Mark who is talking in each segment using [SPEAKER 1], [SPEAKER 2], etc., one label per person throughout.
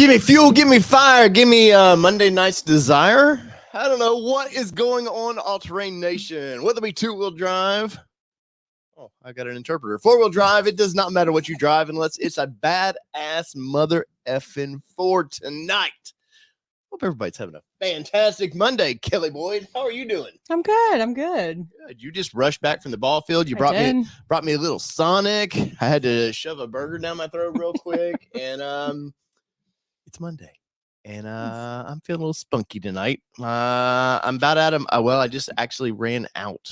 [SPEAKER 1] Give me fuel, give me fire, give me Monday Night's Desire. I don't know what is going on, All Terrain Nation. Whether it be two-wheel drive. Oh, I got an interpreter. Four-wheel drive, it does not matter what you drive unless it's a badass mother effing Ford tonight. Hope everybody's having a fantastic Monday, Kelly Boyd. How are you doing?
[SPEAKER 2] I'm good. I'm good.
[SPEAKER 1] Good. You just rushed back from the ball field. You brought me a little Sonic. I had to shove a burger down my throat real quick, and it's Monday, and I'm feeling a little spunky tonight. I'm about out of I just actually ran out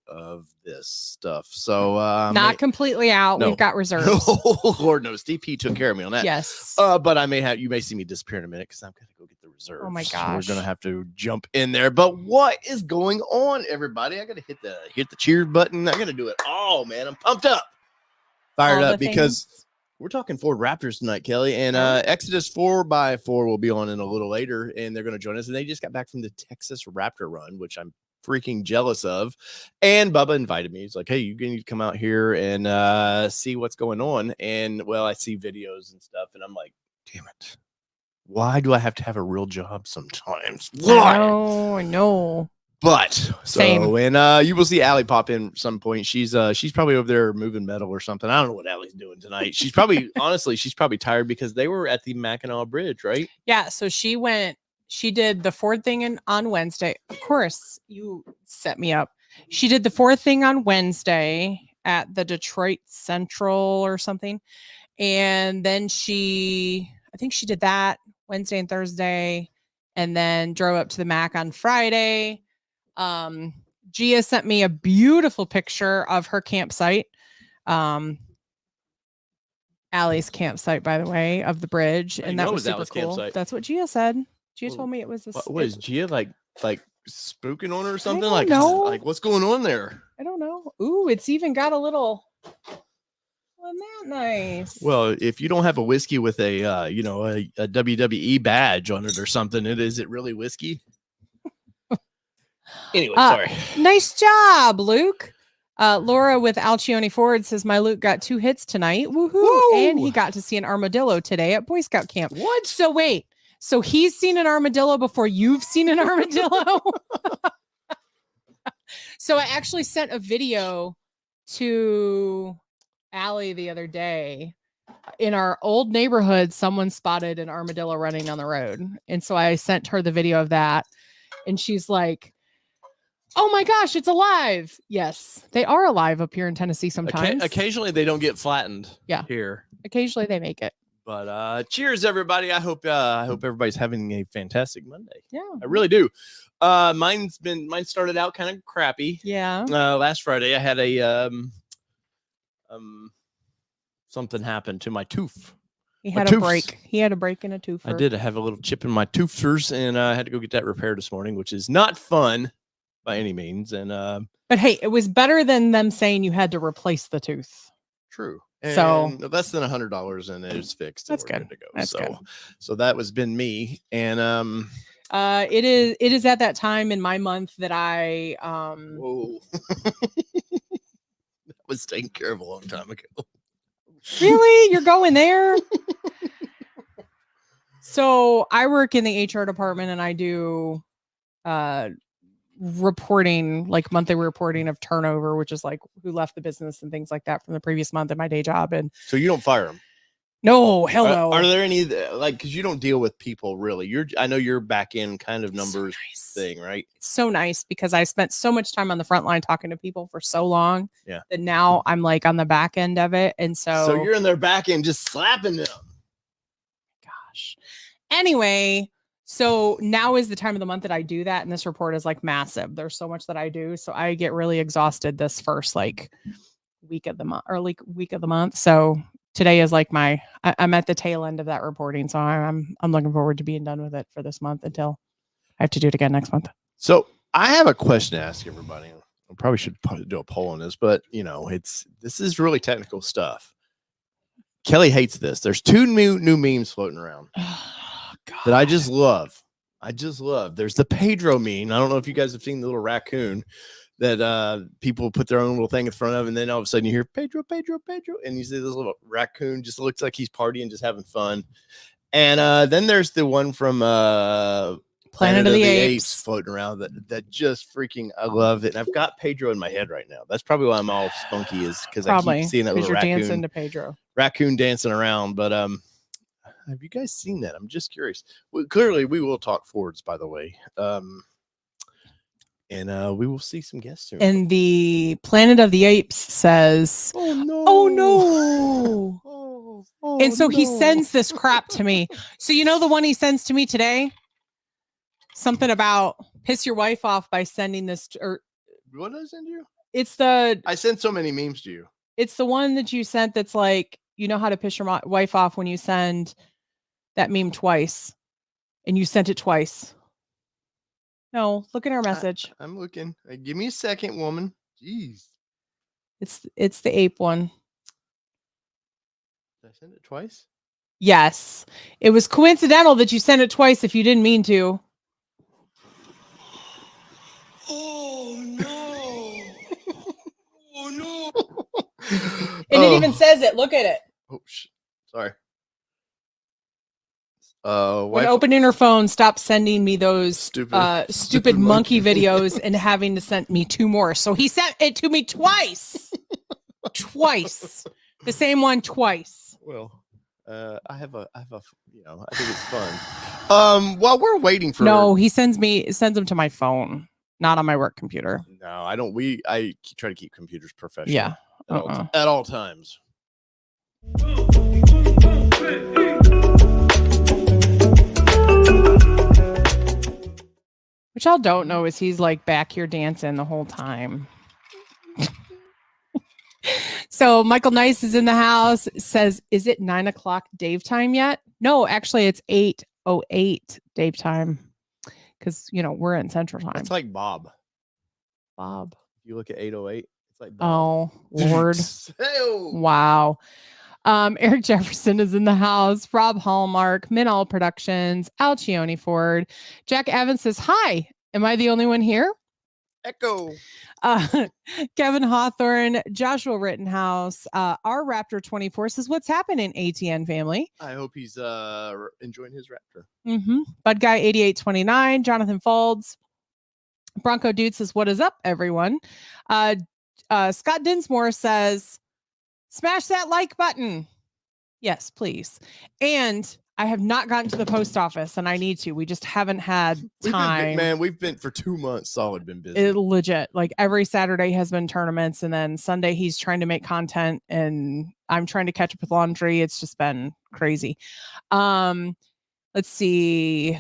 [SPEAKER 1] of this stuff. So
[SPEAKER 2] not completely out. No. We've got reserves.
[SPEAKER 1] Oh, Lord knows. DP took care of me on that.
[SPEAKER 2] Yes.
[SPEAKER 1] But you may see me disappear in a minute because I'm gonna go get the reserves.
[SPEAKER 2] Oh my gosh.
[SPEAKER 1] We're gonna have to jump in there. But what is going on, everybody? I gotta hit the cheers button. I gotta do it all, man. I'm pumped up, fired up because we're talking Ford Raptors tonight, Kelly, and Exodus 4x4 will be on in a little later, and they're going to join us. And they just got back from the Texas Raptor run, which I'm freaking jealous of. And Bubba invited me. He's like, hey, you need to come out here and see what's going on. And, well, I see videos and stuff, and I'm like, damn it. Why do I have to have a real job sometimes? Why?
[SPEAKER 2] I know.
[SPEAKER 1] But so and you will see Allie pop in at some point. She's probably over there moving metal or something. I don't know what Allie's doing tonight. She's probably honestly tired because they were at the Mackinac Bridge, right?
[SPEAKER 2] Yeah. So she did the Ford thing on Wednesday. Of course, you set me up. She did the Ford thing on Wednesday at the Detroit Central or something. And then I think she did that Wednesday and Thursday, and then drove up to the Mac on Friday. Gia sent me a beautiful picture of her campsite. Allie's campsite, by the way, of the bridge. And that was super cool. Campsite. That's what Gia said. Gia told me it was this.
[SPEAKER 1] What is Gia like spooking on her or something? Like what's going on there?
[SPEAKER 2] I don't know. Ooh, it's even got a little. Wasn't that nice?
[SPEAKER 1] Well, if you don't have a whiskey with a WWE badge on it or something, is it really whiskey? Anyway, sorry.
[SPEAKER 2] Nice job, Luke. Laura with Alcione Ford says my Luke got 2 hits tonight. Woohoo! Woo! And he got to see an armadillo today at Boy Scout camp.
[SPEAKER 1] What?
[SPEAKER 2] So wait. So he's seen an armadillo before you've seen an armadillo? So I actually sent a video to Allie the other day. In our old neighborhood, someone spotted an armadillo running on the road. And so I sent her the video of that. And she's like, oh my gosh, it's alive. Yes, they are alive up here in Tennessee sometimes.
[SPEAKER 1] Occasionally they don't get flattened.
[SPEAKER 2] Yeah.
[SPEAKER 1] Here.
[SPEAKER 2] Occasionally they make it.
[SPEAKER 1] But cheers, everybody. I hope everybody's having a fantastic Monday.
[SPEAKER 2] Yeah.
[SPEAKER 1] I really do. Mine started out kind of crappy.
[SPEAKER 2] Yeah.
[SPEAKER 1] Last Friday I had a something happened to my tooth.
[SPEAKER 2] He had a break. He had a break in a tooth.
[SPEAKER 1] I did. I have a little chip in my toothers, and I had to go get that repaired this morning, which is not fun by any means. And
[SPEAKER 2] but hey, it was better than them saying you had to replace the tooth.
[SPEAKER 1] True. And
[SPEAKER 2] so
[SPEAKER 1] less than $100, and it was fixed.
[SPEAKER 2] That's good.
[SPEAKER 1] Good to go.
[SPEAKER 2] That's good.
[SPEAKER 1] So that was been me. And
[SPEAKER 2] it is at that time in my month that I
[SPEAKER 1] whoa. That was taken care of a long time ago.
[SPEAKER 2] Really? You're going there? So I work in the HR department, and I do reporting, like monthly reporting of turnover, which is like who left the business and things like that from the previous month in my day job. And
[SPEAKER 1] so you don't fire them?
[SPEAKER 2] No, hell no.
[SPEAKER 1] Are there any because you don't deal with people really? I know you're back in kind of numbers thing, right?
[SPEAKER 2] It's so nice because I spent so much time on the front line talking to people for so long.
[SPEAKER 1] Yeah.
[SPEAKER 2] That now I'm like on the back end of it, and so
[SPEAKER 1] you're in their back end just slapping them.
[SPEAKER 2] Gosh. Anyway. So now is the time of the month that I do that. And this report is like massive. There's so much that I do. So I get really exhausted this first week of the month. So today is like I'm at the tail end of that reporting. So I'm looking forward to being done with it for this month until I have to do it again next month.
[SPEAKER 1] So I have a question to ask everybody. I probably should do a poll on this, but this is really technical stuff. Kelly hates this. There's 2 new memes floating around. That I just love. There's the Pedro meme. I don't know if you guys have seen the little raccoon. that people put their own little thing in front of, and then all of a sudden you hear Pedro, Pedro, Pedro, and you see this little raccoon just looks like he's partying, just having fun. And then there's the one from Planet of the Apes floating around that just freaking, I love it. And I've got Pedro in my head right now. That's probably why I'm all spunky, is because I keep seeing that little
[SPEAKER 2] dancing to Pedro.
[SPEAKER 1] Raccoon dancing around. But have you guys seen that? I'm just curious. Well, clearly we will talk Fords, by the way. And we will see some guests soon.
[SPEAKER 2] And the Planet of the Apes says,
[SPEAKER 1] "Oh no,
[SPEAKER 2] oh no." And so he sends this crap to me. So you know the one he sends to me today? Something about piss your wife off by sending this. Or
[SPEAKER 1] what did I send you?
[SPEAKER 2] I
[SPEAKER 1] sent so many memes to you.
[SPEAKER 2] It's the one that you sent that's like, you know how to piss your wife off when you send that meme twice. And you sent it twice. No, look at our message.
[SPEAKER 1] I'm looking. Give me a second, woman. Jeez.
[SPEAKER 2] It's the ape one.
[SPEAKER 1] Did I send it twice?
[SPEAKER 2] Yes. It was coincidental that you sent it twice if you didn't mean to.
[SPEAKER 1] Oh no. Oh no.
[SPEAKER 2] And it even says it. Look at it.
[SPEAKER 1] Oh shit. Sorry.
[SPEAKER 2] When opening her phone, stop sending me those stupid monkey videos and having to send me 2 more. So he sent it to me twice. Twice. The same one twice.
[SPEAKER 1] Well, I have a, I think it's fun. While we're waiting for
[SPEAKER 2] he sends them to my phone, not on my work computer.
[SPEAKER 1] No, I don't. I try to keep computers professional.
[SPEAKER 2] Yeah.
[SPEAKER 1] At all times.
[SPEAKER 2] Which y'all don't know is he's like back here dancing the whole time. So Michael Nice is in the house, says, is it 9:00 Dave time yet? No, actually it's 8:08 Dave time. Because, we're in Central Time.
[SPEAKER 1] It's like Bob.
[SPEAKER 2] Bob.
[SPEAKER 1] If you look at 8:08, it's like Bob.
[SPEAKER 2] Oh, Lord. Wow. Eric Jefferson is in the house. Rob Hallmark, Minall Productions, Alcione Ford. Jack Evans says, hi. Am I the only one here?
[SPEAKER 1] Echo.
[SPEAKER 2] Kevin Hawthorne, Joshua Rittenhouse, our Raptor 24 says, what's happening, ATN family?
[SPEAKER 1] I hope he's enjoying his Raptor.
[SPEAKER 2] Bud Guy 8829, Jonathan Folds. Bronco Dude says, what is up, everyone? Scott Dinsmore says, smash that like button. Yes, please. And I have not gotten to the post office, and I need to. We just haven't had time.
[SPEAKER 1] We've been for 2 months solid, been busy.
[SPEAKER 2] Legit. Like every Saturday has been tournaments, and then Sunday he's trying to make content, and I'm trying to catch up with laundry. It's just been crazy. Let's see.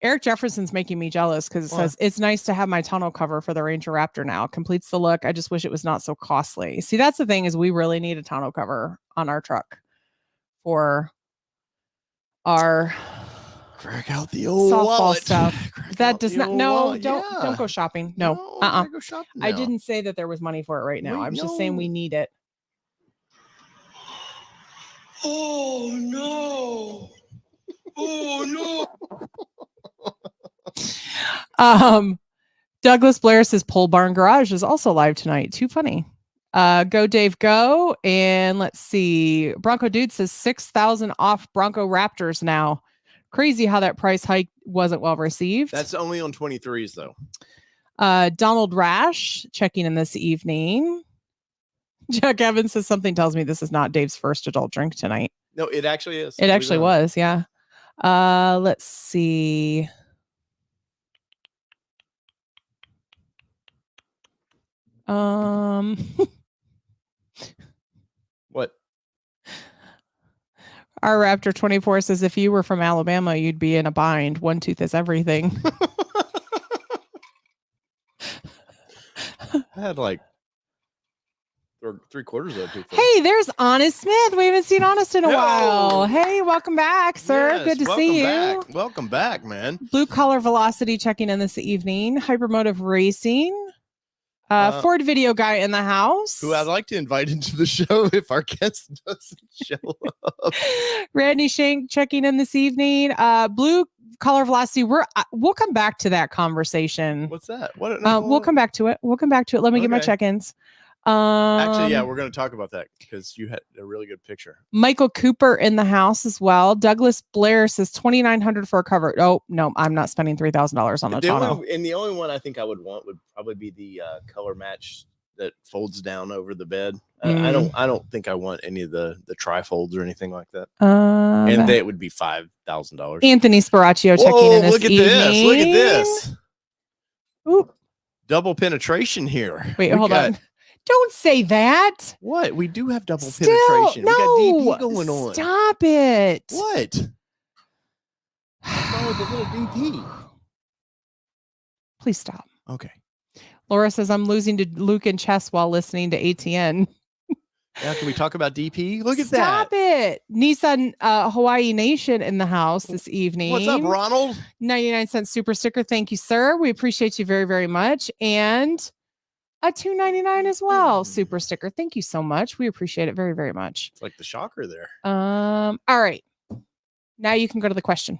[SPEAKER 2] Eric Jefferson's making me jealous because it says, it's nice to have my tonneau cover for the Ranger Raptor now. Completes the look. I just wish it was not so costly. See, that's the thing, is we really need a tonneau cover on our truck for our
[SPEAKER 1] crack out the old
[SPEAKER 2] softball
[SPEAKER 1] wallet
[SPEAKER 2] stuff. That does not. No, don't go shopping. No.
[SPEAKER 1] Go shopping now.
[SPEAKER 2] I didn't say that there was money for it right now. I was just saying we need it.
[SPEAKER 1] Oh no. Oh
[SPEAKER 2] no. Douglas Blair says Pole Barn Garage is also live tonight. Too funny. Go Dave Go. And let's see. Bronco Dude says 6,000 off Bronco Raptors now. Crazy how that price hike wasn't well received.
[SPEAKER 1] That's only on 23s though.
[SPEAKER 2] Donald Rash checking in this evening. Jack Evans says something tells me this is not Dave's first adult drink tonight.
[SPEAKER 1] No, it actually is.
[SPEAKER 2] It actually was. Yeah. Let's see.
[SPEAKER 1] What?
[SPEAKER 2] Our Raptor 24 says, if you were from Alabama, you'd be in a bind. One tooth is everything.
[SPEAKER 1] I had like 3/4 of that tooth.
[SPEAKER 2] Hey, there's Honest Smith. We haven't seen Honest in a while. Hey, welcome back, sir.
[SPEAKER 1] Yes,
[SPEAKER 2] good to see you.
[SPEAKER 1] Welcome back, man.
[SPEAKER 2] Blue Collar Velocity checking in this evening. Hypermotive Racing. Ford Video Guy in the house.
[SPEAKER 1] Who I'd like to invite into the show if our guest doesn't show up.
[SPEAKER 2] Randy Shank checking in this evening. Blue color velocity. We'll come back to that conversation.
[SPEAKER 1] What's that? What?
[SPEAKER 2] We'll come back to it. Let me get my check-ins.
[SPEAKER 1] Actually, yeah, we're going to talk about that because you had a really good picture.
[SPEAKER 2] Michael Cooper in the house as well. Douglas Blair says $2,900 for a cover. Oh no, I'm not spending $3,000 on a tonneau.
[SPEAKER 1] The only one I think I would want would probably be the color match that folds down over the bed. I don't think I want any of the trifolds or anything like that. And that would be $5,000.
[SPEAKER 2] Anthony Sparaccio checking in this evening.
[SPEAKER 1] Look at this.
[SPEAKER 2] Oop.
[SPEAKER 1] Double penetration here.
[SPEAKER 2] Wait, hold on. Don't say that.
[SPEAKER 1] What? We do have double penetration.
[SPEAKER 2] No,
[SPEAKER 1] we got DP going on.
[SPEAKER 2] Stop it.
[SPEAKER 1] What? What's wrong with the little DP?
[SPEAKER 2] Please stop.
[SPEAKER 1] Okay.
[SPEAKER 2] Laura says, I'm losing to Luke and chess while listening to ATN.
[SPEAKER 1] Yeah, can we talk about DP? Look at
[SPEAKER 2] Stop
[SPEAKER 1] that.
[SPEAKER 2] It. Nissan Hawaii Nation in the house this evening.
[SPEAKER 1] What's up, Ronald?
[SPEAKER 2] 99-cent super sticker. Thank you, sir. We appreciate you very, very much. And a $2.99 as well. Super sticker. Thank you so much. We appreciate it very, very much.
[SPEAKER 1] It's like the shocker there.
[SPEAKER 2] All right. Now you can go to the question.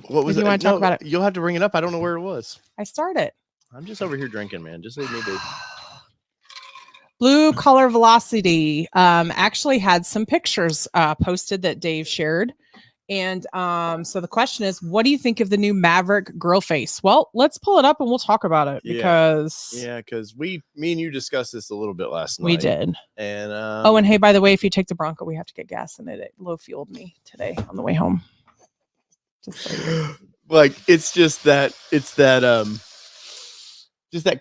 [SPEAKER 1] What was
[SPEAKER 2] it? You want to talk about it?
[SPEAKER 1] You'll have to bring it up. I don't know where it was.
[SPEAKER 2] I started.
[SPEAKER 1] I'm just over here drinking, man. Just leave me be.
[SPEAKER 2] Blue Color Velocity actually had some pictures posted that Dave shared. And so the question is, what do you think of the new Maverick grill face? Well, let's pull it up and we'll talk about it because
[SPEAKER 1] me and you discussed this a little bit last night.
[SPEAKER 2] We did.
[SPEAKER 1] And
[SPEAKER 2] and hey, by the way, if you take the Bronco, we have to get gas in it. It low fueled me today on the way home. Just so you know.
[SPEAKER 1] Like it's that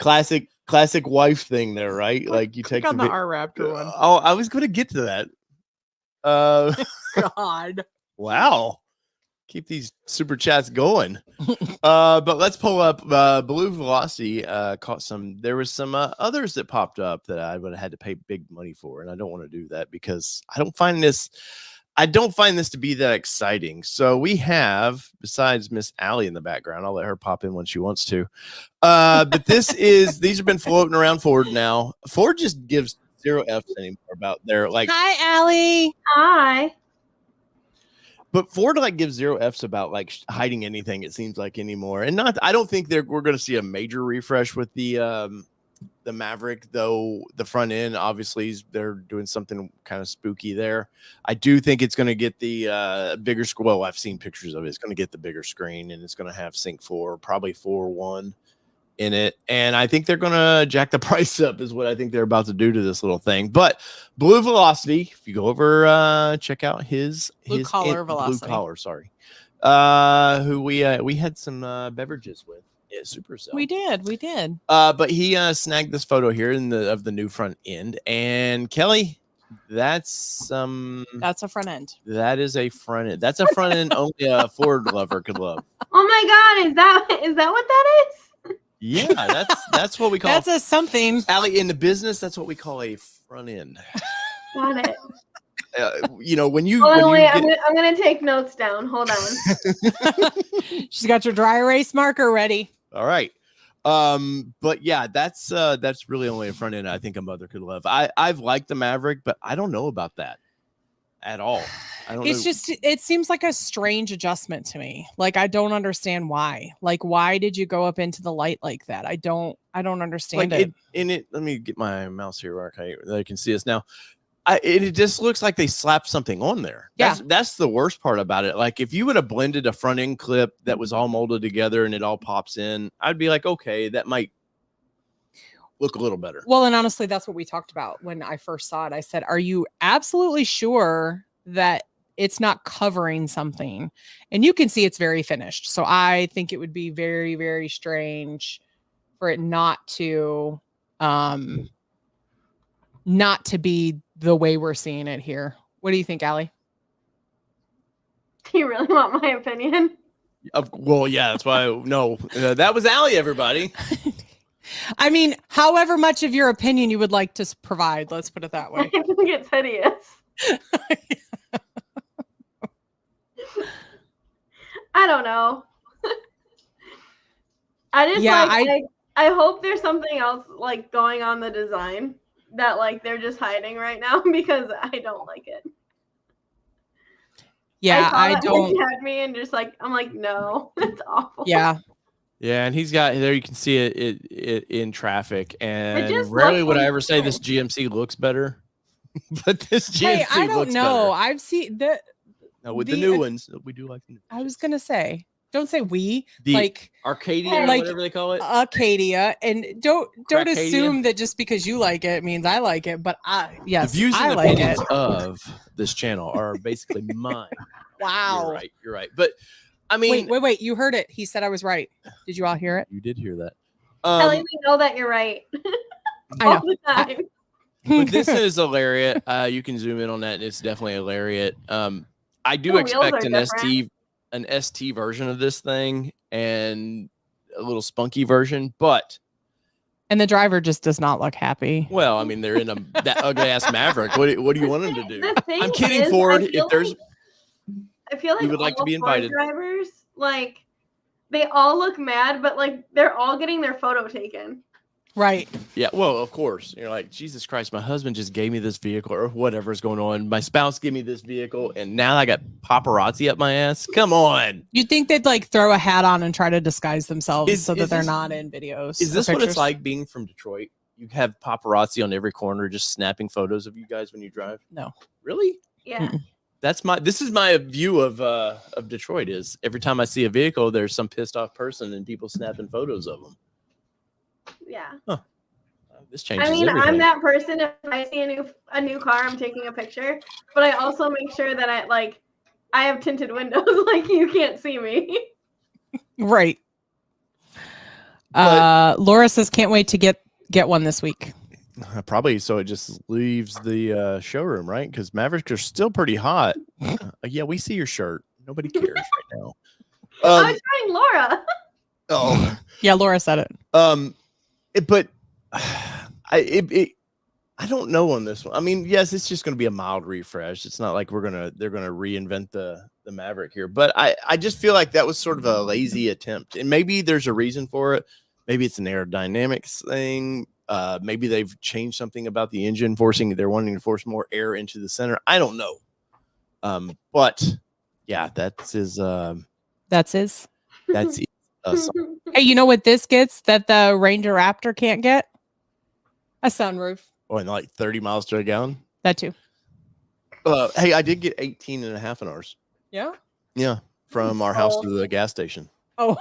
[SPEAKER 1] classic wife thing there, right? Like you take
[SPEAKER 2] on the R Raptor one.
[SPEAKER 1] Oh, I was going to get to that.
[SPEAKER 2] God.
[SPEAKER 1] Wow. Keep these super chats going. But let's pull up Blue Velocity. There was some others that popped up that I would have had to pay big money for, and I don't want to do that because I don't find this to be that exciting. So we have, besides Miss Allie in the background, I'll let her pop in when she wants to. But these have been floating around Ford now. Ford just gives 0 Fs anymore about their like.
[SPEAKER 2] Hi, Allie.
[SPEAKER 3] Hi.
[SPEAKER 1] But Ford like gives 0 Fs about like hiding anything. It seems like anymore, and I don't think we're going to see a major refresh with the Maverick, though. The front end, obviously, they're doing something kind of spooky there. I do think it's going to get the bigger screen. Well, I've seen pictures of it. It's going to get the bigger screen, and it's going to have Sync 4, probably 4.1 in it. And I think they're going to jack the price up is what I think they're about to do to this little thing. But Blue Velocity, if you go over, check out his
[SPEAKER 2] Blue Collar Velocity.
[SPEAKER 1] Blue Collar, sorry. Who we had some beverages with. Yeah, Supercell.
[SPEAKER 2] We did.
[SPEAKER 1] But he snagged this photo here of the new front end. And Kelly, that's
[SPEAKER 2] a front end.
[SPEAKER 1] That is a front end. That's a front end only a Ford lover could love.
[SPEAKER 3] Oh my God, is that what that is?
[SPEAKER 1] Yeah, that's what we call.
[SPEAKER 2] That's a something.
[SPEAKER 1] Allie, in the business, that's what we call a front end.
[SPEAKER 3] Got it.
[SPEAKER 1] I'm
[SPEAKER 3] gonna take notes down. Hold on.
[SPEAKER 2] She's got your dry erase marker ready.
[SPEAKER 1] All right. But yeah, that's really only a front end I think a mother could love. I've liked the Maverick, but I don't know about that at all.
[SPEAKER 2] It seems like a strange adjustment to me. Like, I don't understand why. Like, why did you go up into the light like that? I don't understand
[SPEAKER 1] it. Let me get my mouse here, okay, that I can see us now. It just looks like they slapped something on there. That's the worst part about it. Like, if you would have blended a front end clip that was all molded together and it all pops in, I'd be like, okay, that might look a little better.
[SPEAKER 2] Well, and honestly, that's what we talked about when I first saw it. I said, are you absolutely sure that it's not covering something? And you can see it's very finished. So I think it would be very, very strange for it not to be the way we're seeing it here. What do you think, Allie?
[SPEAKER 3] Do you really want my opinion?
[SPEAKER 1] Well, yeah, that's why. No, that was Allie, everybody.
[SPEAKER 2] I mean, however much of your opinion you would like to provide, let's put it that way.
[SPEAKER 3] I think it's hideous. I don't know. I hope there's something else like going on the design that like they're just hiding right now because I don't like it.
[SPEAKER 2] Yeah,
[SPEAKER 3] I
[SPEAKER 2] I
[SPEAKER 3] saw that
[SPEAKER 2] don't.
[SPEAKER 3] when you had me and just like, I'm like, no, it's awful.
[SPEAKER 2] Yeah.
[SPEAKER 1] Yeah, and he's got there. You can see it in traffic, and
[SPEAKER 3] just
[SPEAKER 1] rarely
[SPEAKER 3] looks
[SPEAKER 1] would I
[SPEAKER 3] like
[SPEAKER 1] ever say this
[SPEAKER 3] different.
[SPEAKER 1] GMC looks better, but this GMC
[SPEAKER 2] Hey, I don't
[SPEAKER 1] looks
[SPEAKER 2] know.
[SPEAKER 1] better.
[SPEAKER 2] I've seen the.
[SPEAKER 1] No, with the new ones, we do like the new
[SPEAKER 2] I
[SPEAKER 1] ones.
[SPEAKER 2] was gonna say, don't say we
[SPEAKER 1] The
[SPEAKER 2] like
[SPEAKER 1] Arcadia, or
[SPEAKER 2] like
[SPEAKER 1] whatever they call it.
[SPEAKER 2] Acadia, and don't
[SPEAKER 1] Crackadia.
[SPEAKER 2] assume that just because you like it means I like it. But yes,
[SPEAKER 1] The views
[SPEAKER 2] I
[SPEAKER 1] and
[SPEAKER 2] like
[SPEAKER 1] opinions
[SPEAKER 2] it.
[SPEAKER 1] of this channel are basically mine.
[SPEAKER 2] Wow.
[SPEAKER 1] You're right. But I mean,
[SPEAKER 2] wait. You heard it. He said I was right. Did you all hear it?
[SPEAKER 1] you did hear that.
[SPEAKER 3] Ellie, we know that you're right.
[SPEAKER 2] I
[SPEAKER 3] All
[SPEAKER 2] know.
[SPEAKER 3] the time.
[SPEAKER 1] But this is a lariat. You can zoom in on that. And it's definitely a lariat. I do
[SPEAKER 3] The wheels
[SPEAKER 1] expect
[SPEAKER 3] are different.
[SPEAKER 1] an ST version of this thing and a little spunky version, but
[SPEAKER 2] And the driver just does not look happy.
[SPEAKER 1] well, I mean, they're in that ugly ass Maverick. What do you want them to do?
[SPEAKER 3] The thing
[SPEAKER 1] I'm kidding,
[SPEAKER 3] is,
[SPEAKER 1] Ford.
[SPEAKER 3] I feel like
[SPEAKER 1] we would like to
[SPEAKER 3] all
[SPEAKER 1] be invited.
[SPEAKER 3] Ford drivers, like, they all look mad, but like they're all getting their photo taken.
[SPEAKER 2] Right.
[SPEAKER 1] Yeah, well, of course. You're like, Jesus Christ, my husband just gave me this vehicle or whatever's going on. My spouse gave me this vehicle, and now I got paparazzi up my ass. Come on.
[SPEAKER 2] You'd think they'd like throw a hat on and try to disguise themselves so that they're
[SPEAKER 1] this-
[SPEAKER 2] not in videos.
[SPEAKER 1] Is
[SPEAKER 2] or
[SPEAKER 1] this what
[SPEAKER 2] pictures.
[SPEAKER 1] it's like being from Detroit? You have paparazzi on every corner just snapping photos of you guys when you drive?
[SPEAKER 2] No.
[SPEAKER 1] Really?
[SPEAKER 3] Yeah.
[SPEAKER 1] This is my view of Detroit. Is every time I see a vehicle, there's some pissed off person and people snapping photos of them.
[SPEAKER 3] Yeah.
[SPEAKER 1] Huh. This changes
[SPEAKER 3] I mean,
[SPEAKER 1] everything.
[SPEAKER 3] I'm that person. If I see a new car, I'm taking a picture. But I also make sure that I have tinted windows, like you can't see me.
[SPEAKER 2] Right.
[SPEAKER 1] But-
[SPEAKER 2] Laura says can't wait to get one this week.
[SPEAKER 1] Probably so it just leaves the showroom, right? Because Mavericks are still pretty hot. Yeah, we see your shirt. Nobody cares right now.
[SPEAKER 3] I was trying Laura.
[SPEAKER 1] Oh,
[SPEAKER 2] Yeah, Laura said it.
[SPEAKER 1] but I don't know on this one. I mean, yes, it's just going to be a mild refresh. It's not like they're gonna reinvent the Maverick here. But I just feel like that was sort of a lazy attempt, and maybe there's a reason for it. Maybe it's an aerodynamics thing. Maybe they've changed something about the engine, they're wanting to force more air into the center. I don't know. But yeah, that's his.
[SPEAKER 2] That's his.
[SPEAKER 1] That's
[SPEAKER 2] Hey, you know what this gets that the Ranger Raptor can't get? A sunroof.
[SPEAKER 1] oh, and like 30 miles to a gallon.
[SPEAKER 2] That too.
[SPEAKER 1] Hey, I did get 18 and a half in ours.
[SPEAKER 2] Yeah.
[SPEAKER 1] Yeah, from our house to the gas station.
[SPEAKER 2] Oh.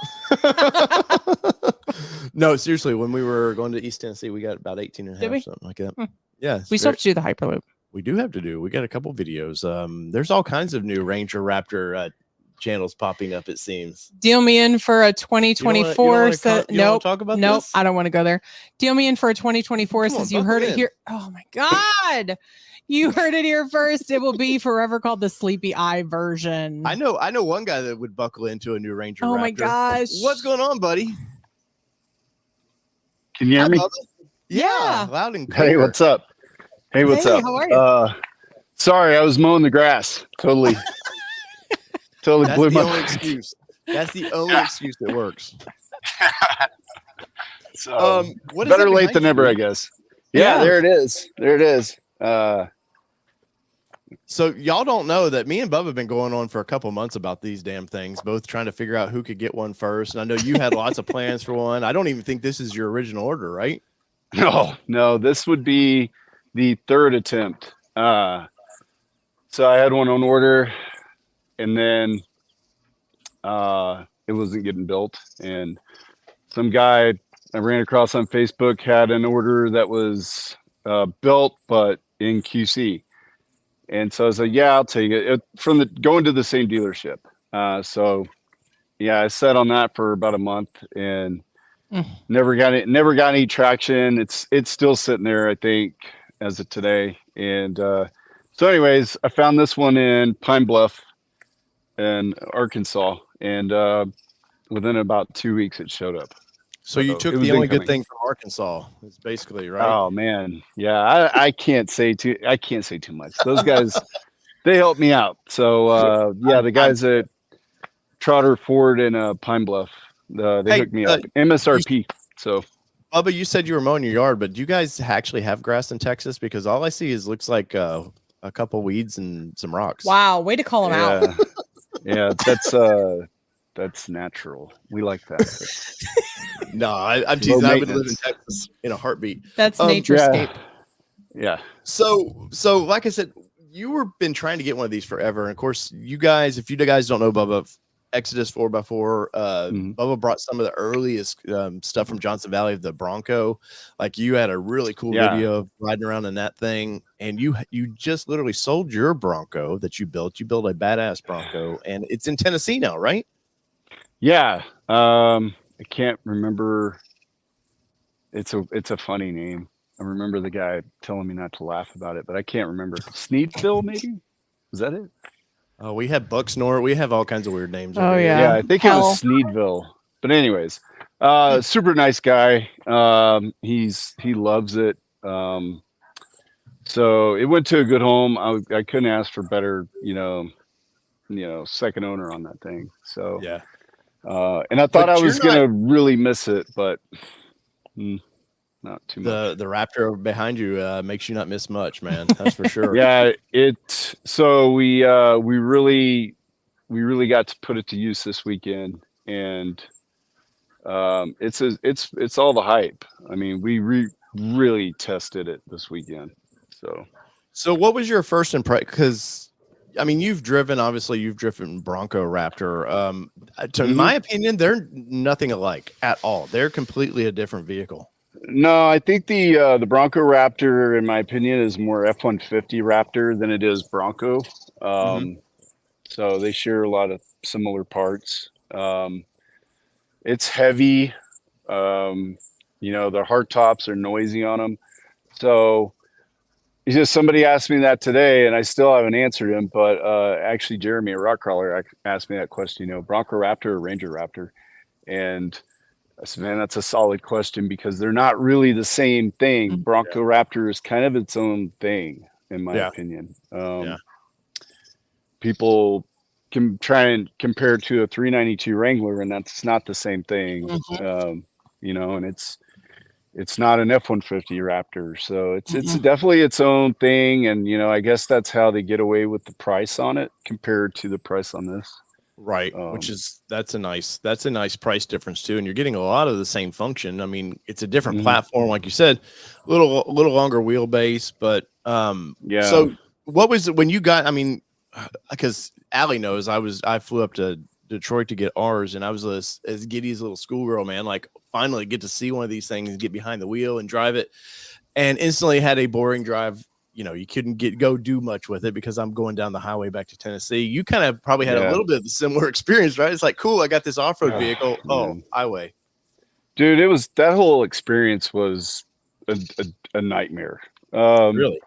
[SPEAKER 1] No, seriously, when we were going to East Tennessee, we got about 18 and a
[SPEAKER 2] Did
[SPEAKER 1] half,
[SPEAKER 2] we?
[SPEAKER 1] something like that.
[SPEAKER 2] Hmm.
[SPEAKER 1] Yeah.
[SPEAKER 2] We still have to do the Hyperloop.
[SPEAKER 1] We do have to do. We got a couple videos. There's all kinds of new Ranger Raptor channels popping up, it seems.
[SPEAKER 2] Deal me in for a 2024. Nope.
[SPEAKER 1] Talk about
[SPEAKER 2] Nope.
[SPEAKER 1] this?
[SPEAKER 2] I don't want to go there. Deal me in for a 2024
[SPEAKER 1] Come on,
[SPEAKER 2] since you heard
[SPEAKER 1] buckle
[SPEAKER 2] it
[SPEAKER 1] in.
[SPEAKER 2] here. Oh my God. You heard it here first. It will be forever called the Sleepy Eye version.
[SPEAKER 1] I know one guy that would buckle into a new Ranger Raptor.
[SPEAKER 2] Oh my gosh.
[SPEAKER 1] What's going on, buddy?
[SPEAKER 4] Can you hear me?
[SPEAKER 1] Bubba.
[SPEAKER 2] Yeah.
[SPEAKER 1] Loud and clear.
[SPEAKER 4] Hey, what's up? Hey, what's up?
[SPEAKER 2] How are you?
[SPEAKER 4] Sorry, I was mowing the grass. Totally
[SPEAKER 1] That's
[SPEAKER 4] blew
[SPEAKER 1] the
[SPEAKER 4] my
[SPEAKER 1] only excuse. That's the only excuse that works.
[SPEAKER 4] So,
[SPEAKER 1] What is
[SPEAKER 4] better
[SPEAKER 1] that
[SPEAKER 4] late
[SPEAKER 1] behind
[SPEAKER 4] than
[SPEAKER 1] you?
[SPEAKER 4] never, I guess. Yeah,
[SPEAKER 2] Yeah.
[SPEAKER 4] there it is. There it is.
[SPEAKER 1] So y'all don't know that me and Bubba have been going on for a couple months about these damn things, both trying to figure out who could get one first. And I know you had lots of plans for one. I don't even think this is your original order, right?
[SPEAKER 4] No, this would be the third attempt. So I had one on order, and then it wasn't getting built. And some guy I ran across on Facebook had an order that was built, but in QC. And so I was like, yeah, I'll take it from going to the same dealership. So yeah, I sat on that for about a month and never got any traction. It's still sitting there, I think, as of today. And so anyways, I found this one in Pine Bluff in Arkansas, and within about 2 weeks it showed up.
[SPEAKER 1] So you took
[SPEAKER 4] it was
[SPEAKER 1] the only good
[SPEAKER 4] incoming.
[SPEAKER 1] thing from Arkansas. It's basically right.
[SPEAKER 4] Oh man, yeah, I can't say too much. Those guys, they helped me out. So yeah, the guys at Trotter Ford and Pine Bluff, they hooked me up. MSRP. So
[SPEAKER 1] Bubba, you said you were mowing your yard, but do you guys actually have grass in Texas? Because all I see looks like a couple weeds and some rocks.
[SPEAKER 2] Wow, way to call him out.
[SPEAKER 4] Yeah, that's natural. We like that.
[SPEAKER 1] No, I'm
[SPEAKER 4] Low
[SPEAKER 1] teasing. I would live in
[SPEAKER 4] maintenance.
[SPEAKER 1] Texas in a heartbeat.
[SPEAKER 2] That's
[SPEAKER 1] Um,
[SPEAKER 2] naturescape.
[SPEAKER 4] Yeah.
[SPEAKER 1] So like I said, you were been trying to get one of these forever. And of course, you guys, if you guys don't know Bubba, Exodus 4x4, Bubba brought some of the earliest stuff from Johnson Valley of the Bronco. Like you had a really cool video of riding around in that thing, and you just literally sold your Bronco that you built. You built a badass Bronco, and it's in Tennessee now, right?
[SPEAKER 4] Yeah. I can't remember. It's a funny name. I remember the guy telling me not to laugh about it, but I can't remember. Sneedville, maybe? Was that it?
[SPEAKER 1] Oh, we have Bucksnort. We have all kinds of weird names.
[SPEAKER 2] Oh,
[SPEAKER 1] over here.
[SPEAKER 4] Yeah, I think it was Sneedville. But anyways, super nice guy. He loves it. So it went to a good home. I couldn't ask for better, second owner on that thing. So
[SPEAKER 1] yeah.
[SPEAKER 4] And I thought I was gonna really miss it, but not too much.
[SPEAKER 1] The Raptor behind you makes you not miss much, man. That's for sure.
[SPEAKER 4] Yeah, so we really got to put it to use this weekend, and it's all the hype. I mean, we really tested it this weekend. So
[SPEAKER 1] what was your first impression? Because I mean, you've driven Bronco Raptor. To my opinion, they're nothing alike at all. They're completely a different vehicle.
[SPEAKER 4] No, I think the Bronco Raptor, in my opinion, is more F-150 Raptor than it is Bronco. So they share a lot of similar parts. It's heavy. The hard tops are noisy on them. So somebody asked me that today, and I still haven't answered him. But actually, Jeremy at Rockcrawler asked me that question. Bronco Raptor or Ranger Raptor, and I said, man, that's a solid question because they're not really the same thing. Bronco Raptor is kind of its own thing, in my opinion. People can try and compare it to a 392 Wrangler, and that's not the same thing. And it's not an F-150 Raptor. So it's definitely its own thing. And, I guess that's how they get away with the price on it compared to the price on this.
[SPEAKER 1] Right. That's a nice price difference too. And you're getting a lot of the same function. I mean, it's a different platform, like you said, a little longer wheelbase, but so what was it when you got, I mean, because Allie knows I flew up to Detroit to get ours, and I was as giddy as a little schoolgirl, man. Like finally get to see one of these things and get behind the wheel and drive it, and instantly had a boring drive. You couldn't go do much with it because I'm going down the highway back to Tennessee. You kind of probably had a little bit of a similar experience, right? It's like, cool, I got this off-road vehicle. Oh, highway.
[SPEAKER 4] Dude, that whole experience was a nightmare.
[SPEAKER 1] Really?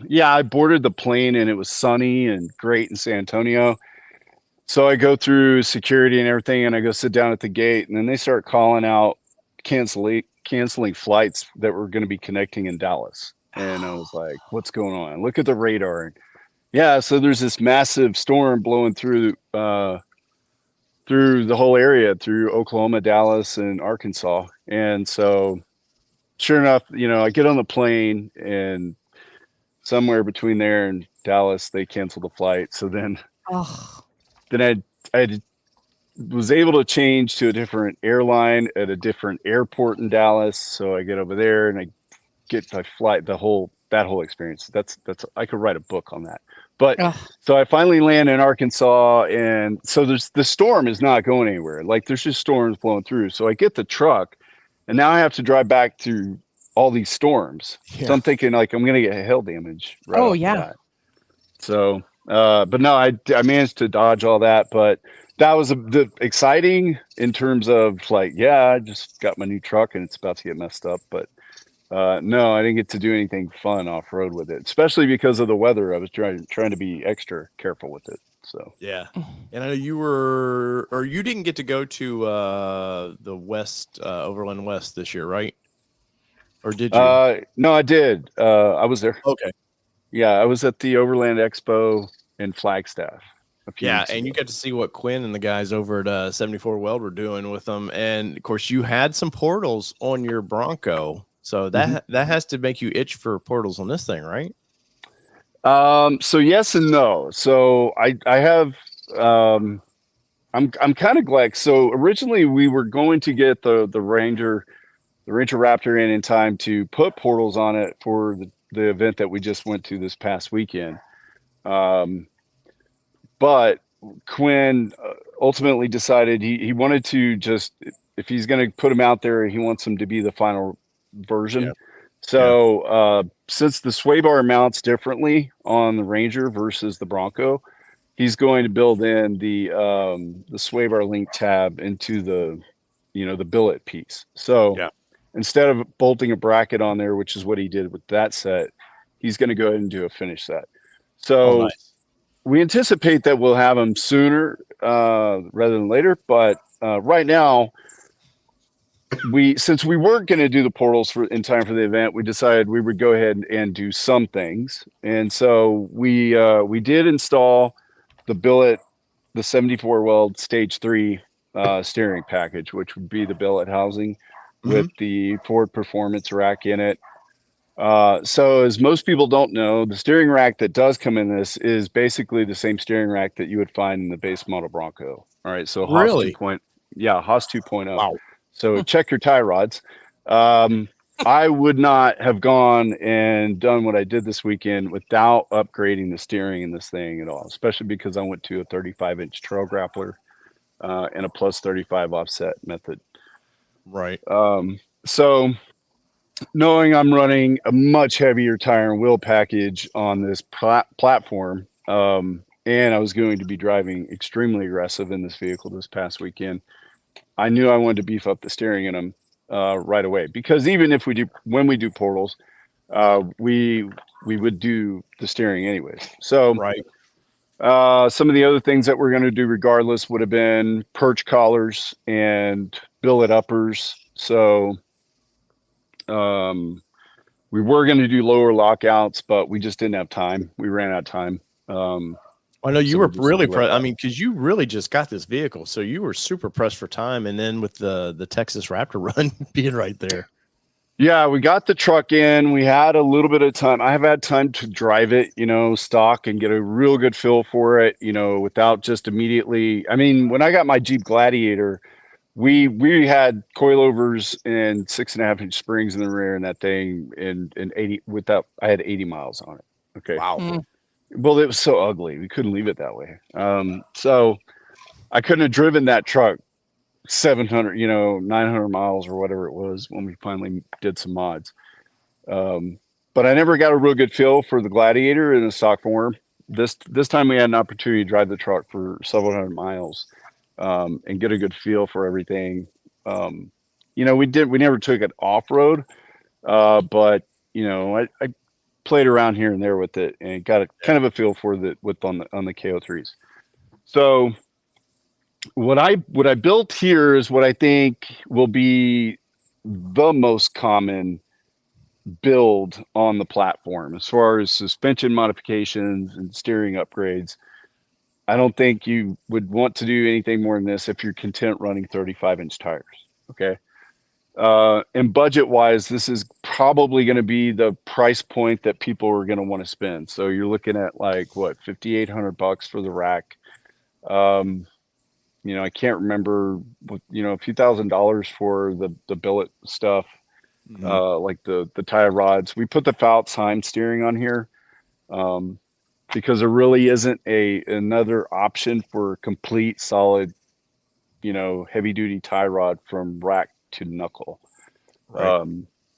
[SPEAKER 4] Yeah, I boarded the plane and it was sunny and great in San Antonio. So I go through security and everything, and I go sit down at the gate, and then they start calling out canceling flights that were going to be connecting in Dallas. And I was like, what's going on? Look at the radar. And so there's this massive storm blowing through the whole area, through Oklahoma, Dallas, and Arkansas. And so sure enough, I get on the plane, and somewhere between there and Dallas, they canceled the flight. So then I was able to change to a different airline at a different airport in Dallas. So I get over there and I get my flight, that whole experience. That's I could write a book on that. But so I finally land in Arkansas, and so the storm is not going anywhere. Like there's just storms blowing through. So I get the truck, and now I have to drive back through all these storms. So I'm thinking like I'm gonna get hail damage. Right So but no, I managed to dodge all that. But that was exciting in terms of like, I just got my new truck and it's about to get messed up. But no, I didn't get to do anything fun off road with it, especially because of the weather. I was trying to be extra careful with it. So
[SPEAKER 1] and I know you didn't get to go to the West Overland West this year, right? Or did you?
[SPEAKER 4] No, I did. I was there.
[SPEAKER 1] Okay.
[SPEAKER 4] Yeah, I was at the Overland Expo in Flagstaff.
[SPEAKER 1] And you got to see what Quinn and the guys over at 74 Weld were doing with them. And of course, you had some portals on your Bronco. So that has to make you itch for portals on this thing, right?
[SPEAKER 4] So yes and no. So I have I'm kind of glad. So originally we were going to get the Ranger Raptor in time to put portals on it for the event that we just went to this past weekend. But Quinn ultimately decided he wanted to just, if he's going to put him out there, he wants him to be the final version.
[SPEAKER 1] Yeah.
[SPEAKER 4] So since the sway bar mounts differently on the Ranger versus the Bronco, he's going to build in the sway bar link tab into the the billet piece. So
[SPEAKER 1] Yeah.
[SPEAKER 4] instead of bolting a bracket on there, which is what he did with that set, he's going to go ahead and do a finish set. So
[SPEAKER 1] nice.
[SPEAKER 4] we anticipate that we'll have them sooner rather than later. But right now, since we weren't going to do the portals in time for the event, we decided we would go ahead and do some things. And so we did install the billet, the 74 weld stage 3 steering package, which would be the billet housing with the Ford Performance rack in it. So as most people don't know, the steering rack that does come in this is basically the same steering rack that you would find in the base model Bronco. All right. So
[SPEAKER 1] Really?
[SPEAKER 4] Haas 2.0.
[SPEAKER 1] Wow.
[SPEAKER 4] So check your tie rods. I would not have gone and done what I did this weekend without upgrading the steering in this thing at all, especially because I went to a 35-inch trail grappler and a plus 35 offset method.
[SPEAKER 1] Right.
[SPEAKER 4] So knowing I'm running a much heavier tire and wheel package on this platform, and I was going to be driving extremely aggressive in this vehicle this past weekend, I knew I wanted to beef up the steering in them right away. Because even if when we do portals, we would do the steering anyways. So
[SPEAKER 1] right.
[SPEAKER 4] Some of the other things that we're going to do regardless would have been perch collars and billet uppers. So we were going to do lower lockouts, but we just didn't have time. We ran out of time.
[SPEAKER 1] I know you were really I mean, because you really just got this vehicle, so you were super pressed for time. And then with the Texas Raptor run being right there.
[SPEAKER 4] Yeah, we got the truck in. We had a little bit of time. I have had time to drive it, stock and get a real good feel for it, without just immediately. I mean, when I got my Jeep Gladiator, we had coilovers and 6.5-inch springs in the rear in that thing, and 80 I had 80 miles on it. Okay.
[SPEAKER 1] Wow.
[SPEAKER 4] Well, it was so ugly. We couldn't leave it that way. So I couldn't have driven that truck 700, 900 miles or whatever it was when we finally did some mods. But I never got a real good feel for the Gladiator in the stock form. This time we had an opportunity to drive the truck for several hundred miles and get a good feel for everything. We never took it off road, but I played around here and there with it and got a kind of a feel for on the KO3s. So what I built here is what I think will be the most common build on the platform as far as suspension modifications and steering upgrades. I don't think you would want to do anything more than this if you're content running 35-inch tires. Okay. And budget wise, this is probably going to be the price point that people are going to want to spend. So you're looking at like what, $5,800 for the rack. I can't remember, a few $1,000s for the billet stuff, like the tie rods. We put the Fouts Heim steering on here because there really isn't another option for complete solid, heavy duty tie rod from rack to knuckle.
[SPEAKER 1] Right.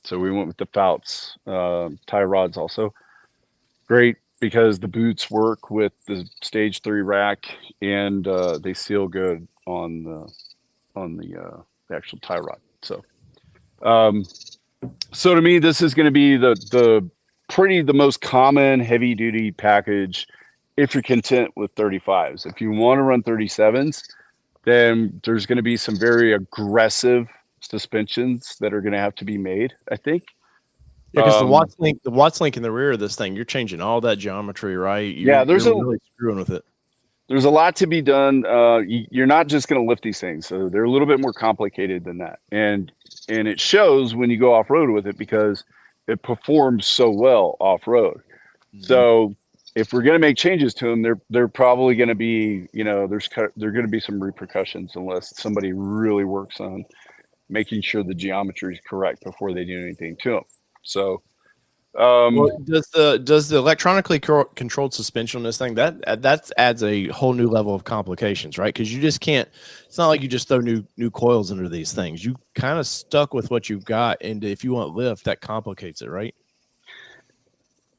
[SPEAKER 4] So we went with the Fouts tie rods also. Great because the boots work with the stage 3 rack and they seal good on the actual tie rod. So so to me, this is going to be the most common heavy duty package if you're content with 35s. If you want to run 37s, then there's going to be some very aggressive suspensions that are going to have to be made, I think.
[SPEAKER 1] Yeah, because the Watts link in the rear of this thing, you're changing all that geometry, right? You're really screwing with it.
[SPEAKER 4] There's a lot to be done. You're not just going to lift these things, so they're a little bit more complicated than that, and it shows when you go off road with it because it performs so well off road. So if we're going to make changes to them, they're probably going to be, there's going to be some repercussions unless somebody really works on making sure the geometry is correct before they do anything to them. So,
[SPEAKER 1] well, does the electronically controlled suspension on this thing that adds a whole new level of complications, right? Because you just can't. It's not like you just throw new coils into these things. You kind of stuck with what you've got, and if you want lift, that complicates it, right?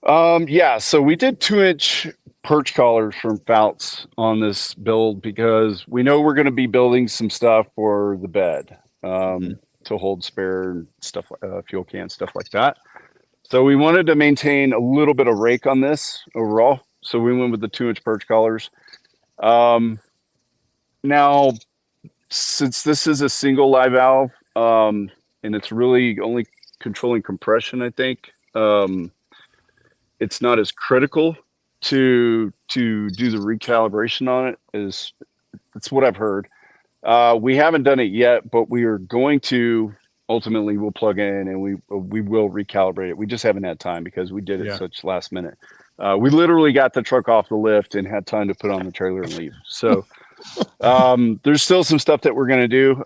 [SPEAKER 4] Yeah. So we did 2-inch perch collars from Fouts on this build because we know we're going to be building some stuff for the bed to hold spare stuff, fuel cans, stuff like that. So we wanted to maintain a little bit of rake on this overall. So we went with the 2-inch perch collars. Now, since this is a single live valve, and it's really only controlling compression, I think, it's not as critical to do the recalibration on it. That's what I've heard. We haven't done it yet, but we are going to. Ultimately, we'll plug in and we will recalibrate it. We just haven't had time because we did it such last minute. We literally got the truck off the lift and had time to put on the trailer and leave. So there's still some stuff that we're going to do.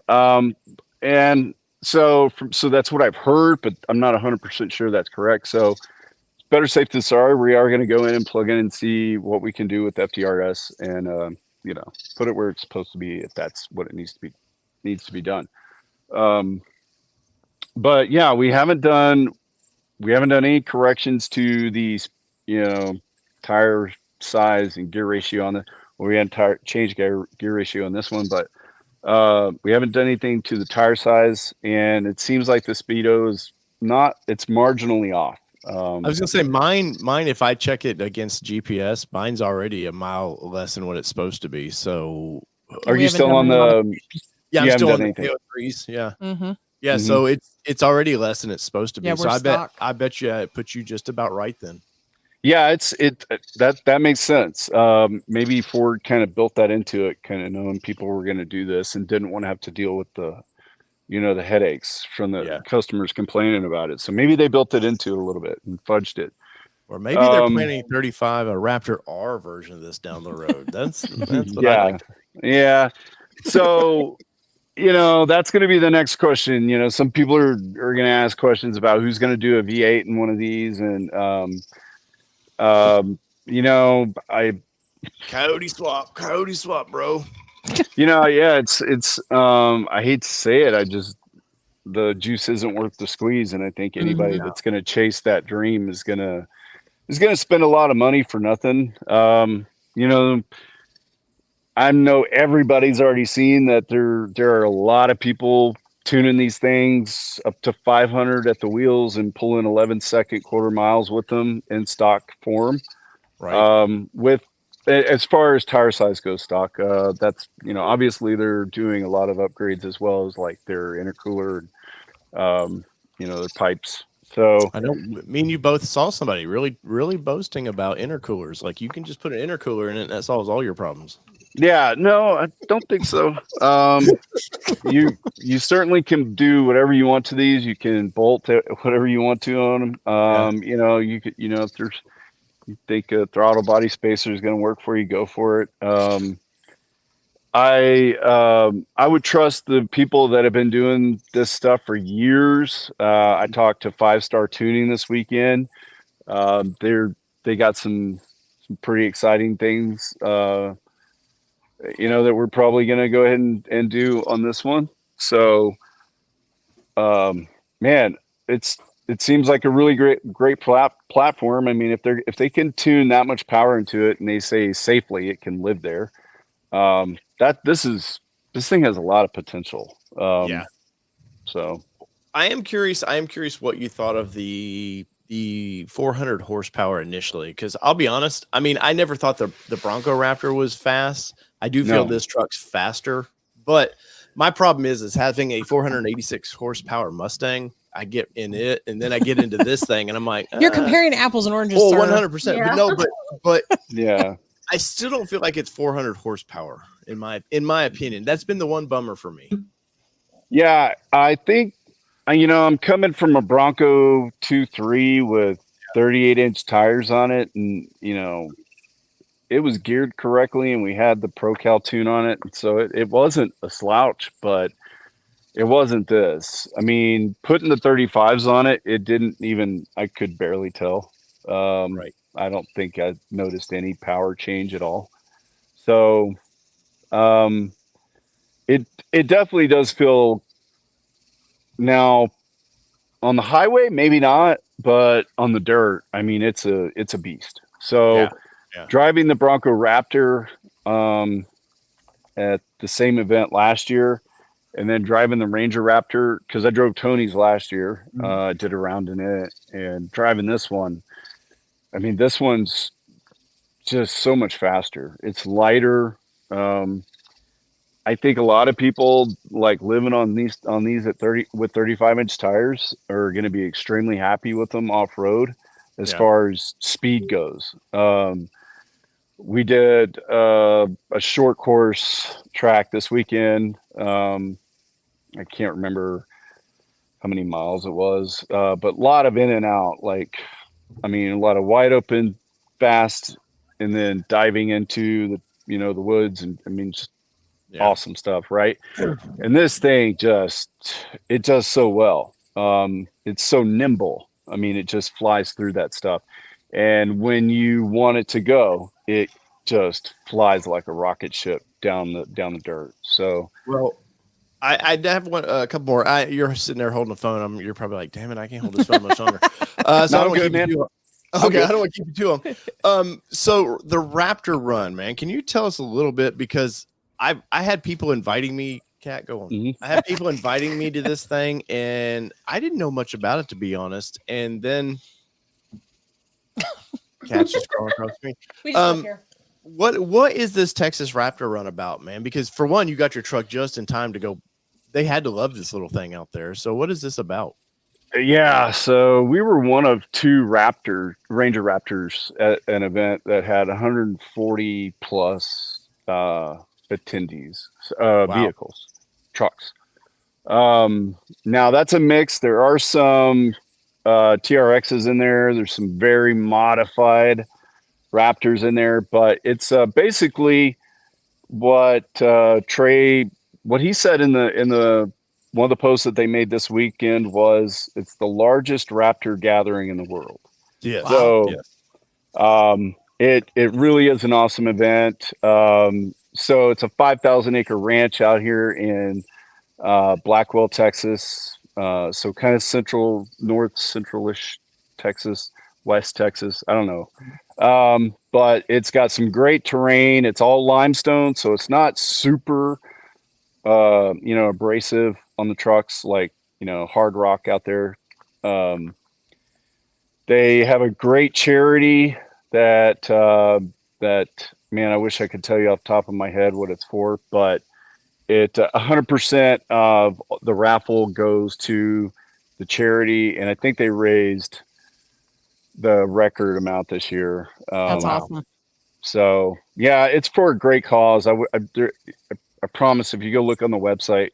[SPEAKER 4] And so that's what I've heard, but I'm not 100% sure that's correct. So better safe than sorry. We are going to go in and plug in and see what we can do with FTRS and put it where it's supposed to be if that's what it needs to be done. But yeah, we haven't done any corrections to these, tire size and gear ratio on the. Well, we hadn't changed gear ratio on this one, but we haven't done anything to the tire size, and it seems like the speedo is not. It's marginally off.
[SPEAKER 1] I was gonna say mine. If I check it against GPS, mine's already a mile less than what it's supposed to be. So,
[SPEAKER 4] are you still on the?
[SPEAKER 1] Yeah, I'm still on the KO3s. Yeah.
[SPEAKER 2] Mm-hmm.
[SPEAKER 1] Yeah, so it's already less than it's supposed to be.
[SPEAKER 2] Yeah,
[SPEAKER 1] so I bet you it puts you just about right then.
[SPEAKER 4] Yeah, that makes sense. Maybe Ford kind of built that into it, kind of knowing people were going to do this and didn't want to have to deal with the headaches from the customers complaining about it. So maybe they built it into it a little bit and fudged it.
[SPEAKER 1] Or maybe they're planning 35 a Raptor R version of this down the road. That's what I like.
[SPEAKER 4] Yeah. So that's going to be the next question. Some people are going to ask questions about who's going to do a V8 in one of these. And,
[SPEAKER 1] Coyote swap, bro.
[SPEAKER 4] It's, I hate to say it. The juice isn't worth the squeeze. And I think anybody that's going to chase that dream is going to spend a lot of money for nothing. I know everybody's already seen that there are a lot of people tuning these things up to 500 at the wheels and pulling 11-second quarter miles with them in stock form.
[SPEAKER 1] Right.
[SPEAKER 4] With as far as tire size goes, stock, that's obviously they're doing a lot of upgrades as well as like their intercooler, their pipes. So
[SPEAKER 1] I know me and you both saw somebody really, really boasting about intercoolers. Like you can just put an intercooler in it and that solves all your problems.
[SPEAKER 4] Yeah, no, I don't think so. You certainly can do whatever you want to these. You can bolt whatever you want to on them. You could, if you think a throttle body spacer is going to work for you, go for it. I would trust the people that have been doing this stuff for years. I talked to 5-Star Tuning this weekend. They got some pretty exciting things. That we're probably going to go ahead and do on this one. So, man, it seems like a really great platform. I mean, if they can tune that much power into it and they say safely it can live there, this thing has a lot of potential. So
[SPEAKER 1] I am curious what you thought of the 400 horsepower initially, because I'll be honest, I mean, I never thought the Bronco Raptor was fast. I do feel this truck's faster, but my problem is having a 486 horsepower Mustang. I get in it, and then I get into this thing, and I'm like,
[SPEAKER 2] you're comparing apples and oranges.
[SPEAKER 1] Oh, 100%.
[SPEAKER 3] Yeah.
[SPEAKER 1] But no, but
[SPEAKER 4] yeah,
[SPEAKER 1] I still don't feel like it's 400 horsepower in my opinion. That's been the one bummer for me.
[SPEAKER 4] Yeah, I think I'm coming from a Bronco 2.3 with 38-inch tires on it, and was geared correctly, and we had the ProCal tune on it, so it wasn't a slouch, but it wasn't this. I mean, putting the 35s on it, it didn't even. I could barely tell.
[SPEAKER 1] Right.
[SPEAKER 4] I don't think I noticed any power change at all. So, it definitely does feel now on the highway, maybe not, but on the dirt, I mean, it's a beast. So
[SPEAKER 1] Yeah.
[SPEAKER 4] driving the Bronco Raptor at the same event last year, and then driving the Ranger Raptor, because I drove Tony's last year, did a round in it, and driving this one, I mean, this one's just so much faster. It's lighter. I think a lot of people like living on these at 30 with 35-inch tires are going to be extremely happy with them off road as far as speed goes. We did a short course track this weekend. I can't remember how many miles it was, but a lot of in and out. Like, I mean, a lot of wide open, fast, and then diving into the woods, and I mean, just awesome stuff, right? And this thing it does so well. It's so nimble. I mean, it just flies through that stuff. And when you want it to go, it just flies like a rocket ship down the dirt. So,
[SPEAKER 1] well, I have a couple more. You're sitting there holding the phone. You're probably like, damn it, I can't hold this phone much longer. So I don't want to keep you too long. Okay, I don't want to keep you too long. So the Raptor run, man, can you tell us a little bit? Because I had people inviting me. Cat, go on.
[SPEAKER 4] Mm-hmm.
[SPEAKER 1] I had people inviting me to this thing, and I didn't know much about it, to be honest. And then Cat's just crawling across me.
[SPEAKER 2] We just here.
[SPEAKER 1] What is this Texas Raptor run about, man? Because for one, you got your truck just in time to go. They had to love this little thing out there. So what is this about?
[SPEAKER 4] Yeah, so we were one of two Ranger Raptors at an event that had 140 plus attendees, vehicles, trucks. Now that's a mix. There are some TRXs in there. There's some very modified Raptors in there, but it's basically what what he said in the one of the posts that they made this weekend was it's the largest Raptor gathering in the world.
[SPEAKER 1] Yes.
[SPEAKER 4] So it really is an awesome event. So it's a 5,000 acre ranch out here in Blackwell, Texas. So kind of north central-ish Texas, West Texas. I don't know. But it's got some great terrain. It's all limestone, so it's not super abrasive on the trucks, like, hard rock out there. They have a great charity that man, I wish I could tell you off the top of my head what it's for, but it 100% of the raffle goes to the charity, and I think they raised the record amount this year.
[SPEAKER 2] That's awesome.
[SPEAKER 4] So yeah, it's for a great cause. I promise if you go look on the website,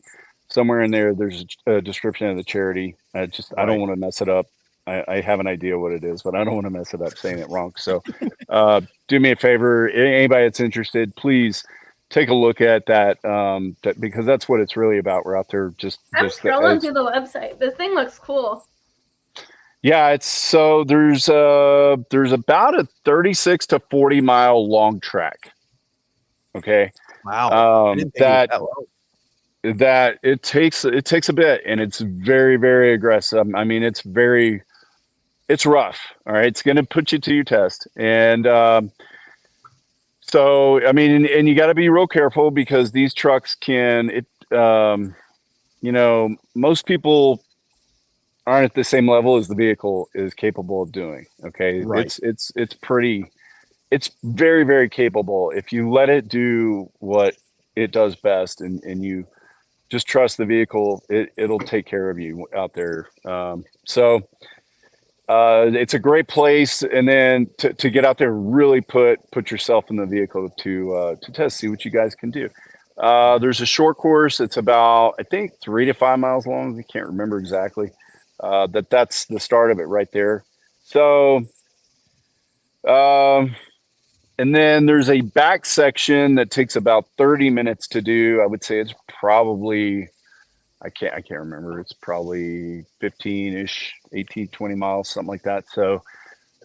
[SPEAKER 4] somewhere in there, there's a description of the charity. I don't want to mess it up. I have an idea what it is, but I don't want to mess it up saying it wrong. So do me a favor. Anybody that's interested, please take a look at that, because that's what it's really about. We're out there
[SPEAKER 3] I'm scrolling through the website. This thing looks cool.
[SPEAKER 4] Yeah, there's about a 36 to 40 mile long track. Okay.
[SPEAKER 1] Wow.
[SPEAKER 4] That it takes a bit, and it's very, very aggressive. I mean, it's rough. All right. It's going to put you to your test. And, so, I mean, and you got to be real careful because these trucks most people aren't at the same level as the vehicle is capable of doing. Okay.
[SPEAKER 1] Right.
[SPEAKER 4] It's very, very capable. If you let it do what it does best, and you just trust the vehicle, it'll take care of you out there. So it's a great place. And then to get out there, really put yourself in the vehicle to test, see what you guys can do. There's a short course. It's about, I think, 3 to 5 miles long. I can't remember exactly. That's the start of it right there. So And then there's a back section that takes about 30 minutes to do. I would say it's probably, I can't remember. It's probably 15-ish, 18, 20 miles, something like that. So,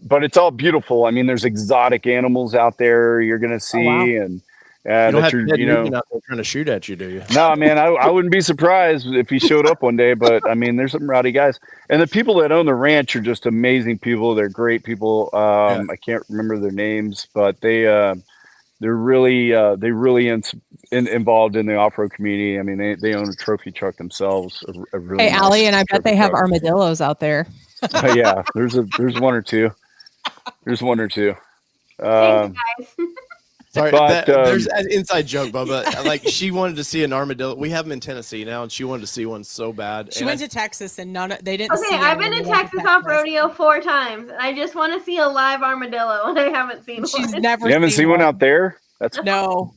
[SPEAKER 4] but it's all beautiful. I mean, there's exotic animals out there you're going to see.
[SPEAKER 2] wow.
[SPEAKER 4] And
[SPEAKER 1] You don't
[SPEAKER 4] that
[SPEAKER 1] have
[SPEAKER 4] you're,
[SPEAKER 1] Ted
[SPEAKER 4] you know,
[SPEAKER 1] Nugent out there trying to shoot at you, do you?
[SPEAKER 4] no, man, I wouldn't be surprised if he showed up one day, but I mean, there's some rowdy guys, and the people that own the ranch are just amazing people. They're great people. I can't remember their names, but they're really involved in the off-road community. I mean, they own a trophy truck themselves. A really
[SPEAKER 2] Hey,
[SPEAKER 4] nice
[SPEAKER 2] Allie, and I bet
[SPEAKER 4] trophy
[SPEAKER 2] they have
[SPEAKER 4] truck.
[SPEAKER 2] armadillos out there.
[SPEAKER 4] Yeah, there's one or two. There's one or two.
[SPEAKER 3] Thanks, guys.
[SPEAKER 1] Sorry,
[SPEAKER 4] But,
[SPEAKER 1] there's an inside joke, Bubba. Like, she wanted to see an armadillo. We have them in Tennessee now, and she wanted to see one so bad.
[SPEAKER 2] She
[SPEAKER 1] And
[SPEAKER 2] went to Texas, and they didn't.
[SPEAKER 3] Okay,
[SPEAKER 2] see
[SPEAKER 3] I've
[SPEAKER 2] any
[SPEAKER 3] been
[SPEAKER 2] when
[SPEAKER 3] to
[SPEAKER 2] we went
[SPEAKER 3] Texas off rodeo 4 times, and I just want to see a live armadillo, and I haven't seen
[SPEAKER 2] She's
[SPEAKER 3] one.
[SPEAKER 2] never.
[SPEAKER 4] you haven't seen one out there? That's
[SPEAKER 2] No.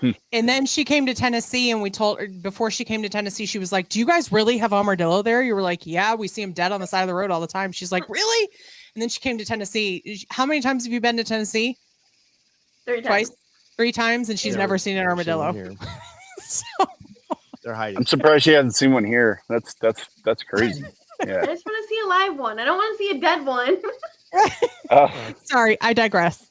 [SPEAKER 4] Hmm.
[SPEAKER 2] And then she came to Tennessee, and we told her before she came to Tennessee, she was like, "Do you guys really have armadillo there?" You were like, "Yeah, we see them dead on the side of the road all the time." She's like, "Really?" And then she came to Tennessee. How many times have you been to Tennessee?
[SPEAKER 3] 3 times.
[SPEAKER 2] Twice, 3 times, and she's never seen an armadillo. So,
[SPEAKER 1] They're hiding.
[SPEAKER 4] I'm surprised she hasn't seen one here. That's crazy.
[SPEAKER 3] I
[SPEAKER 4] Yeah.
[SPEAKER 3] just want to see a live one. I don't want to see a dead one.
[SPEAKER 2] sorry, I digress.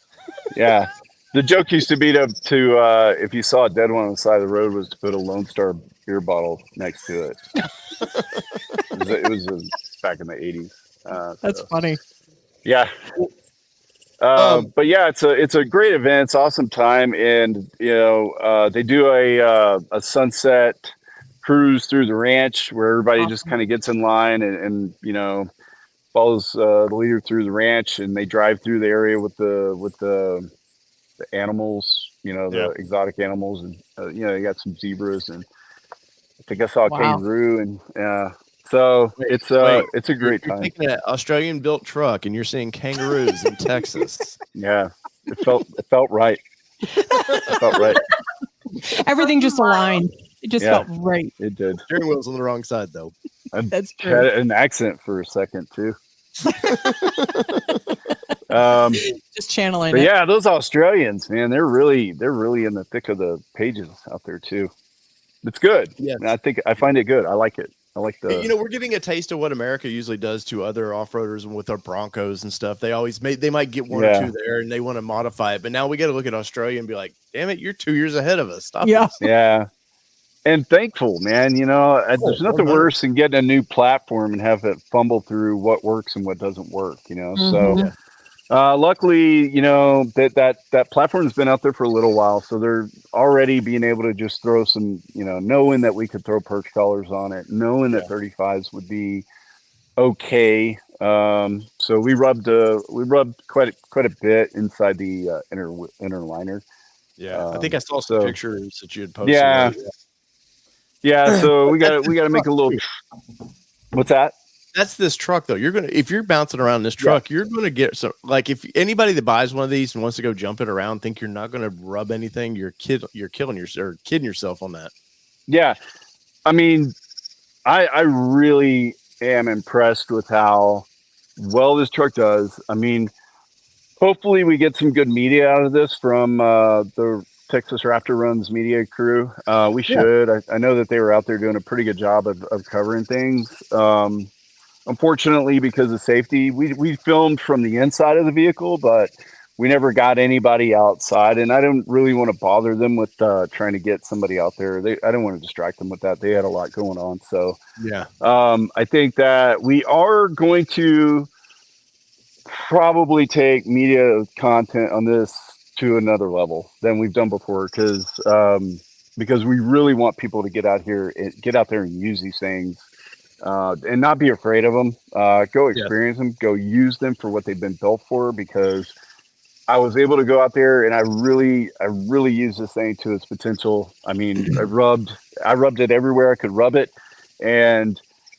[SPEAKER 4] Yeah. The joke used to be to if you saw a dead one on the side of the road was to put a Lone Star beer bottle next to it. It was back in the 80s.
[SPEAKER 2] That's funny.
[SPEAKER 4] Yeah. But yeah, it's a great event. It's an awesome time, and they do a sunset cruise through the ranch where everybody just kind of gets in line and follows the leader through the ranch, and they drive through the area with the animals, the exotic animals, and you got some zebras, and I think I saw a kangaroo, and so it's a great time.
[SPEAKER 1] You're taking an Australian built truck and you're seeing kangaroos in Texas.
[SPEAKER 4] Yeah, it felt right. It felt right.
[SPEAKER 2] Everything just aligned. It just felt right.
[SPEAKER 4] It did.
[SPEAKER 1] Steering wheel's on the wrong side though.
[SPEAKER 2] That's true.
[SPEAKER 4] Had an accent for a second too.
[SPEAKER 2] Just channeling
[SPEAKER 4] But
[SPEAKER 2] it.
[SPEAKER 4] yeah, those Australians, man, they're really in the thick of the pages out there too. It's good.
[SPEAKER 1] Yeah,
[SPEAKER 4] I find it good. I like it. I like the.
[SPEAKER 1] We're getting a taste of what America usually does to other off-roaders and with our Broncos and stuff. They might get one or two there and they want to modify it, but now we got to look at Australia and be like, damn it, you're 2 years ahead of us. Stop this.
[SPEAKER 4] Yeah. And thankful, man. There's nothing worse than getting a new platform and have it fumble through what works and what doesn't work. So luckily, that platform's been out there for a little while, so they're already being able to just throw some, knowing that we could throw perch collars on it, knowing that 35s would be okay. So we rubbed quite a bit inside the inner liner.
[SPEAKER 1] Yeah, I think I saw some pictures that you had posted.
[SPEAKER 4] Yeah.
[SPEAKER 1] Right?
[SPEAKER 4] Yeah, so we got to make a little. What's that?
[SPEAKER 1] That's this truck though. If you're bouncing around this truck, you're gonna get some. Like if anybody that buys one of these and wants to go jumping around, think you're not gonna rub anything, you're kidding yourself on that. Yeah,
[SPEAKER 4] I mean, I really am impressed with how well this truck does. I mean, hopefully we get some good media out of this from the Texas Raptor Runs media crew. We should. I know that they were out there doing a pretty good job of covering things. Unfortunately, because of safety, we filmed from the inside of the vehicle, but we never got anybody outside, and I don't really want to bother them with trying to get somebody out there. I don't want to distract them with that. They had a lot going on. So I think that we are going to probably take media content on this to another level than we've done before, because we really want people to get out there and use these things, and not be afraid of them. Go experience them, go use them for what they've been built for, because I was able to go out there and I really used this thing to its potential. I mean, I rubbed it everywhere I could rub it, and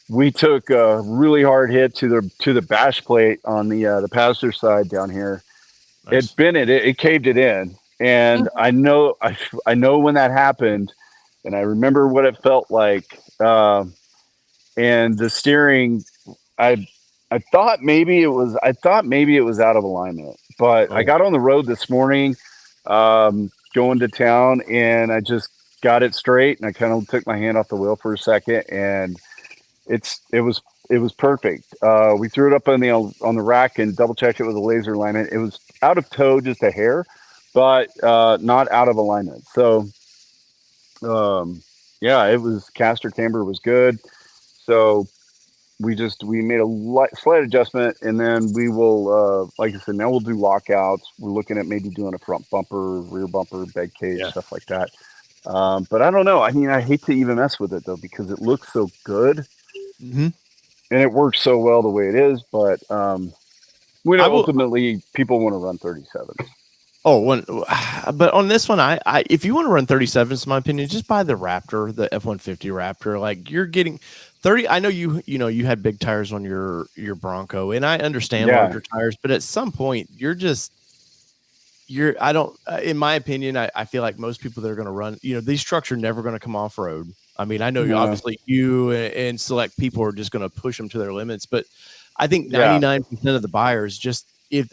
[SPEAKER 4] we took a really hard hit to the bash plate on the passenger side down here. Nice. It caved it in, and I know when that happened, and I remember what it felt like. And the steering, I thought maybe it was out of alignment, But I got on the road this morning, going to town, and I just got it straight, and I kind of took my hand off the wheel for a second, and it was perfect. We threw it up on the rack and double checked it with a laser alignment. It was out of tow just a hair, but not out of alignment. So yeah, it was caster camber was good. So we made a slight adjustment, and then we will, like I said, now we'll do lockouts. We're looking at maybe doing a front bumper, rear bumper, bed cage, stuff like that. But I don't know. I mean, I hate to even mess with it though, because it looks so good.
[SPEAKER 1] Mm-hmm.
[SPEAKER 4] And it works so well the way it is, but we know ultimately people want to run 37s.
[SPEAKER 1] But on this one, I if you want to run 37s, in my opinion, just buy the Raptor, the F-150 Raptor. Like, you're getting 30. I know you had big tires on your Bronco, and I understand larger tires, but at some point in my opinion, I feel like most people that are going to run, these trucks are never going to come off road. I mean, I know obviously you and select people are just going to push them to their limits, but I think 99% of the buyers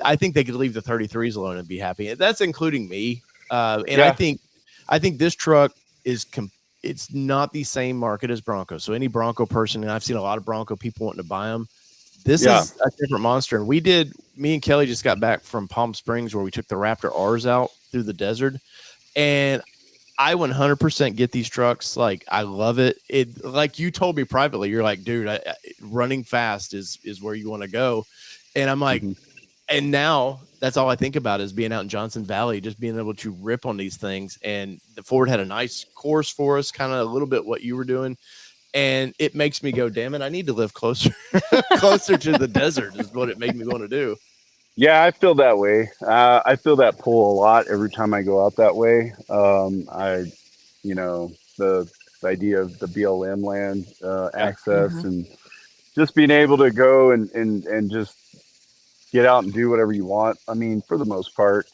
[SPEAKER 1] I think they could leave the 33s alone and be happy. That's including me. I think this truck it's not the same market as Bronco. So any Bronco person, and I've seen a lot of Bronco people wanting to buy them. This is a different monster. And me and Kelly just got back from Palm Springs, where we took the Raptor R's out through the desert, and I 100% get these trucks. Like, I love it. It, like you told me privately, you're like, dude, running fast is where you want to go. And I'm like, and now that's all I think about is being out in Johnson Valley, just being able to rip on these things. And the Ford had a nice course for us, kind of a little bit what you were doing. And it makes me go, damn it, I need to live closer to the desert is what it made me want to do.
[SPEAKER 4] Yeah, I feel that way. I feel that pull a lot every time I go out that way. The idea of the BLM land access and just being able to go and just get out and do whatever you want. I mean, for the most part,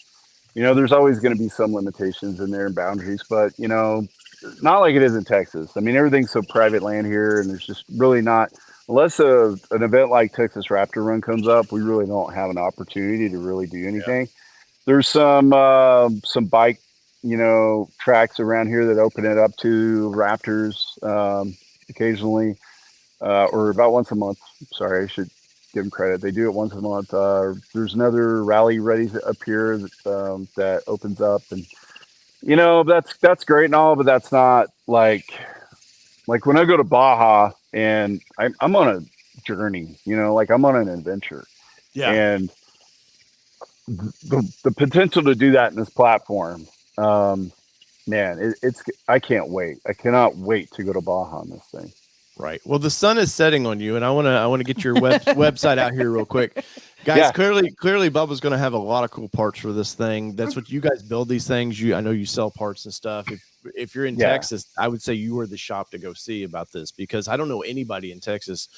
[SPEAKER 4] there's always going to be some limitations in there and boundaries, but not like it is in Texas. I mean, everything's so private land here, and there's just really not, unless an event like Texas Raptor Run comes up, we really don't have an opportunity to really do anything. There's some bike, tracks around here that open it up to Raptors occasionally, or about once a month. Sorry, I should give them credit. They do it once a month. There's another rally ready up here that opens up, and that's great and all, but that's not like when I go to Baja and I'm on a journey, like I'm on an adventure.
[SPEAKER 1] Yeah.
[SPEAKER 4] And the potential to do that in this platform, man, I can't wait. I cannot wait to go to Baja on this thing.
[SPEAKER 1] Right. Well, the sun is setting on you, and I want to get your website out here real quick, guys. Clearly, Bubba's going to have a lot of cool parts for this thing. That's what you guys build these things. I know you sell parts and stuff. If you're in Texas, I would say you are the shop to go see about this, because I don't know anybody in Texas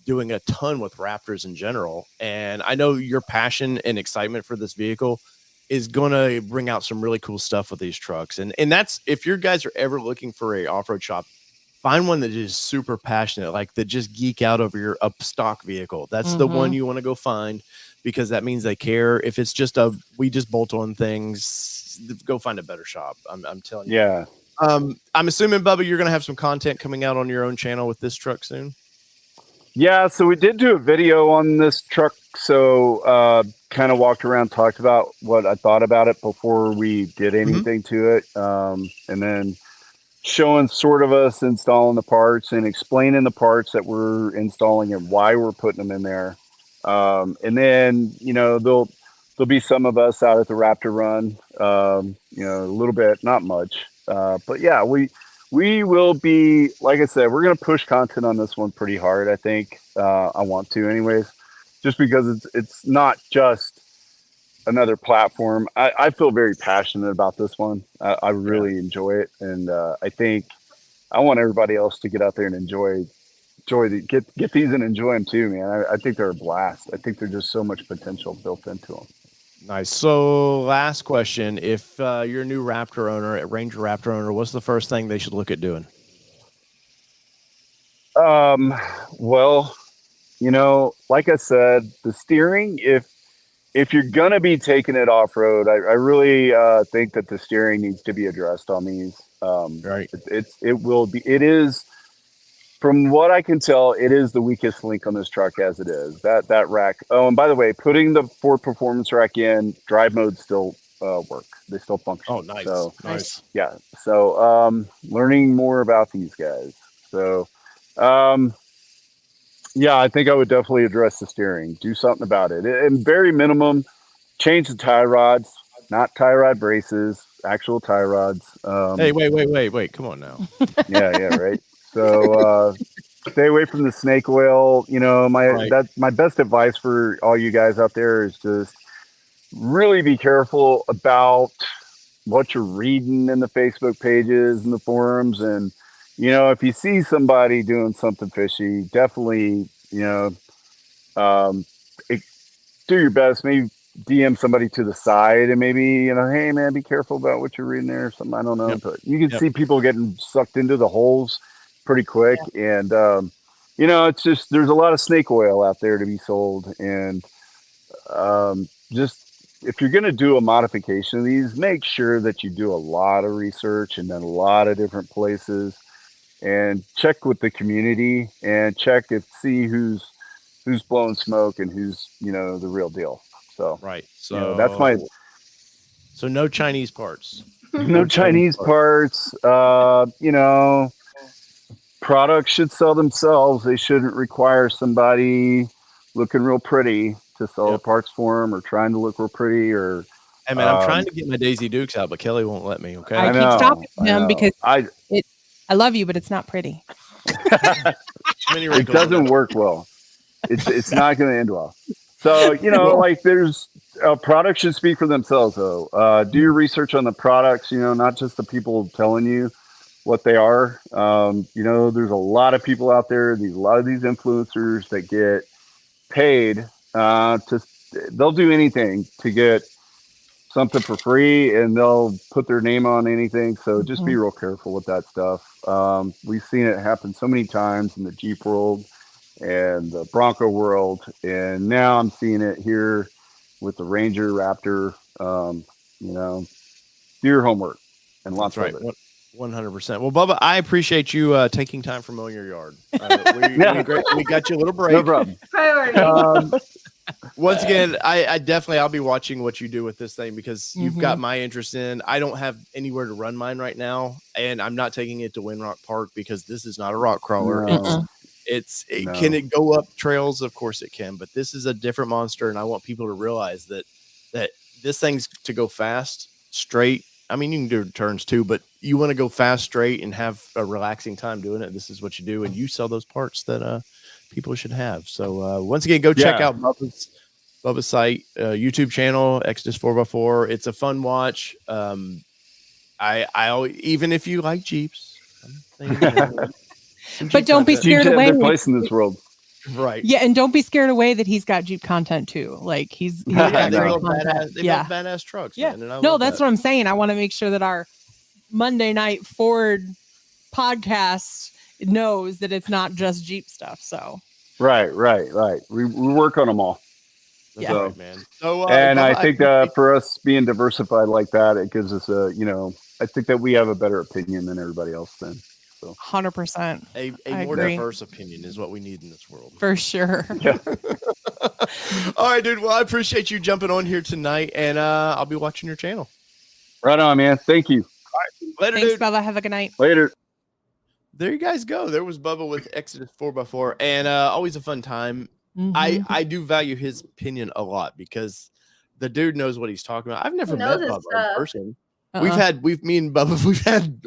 [SPEAKER 1] doing a ton with Raptors in general. And I know your passion and excitement for this vehicle is going to bring out some really cool stuff with these trucks. And that's, if your guys are ever looking for a off-road shop, find one that is super passionate, like that just geek out over your stock vehicle. That's the one you want to go find, because that means they care. If it's just we just bolt on things, go find a better shop. I'm telling you.
[SPEAKER 4] Yeah.
[SPEAKER 1] I'm assuming, Bubba, you're going to have some content coming out on your own channel with this truck soon.
[SPEAKER 4] Yeah. So we did do a video on this truck. So kind of walked around, talked about what I thought about it before we did anything to it. And then showing sort of us installing the parts and explaining the parts that we're installing and why we're putting them in there. And then, there'll be some of us out at the Raptor Run, a little bit, not much. But yeah, we will be, like I said, we're going to push content on this one pretty hard. I think, I want to anyways, just because it's not just another platform. I feel very passionate about this one. I really enjoy it, and I think I want everybody else to get out there and enjoy get these and enjoy them too, man. I think they're a blast. I think there's just so much potential built into them.
[SPEAKER 1] Nice. So, last question: if you're a new Raptor owner, a Ranger Raptor owner, what's the first thing they should look at doing?
[SPEAKER 4] Well, like I said, the steering, if you're gonna be taking it off road, I really think that the steering needs to be addressed on these.
[SPEAKER 1] Right.
[SPEAKER 4] It is, from what I can tell, it is the weakest link on this truck as it is. That rack. Oh, and by the way, putting the Ford Performance rack in drive modes still work. They still function.
[SPEAKER 1] Oh, nice.
[SPEAKER 4] So
[SPEAKER 1] Nice.
[SPEAKER 4] yeah. So learning more about these guys. So yeah, I think I would definitely address the steering. Do something about it. And very minimum, change the tie rods, not tie rod braces, actual tie rods.
[SPEAKER 1] Hey, wait. Come on now.
[SPEAKER 4] Yeah, right. So stay away from the snake oil. You know, my best advice for all you guys out there is just really be careful about what you're reading in the Facebook pages and the forums. And, you know, if you see somebody doing something fishy, definitely, you know, do your best. Maybe DM somebody to the side and maybe, you know, hey man, be careful about what you're reading there or something. I don't know.
[SPEAKER 1] Yep.
[SPEAKER 4] But you can see people getting sucked into the holes pretty quick. And, you know, it's just, there's a lot of snake oil out there to be sold. And just, if you're going to do a modification of these, make sure that you do a lot of research and then a lot of different places and check with the community and see who's blowing smoke and who's, you know, the real deal. So,
[SPEAKER 1] right. So
[SPEAKER 4] you know, that's my,
[SPEAKER 1] so no Chinese parts,
[SPEAKER 4] no Chinese parts, you know, products should sell themselves. They shouldn't require somebody looking real pretty to sell the parts for them or trying to look real pretty or.
[SPEAKER 1] Hey man, I'm trying to get my Daisy Dukes out, but Kelly won't let me. Okay.
[SPEAKER 2] I keep stopping him because I love you, but it's not pretty.
[SPEAKER 4] It doesn't work well. It's not going to end well. So, you know, like there's products should speak for themselves though. Do your research on the products, you know, not just the people telling you what they are. You know, there's a lot of people out there, a lot of these influencers that get paid they'll do anything to get something for free and they'll put their name on anything. So just be real careful with that stuff. We've seen it happen so many times in the Jeep world and the Bronco world. And now I'm seeing it here with the Ranger Raptor. You know, do your homework and lots of it.
[SPEAKER 1] 100%. Well, Bubba, I appreciate you taking time for mowing your yard. We got you a little break.
[SPEAKER 4] No problem.
[SPEAKER 3] Priority.
[SPEAKER 1] Once again, I'll be watching what you do with this thing because you've got my interest in. I don't have anywhere to run mine right now, and I'm not taking it to Windrock Park because this is not a rock crawler.
[SPEAKER 4] No.
[SPEAKER 1] Can it go up trails? Of course it can, but this is a different monster, and I want people to realize that this thing's to go fast, straight. I mean, you can do turns too, but you want to go fast, straight, and have a relaxing time doing it. This is what you do, and you sell those parts that people should have. So once again, go check out Bubba's site, YouTube channel, Exodus 4x4. It's a fun watch. I always, even if you like Jeeps,
[SPEAKER 2] but don't be scared away.
[SPEAKER 4] Their place in this world.
[SPEAKER 1] Right.
[SPEAKER 2] Yeah, and don't be scared away that he's got Jeep content too. Like they build
[SPEAKER 1] badass trucks.
[SPEAKER 2] Yeah.
[SPEAKER 1] Man,
[SPEAKER 2] no, that's what I'm saying. I want to make sure that our Monday night Ford podcast knows that it's not just Jeep stuff. So
[SPEAKER 4] right. We work on them all.
[SPEAKER 2] Yeah,
[SPEAKER 1] right, man. So
[SPEAKER 4] and I think that for us being diversified like that, it gives us I think that we have a better opinion than everybody else then. So
[SPEAKER 2] 100%.
[SPEAKER 1] A more diverse opinion is what we need in this world.
[SPEAKER 2] For sure.
[SPEAKER 4] Yeah.
[SPEAKER 1] All right, dude. Well, I appreciate you jumping on here tonight, and I'll be watching your channel.
[SPEAKER 4] Right on, man. Thank you.
[SPEAKER 1] All right. Later,
[SPEAKER 2] Thanks,
[SPEAKER 1] dude.
[SPEAKER 2] Bubba. Have a good night.
[SPEAKER 4] Later.
[SPEAKER 1] There you guys go. There was Bubba with Exodus 4x4, and always a fun time. I do value his opinion a lot because the dude knows what he's talking about. I've never met Bubba in person. Me and Bubba, we've had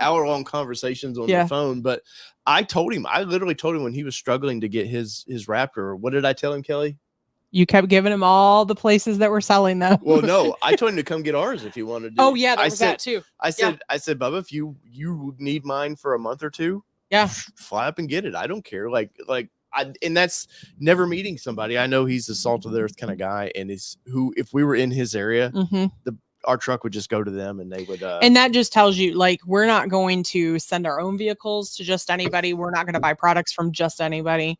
[SPEAKER 1] hour-long conversations on the phone, but I literally told him when he was struggling to get his Raptor. What did I tell him, Kelly?
[SPEAKER 2] You kept giving him all the places that were selling them.
[SPEAKER 1] Well, no, I told him to come get ours if he wanted to.
[SPEAKER 2] Oh yeah, that too.
[SPEAKER 1] I said, Bubba, if you need mine for a month or two, fly up and get it. I don't care. And that's never meeting somebody. I know he's a salt of the earth kind of guy, and if we were in his area, our truck would just go to them, and they would.
[SPEAKER 2] And that just tells you, like, we're not going to send our own vehicles to just anybody. We're not going to buy products from just anybody.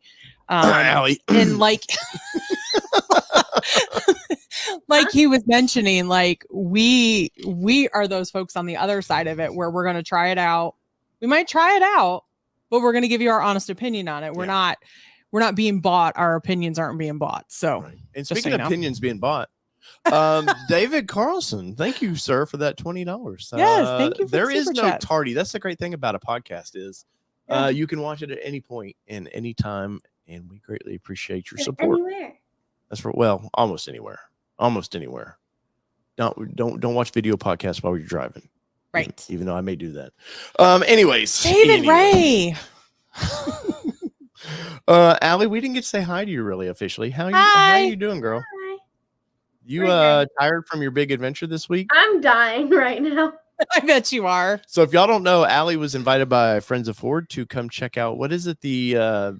[SPEAKER 2] And like, like he was mentioning, like we are those folks on the other side of it where we're going to try it out. We might try it out, but we're going to give you our honest opinion on it. We're not being bought. Our opinions aren't being bought. So,
[SPEAKER 1] and speaking of opinions being bought, David Carlson, thank you, sir, for that $20.
[SPEAKER 2] Yes, thank you. For
[SPEAKER 1] there is no
[SPEAKER 2] chat.
[SPEAKER 1] tardy. That's the great thing about a podcast is you can watch it at any point and any time, and we greatly appreciate your support.
[SPEAKER 3] Anywhere.
[SPEAKER 1] That's for almost anywhere. Almost anywhere. Don't watch video podcasts while you're driving.
[SPEAKER 2] Right.
[SPEAKER 1] Even though I may do that. Anyways.
[SPEAKER 2] David Ray.
[SPEAKER 1] Allie, we didn't get to say hi to you really officially. How are you doing, girl?
[SPEAKER 3] Hi.
[SPEAKER 1] You tired from your big adventure this week?
[SPEAKER 3] I'm dying right now.
[SPEAKER 2] I bet you are.
[SPEAKER 1] So if y'all don't know, Allie was invited by Friends of Ford to come check out. What is it?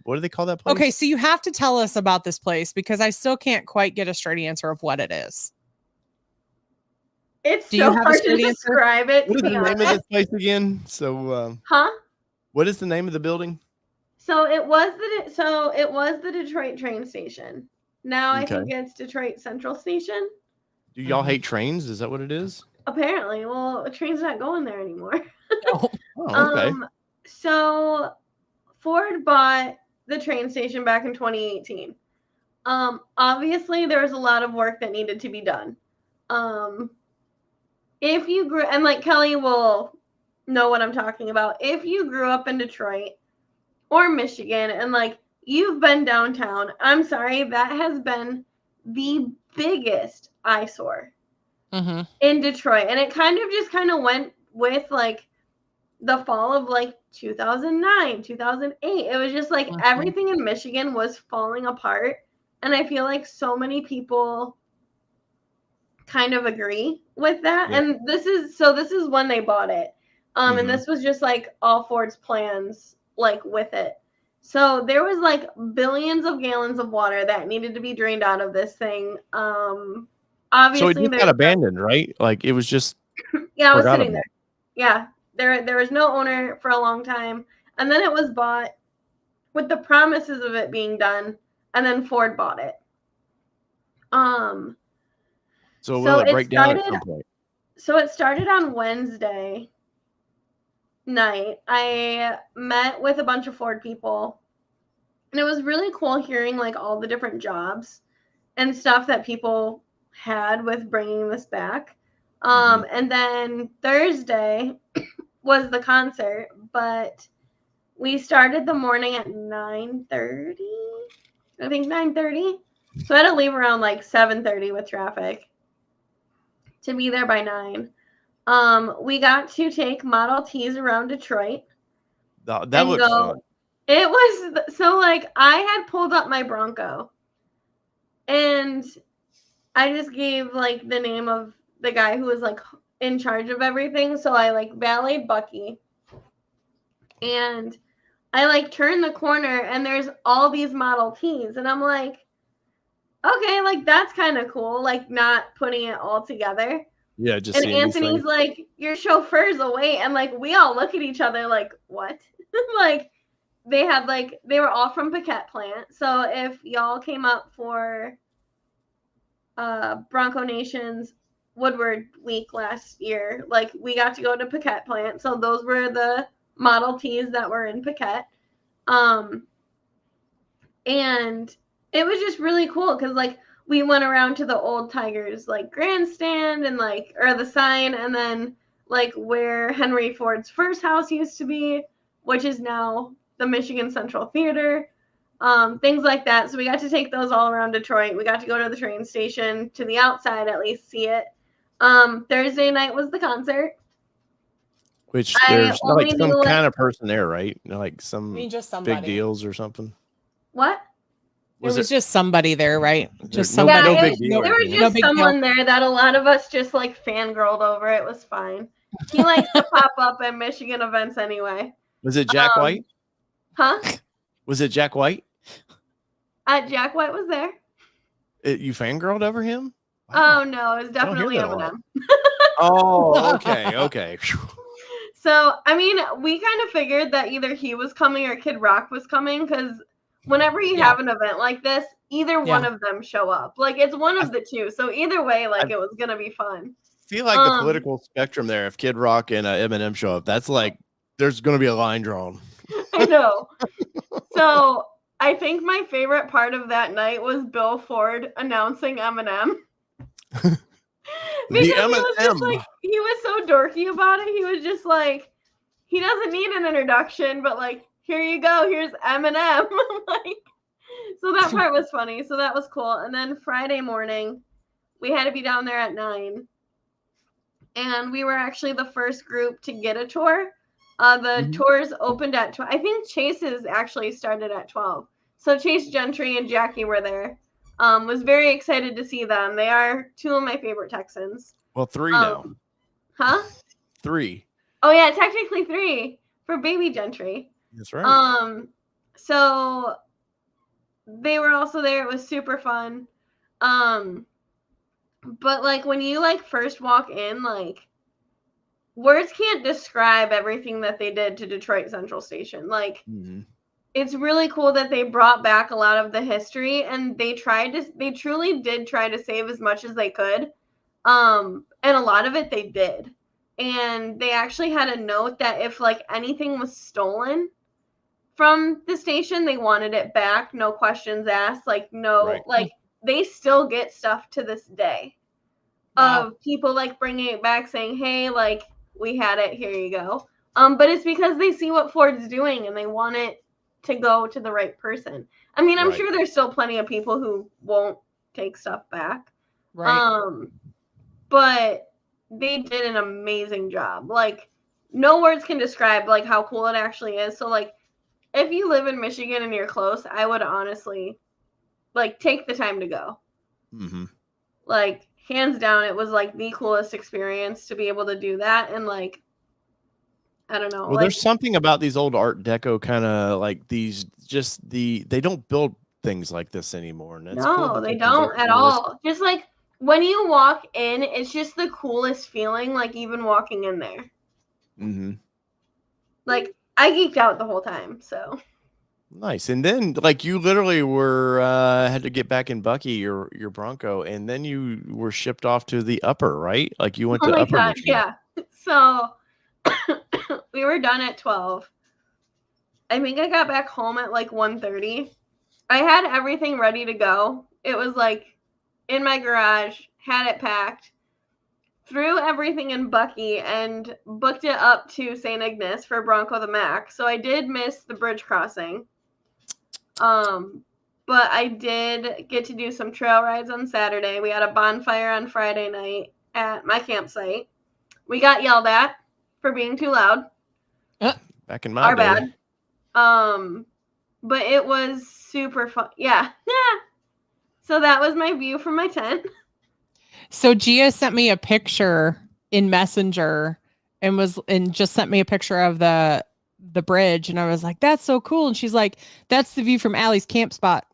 [SPEAKER 1] What do they call that place?
[SPEAKER 2] Okay, so you have to tell us about this place because I still can't quite get a straight answer of what it is.
[SPEAKER 3] It's so hard to describe it.
[SPEAKER 1] What is the name of this place again? So, what is the name of the building?
[SPEAKER 3] So it was the Detroit train station. Now I think it's Detroit Central Station.
[SPEAKER 1] Do y'all hate trains? Is that what it is?
[SPEAKER 3] Apparently. Well, a train's not going there anymore.
[SPEAKER 1] Oh, okay.
[SPEAKER 3] So Ford bought the train station back in 2018. Obviously there was a lot of work that needed to be done. If you grew, and like Kelly will know what I'm talking about. If you grew up in Detroit or Michigan and like you've been downtown, I'm sorry, that has been the biggest eyesore in Detroit. And it kind of went with like the fall of like 2009, 2008. It was just like everything in Michigan was falling apart. And I feel like so many people kind of agree with that. Yeah. And this is when they bought it. And this was just like all Ford's plans like with it. So there was like billions of gallons of water that needed to be drained out of this thing. Obviously,
[SPEAKER 1] so it just got abandoned, right? Like it was just
[SPEAKER 3] I was sitting there. Yeah, there was no owner for a long time, and then it was bought with the promises of it being done, and then Ford bought it.
[SPEAKER 1] So will it break down at some point?
[SPEAKER 3] So it started on Wednesday night. I met with a bunch of Ford people, and it was really cool hearing like all the different jobs and stuff that people had with bringing this back. And then Thursday was the concert, but we started the morning at 9:30. I think 9:30. So I had to leave around like 7:30 with traffic to be there by 9. We got to take Model Ts around Detroit.
[SPEAKER 1] That looks fun.
[SPEAKER 3] It was so like I had pulled up my Bronco, and I just gave like the name of the guy who was like in charge of everything. So I like valeted Bucky, and I like turned the corner, and there's all these Model Ts, and I'm like, okay, like that's kind of cool, like not putting it all together.
[SPEAKER 1] Yeah, just
[SPEAKER 3] and Anthony's like, your chauffeur's away, and like we all look at each other like, what? Like they were all from Paquette plant. So if y'all came up for Bronco Nation's Woodward Week last year, like we got to go to Paquette plant. So those were the Model Ts that were in Paquette. And it was just really cool because like we went around to the old Tigers like grandstand and like or the sign, and then like where Henry Ford's first house used to be, which is now the Michigan Central Theater, things like that. So we got to take those all around Detroit. We got to go to the train station, to the outside at least, see it. Thursday night was the concert.
[SPEAKER 1] Which there's not like some kind of person there, right? Like some big deals or something.
[SPEAKER 3] What?
[SPEAKER 2] It was just somebody there, right? Just somebody.
[SPEAKER 1] No big deal.
[SPEAKER 3] There was just someone there that a lot of us just like fangirled over. It was fine. He likes to pop up at Michigan events anyway.
[SPEAKER 1] Was it Jack White?
[SPEAKER 3] Huh?
[SPEAKER 1] Was it Jack White?
[SPEAKER 3] Jack White was there.
[SPEAKER 1] You fangirled over him?
[SPEAKER 3] Wow. Oh no, it was definitely Eminem.
[SPEAKER 1] Oh, okay.
[SPEAKER 3] So I mean, we kind of figured that either he was coming or Kid Rock was coming because whenever you
[SPEAKER 2] Yeah.
[SPEAKER 3] have an event like this, either one of them show up. Like it's one of the two. So either way, like it was gonna be fun.
[SPEAKER 1] Feel like the political spectrum there. If Kid Rock and Eminem show up, that's like there's gonna be a line drawn.
[SPEAKER 3] I know. So I think my favorite part of that night was Bill Ford announcing Eminem. Because he was just like, he was so dorky about it. He was just like, he doesn't need an introduction, but like, here you go, here's Eminem. Like, so that part was funny. So that was cool. And then Friday morning, we had to be down there at 9. And we were actually the first group to get a tour. The tours opened at 12. I think Chase's actually started at 12. So Chase Gentry and Jackie were there. Was very excited to see them. They are 2 of my favorite Texans.
[SPEAKER 1] Well, 3 now.
[SPEAKER 3] Huh?
[SPEAKER 1] 3.
[SPEAKER 3] Oh yeah, technically 3 for baby Gentry.
[SPEAKER 1] That's right.
[SPEAKER 3] So they were also there. It was super fun. But like when you like first walk in, like words can't describe everything that they did to Detroit Central Station. Like it's really cool that they brought back a lot of the history, and they truly did try to save as much as they could. And a lot of it they did. And they actually had a note that if like anything was stolen from the station, they wanted it back, no questions asked. Like like they still get stuff to this day of people like bringing it back, saying, "Hey, like we had it, here you go." But it's because they see what Ford's doing and they want it to go to the right person. I mean, I'm sure there's still plenty of people who won't take stuff back.
[SPEAKER 2] Right.
[SPEAKER 3] But they did an amazing job. Like no words can describe like how cool it actually is. So like if you live in Michigan and you're close, I would honestly like take the time to go. Like hands down, it was like the coolest experience to be able to do that. And like, I don't know.
[SPEAKER 1] Well, like, there's something about these old Art Deco kind of like these, they don't build things like this anymore. And it's cool
[SPEAKER 3] they don't at all. Just like when you walk in, it's just the coolest feeling, like even walking in there. Like I geeked out the whole time, so.
[SPEAKER 1] Nice. And then like you literally were had to get back in Bucky, your Bronco, and then you were shipped off to the upper, right? Like you went to upper Michigan.
[SPEAKER 3] Yeah. So we were done at 12. I think I got back home at like 1:30. I had everything ready to go. It was like in my garage, had it packed, threw everything in Bucky, and booked it up to St. Ignace for Bronco the Mac. So I did miss the bridge crossing. But I did get to do some trail rides on Saturday. We had a bonfire on Friday night at my campsite. We got yelled at for being too loud.
[SPEAKER 1] Back in my day.
[SPEAKER 3] Bad. But it was super fun. Yeah. So that was my view from my tent.
[SPEAKER 2] So Gia sent me a picture in Messenger and just sent me a picture of the bridge, and I was like, that's so cool. And she's like, that's the view from Allie's camp spot.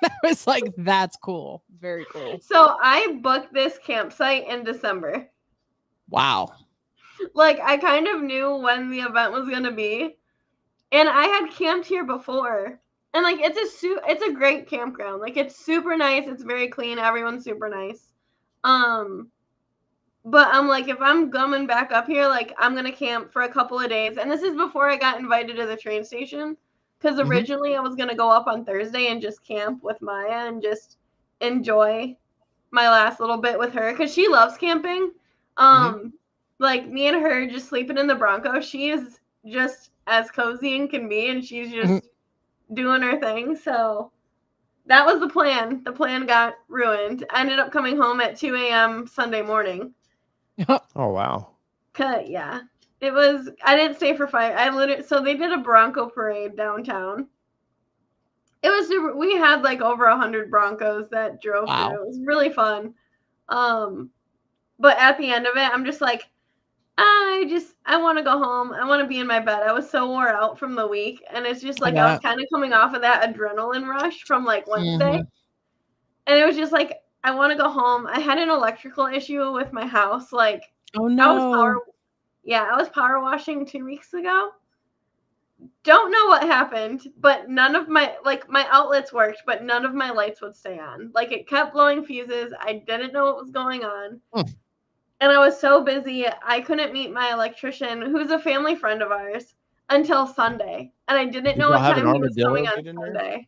[SPEAKER 2] And I was like, that's cool. Very cool.
[SPEAKER 3] So I booked this campsite in December.
[SPEAKER 2] Wow.
[SPEAKER 3] Like I kind of knew when the event was going to be, and I had camped here before, and like it's a great campground. Like it's super nice. It's very clean. Everyone's super nice. But I'm like, if I'm coming back up here, like I'm going to camp for a couple of days. And this is before I got invited to the train station. Because originally I was going to go up on Thursday and just camp with Maya and just enjoy my last little bit with her. Because she loves camping. Like me and her just sleeping in the Bronco. She is just as cozy and can be. And she's just doing her thing. So that was the plan. The plan got ruined. I ended up coming home at 2 a.m. Sunday morning.
[SPEAKER 1] Oh wow.
[SPEAKER 3] Yeah. It was, I didn't stay for 5. So they did a Bronco parade downtown. It was super, we had like over 100 Broncos that drove through. It was really fun. But at the end of it, I'm just like, I want to go home. I want to be in my bed. I was so wore out from the week. And it's just like, I was kind of coming off of that adrenaline rush from like Wednesday. And it was just like, I want to go home. I had an electrical issue with my house. Like,
[SPEAKER 2] oh no.
[SPEAKER 3] I was power washing 2 weeks ago. don't know what happened, but none of my outlets worked, but none of my lights would stay on. Like, it kept blowing fuses. I didn't know what was going on. And I was so busy, I couldn't meet my electrician, who's a family friend of ours, until Sunday. And I didn't know what time he was coming on Sunday.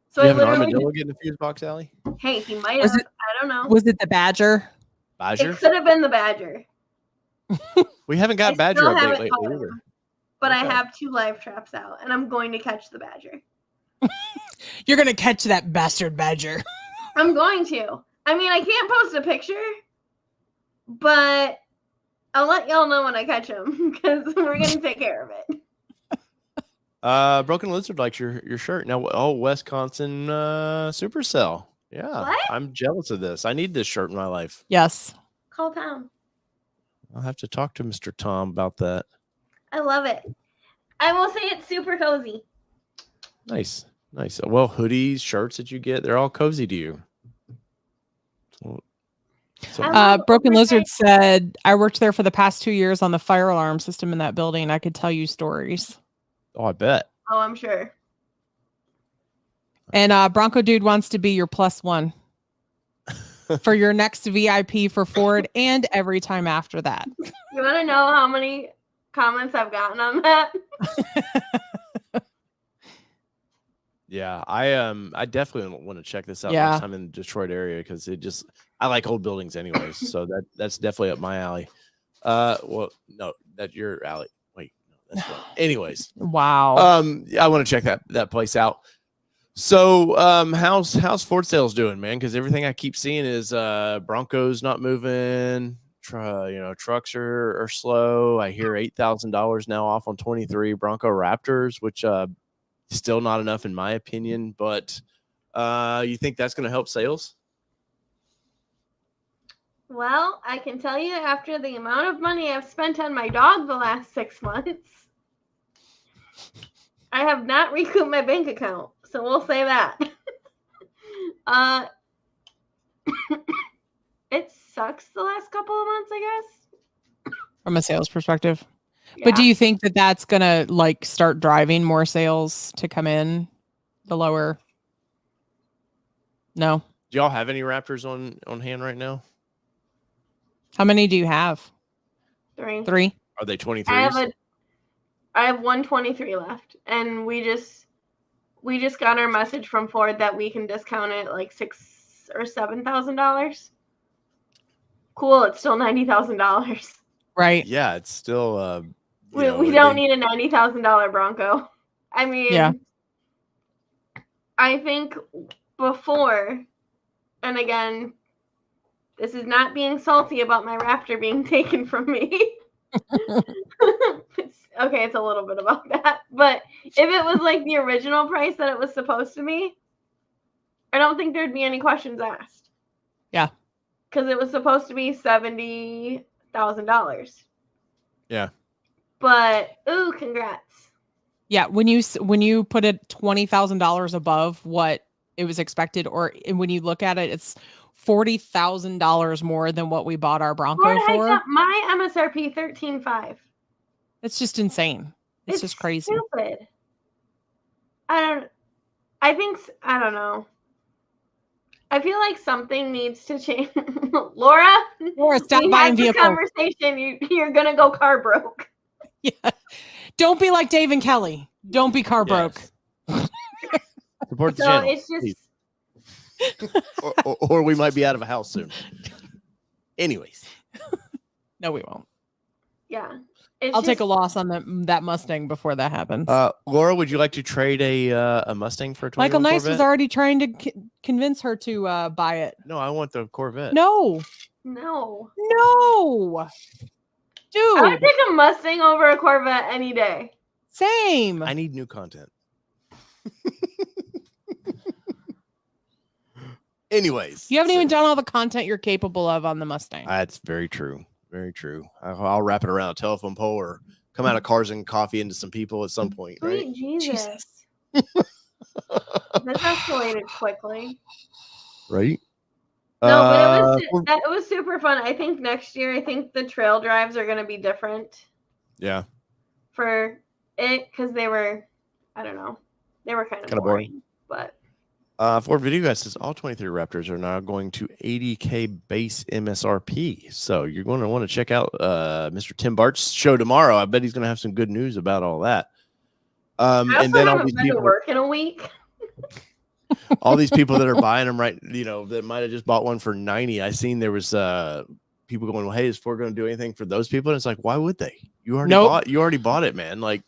[SPEAKER 3] So
[SPEAKER 1] Do you
[SPEAKER 3] I
[SPEAKER 1] have an
[SPEAKER 3] literally
[SPEAKER 1] armadillo get in the fuse box, Allie?
[SPEAKER 3] Hey, he might have. I don't know.
[SPEAKER 2] Was it the Badger?
[SPEAKER 3] It could have been the Badger.
[SPEAKER 1] We haven't got Badger
[SPEAKER 3] still
[SPEAKER 1] update
[SPEAKER 3] haven't
[SPEAKER 1] lately
[SPEAKER 3] caught
[SPEAKER 1] either.
[SPEAKER 3] him, but
[SPEAKER 1] Okay.
[SPEAKER 3] I have 2 live traps out, and I'm going to catch the Badger.
[SPEAKER 2] You're going to catch that bastard Badger.
[SPEAKER 3] I'm going to. I mean, I can't post a picture, but I'll let y'all know when I catch him, because we're going to take care of it.
[SPEAKER 1] Broken Lizard likes your shirt. Now, Wisconsin Supercell. Yeah.
[SPEAKER 3] What?
[SPEAKER 1] I'm jealous of this. I need this shirt in my life.
[SPEAKER 2] Yes.
[SPEAKER 3] Call Tom.
[SPEAKER 1] I'll have to talk to Mr. Tom about that.
[SPEAKER 3] I love it. I will say it's super cozy.
[SPEAKER 1] Nice. Well, hoodies, shirts that you get, they're all cozy to you.
[SPEAKER 2] Broken Lizard said, I worked there for the past 2 years on the fire alarm system in that building. I could tell you stories.
[SPEAKER 1] Oh, I bet.
[SPEAKER 3] Oh, I'm sure.
[SPEAKER 2] And Bronco Dude wants to be your +1 for your next VIP for Ford and every time after that.
[SPEAKER 3] You want to know how many comments I've gotten on that?
[SPEAKER 1] Yeah, I definitely want to check this out next time in the Detroit area, because I like old buildings anyways, so that's definitely up my alley. Well, no, that's your alley. Wait, no, that's not. Anyways.
[SPEAKER 2] Wow.
[SPEAKER 1] I want to check that place out. So, how's Ford sales doing, man? Because everything I keep seeing is Broncos not moving. Trucks are slow. I hear $8,000 now off on 23 Bronco Raptors, which still not enough in my opinion. But you think that's going to help sales?
[SPEAKER 3] Well, I can tell you, after the amount of money I've spent on my dog the last 6 months, I have not recouped my bank account. So we'll say that. It sucks the last couple of months, I guess.
[SPEAKER 2] From a sales perspective.
[SPEAKER 3] Yeah.
[SPEAKER 2] But do you think that that's going to start driving more sales to come in the lower? No.
[SPEAKER 1] Do y'all have any Raptors on hand right now?
[SPEAKER 2] How many do you have?
[SPEAKER 3] 3.
[SPEAKER 2] 3?
[SPEAKER 1] Are they 23s?
[SPEAKER 3] I have 123 left, and we just got our message from Ford that we can discount it like $6,000 or $7,000. Cool, it's still $90,000.
[SPEAKER 2] Right.
[SPEAKER 1] Yeah, it's still.
[SPEAKER 3] We don't need a $90,000 Bronco. I mean, I think before, and again, this is not being salty about my Raptor being taken from me. It's a little bit about that. But if it was like the original price that it was supposed to be, I don't think there'd be any questions asked.
[SPEAKER 2] Yeah.
[SPEAKER 3] Because it was supposed to be $70,000.
[SPEAKER 1] Yeah.
[SPEAKER 3] But, ooh, congrats.
[SPEAKER 2] Yeah. When you put it $20,000 above what it was expected, or when you look at it, it's $40,000 more than what we bought our Bronco for.
[SPEAKER 3] My MSRP $13,500.
[SPEAKER 2] It's just insane. It's just crazy.
[SPEAKER 3] Stupid. I don't know. I feel like something needs to change. Laura,
[SPEAKER 2] stop buying vehicles.
[SPEAKER 3] Conversation. You're gonna go car broke.
[SPEAKER 2] Yeah. Don't be like Dave and Kelly. Don't be car broke.
[SPEAKER 1] Support the channel.
[SPEAKER 3] It's just.
[SPEAKER 1] or we might be out of a house soon. Anyways.
[SPEAKER 2] No, we won't.
[SPEAKER 3] Yeah.
[SPEAKER 2] I'll take a loss on that Mustang before that happens.
[SPEAKER 1] Laura, would you like to trade a Mustang for a 21
[SPEAKER 2] Michael Nice
[SPEAKER 1] Corvette?
[SPEAKER 2] was already trying to convince her to buy it.
[SPEAKER 1] No, I want the Corvette.
[SPEAKER 2] No.
[SPEAKER 3] Dude.
[SPEAKER 2] Dude.
[SPEAKER 3] I would take a Mustang over a Corvette any day.
[SPEAKER 2] Same.
[SPEAKER 1] I need new content. Anyways.
[SPEAKER 2] You haven't even done all the content you're capable of on the Mustang.
[SPEAKER 1] That's very true. Very true. I'll wrap it around a telephone pole or come out of Cars and Coffee into some people at some point. Right?
[SPEAKER 3] Sweet Jesus. This escalated quickly.
[SPEAKER 1] Right?
[SPEAKER 3] No, but it was super fun. I think next year, the trail drives are going to be different.
[SPEAKER 1] Yeah.
[SPEAKER 3] For it because they were, I don't know, they were kind of boring. But
[SPEAKER 1] Ford Video Guy says all 23 Raptors are now going to 80K base MSRP. So you're going to want to check out Mr. Tim Bart's show tomorrow. I bet he's going to have some good news about all that.
[SPEAKER 3] I also
[SPEAKER 1] and then all
[SPEAKER 3] haven't
[SPEAKER 1] these
[SPEAKER 3] been to
[SPEAKER 1] people,
[SPEAKER 3] work in a week.
[SPEAKER 1] all these people that are buying them, right? You know, that might have just bought one for 90. I seen there was people going, well, hey, is Ford going to do anything for those people? And it's like, why would they? You already bought it, man. Like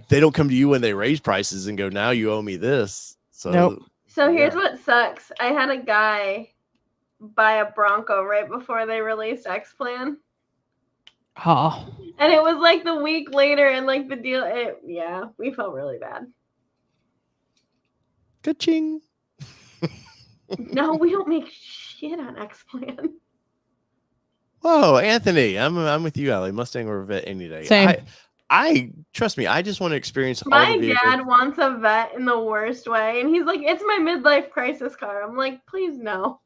[SPEAKER 1] they don't come to you when they raise prices and go, now you owe me this. So
[SPEAKER 3] So here's what sucks. I had a guy buy a Bronco right before they released X-Plan.
[SPEAKER 2] Oh.
[SPEAKER 3] And it was like the week later and like the deal, we felt really bad.
[SPEAKER 1] Ka-ching.
[SPEAKER 3] No, we don't make shit on X-Plan.
[SPEAKER 1] Whoa, Anthony, I'm with you, Allie. Mustang or Vet any day.
[SPEAKER 2] Same.
[SPEAKER 1] I trust me. I just want to experience all
[SPEAKER 3] My
[SPEAKER 1] the vehicles.
[SPEAKER 3] dad wants a Vet in the worst way, and he's like, "It's my midlife crisis car." I'm like, "Please no."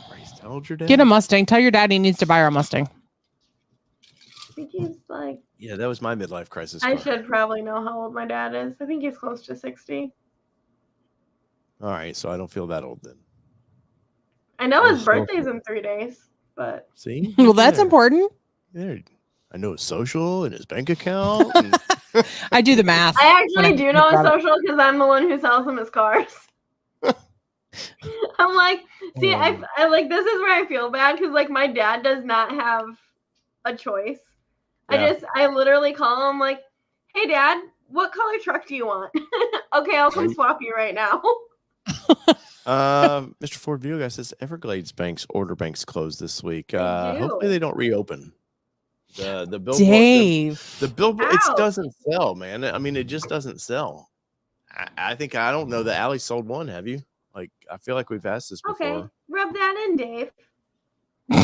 [SPEAKER 1] Christ, how old's your dad?
[SPEAKER 2] Get a Mustang. Tell your dad he needs to buy our Mustang.
[SPEAKER 3] I think he's like,
[SPEAKER 1] yeah, that was my midlife crisis.
[SPEAKER 3] I
[SPEAKER 1] car.
[SPEAKER 3] should probably know how old my dad is. I think he's close to 60.
[SPEAKER 1] All right, so I don't feel that old then.
[SPEAKER 3] I know his birthday's in 3 days, but
[SPEAKER 1] see,
[SPEAKER 2] Well, that's important.
[SPEAKER 1] There, I know his social and his bank account. And...
[SPEAKER 2] I do the math.
[SPEAKER 3] I actually do know his social because I'm the one who sells him his cars. I'm like, see, I like, this is where I feel bad because like my dad does not have a choice. Yeah. I literally call him like, "Hey Dad, what color truck do you want?" "Okay, I'll come swap you right now."
[SPEAKER 1] Mr. Ford Video Guy says Everglades order banks closed this week. Hopefully they don't reopen. The billboard,
[SPEAKER 2] Dave.
[SPEAKER 1] the billboard, it doesn't sell, man. I mean, it just doesn't sell. I don't know that Allie sold one. Have you? Like, I feel like we've asked this before.
[SPEAKER 3] Okay, rub that in, Dave.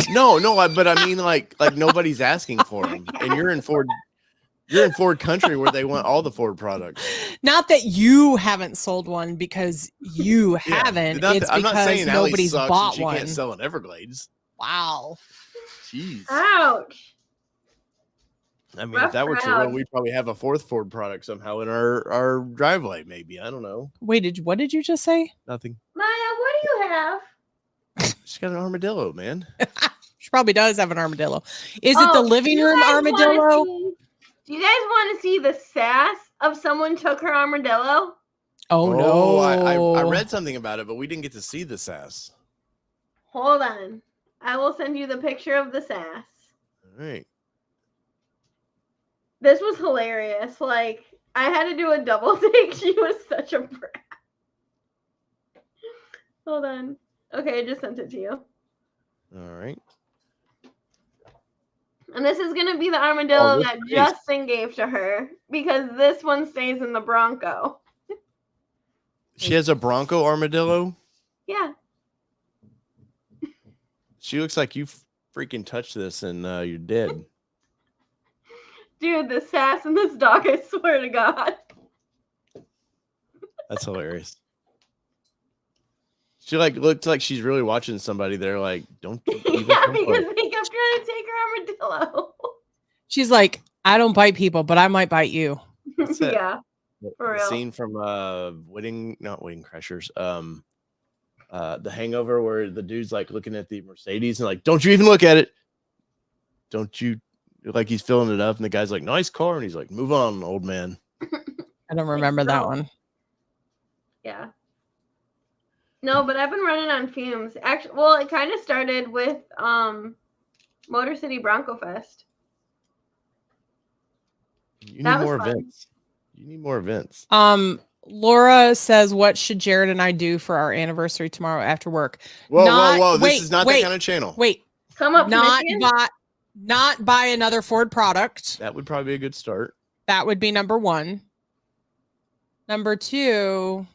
[SPEAKER 1] No, but I mean, like nobody's asking for them, and you're in Ford country where they want all the Ford products.
[SPEAKER 2] Not that you haven't sold one because you haven't. It's
[SPEAKER 1] I'm not
[SPEAKER 2] because
[SPEAKER 1] saying
[SPEAKER 2] nobody's bought
[SPEAKER 1] she
[SPEAKER 2] one.
[SPEAKER 1] Can't sell an Everglades.
[SPEAKER 2] Wow.
[SPEAKER 1] Jeez.
[SPEAKER 3] Ouch.
[SPEAKER 1] I mean, if that were true, we'd probably have a fourth Ford product somehow in our driveway. Maybe, I don't know.
[SPEAKER 2] Wait, what did you just say?
[SPEAKER 1] Nothing.
[SPEAKER 3] Maya, what do you have?
[SPEAKER 1] She's got an armadillo, man.
[SPEAKER 2] She probably does have an armadillo. Is it the living room armadillo?
[SPEAKER 3] Do you guys want to see the sass of someone took her armadillo?
[SPEAKER 2] Oh no.
[SPEAKER 1] I read something about it, but we didn't get to see the sass.
[SPEAKER 3] Hold on. I will send you the picture of the sass.
[SPEAKER 1] All right.
[SPEAKER 3] This was hilarious. Like, I had to do a double take. She was such a brat. Hold on. Okay, I just sent it to you.
[SPEAKER 1] All right.
[SPEAKER 3] And this is going to be the armadillo that Justin gave to her because this one stays in the Bronco.
[SPEAKER 1] She has a Bronco armadillo?
[SPEAKER 3] Yeah.
[SPEAKER 1] She looks like you freaking touched this and you're dead.
[SPEAKER 3] Dude, the sass in this dog, I swear to God.
[SPEAKER 1] That's hilarious. She looked like she's really watching somebody there. Like, don't.
[SPEAKER 3] Yeah, because they kept trying to take her armadillo.
[SPEAKER 2] She's like, I don't bite people, but I might bite you.
[SPEAKER 3] Yeah, for real.
[SPEAKER 1] Scene from not Wedding Crashers. The Hangover, where the dude's like looking at the Mercedes and like, don't you even look at it. Don't you? Like he's filling it up, and the guy's like, nice car, and he's like, move on, old man.
[SPEAKER 2] I don't remember that one.
[SPEAKER 3] Yeah. No, but I've been running on fumes. Actually, well, it kind of started with Motor City Bronco Fest.
[SPEAKER 1] You need more events. You need more events.
[SPEAKER 2] Laura says, what should Jared and I do for our anniversary tomorrow after work?
[SPEAKER 1] Whoa. This is not that kind of channel.
[SPEAKER 2] Wait.
[SPEAKER 3] Come up to
[SPEAKER 2] not buy another Ford product.
[SPEAKER 1] That would probably be a good start.
[SPEAKER 2] That would be number one. Number two,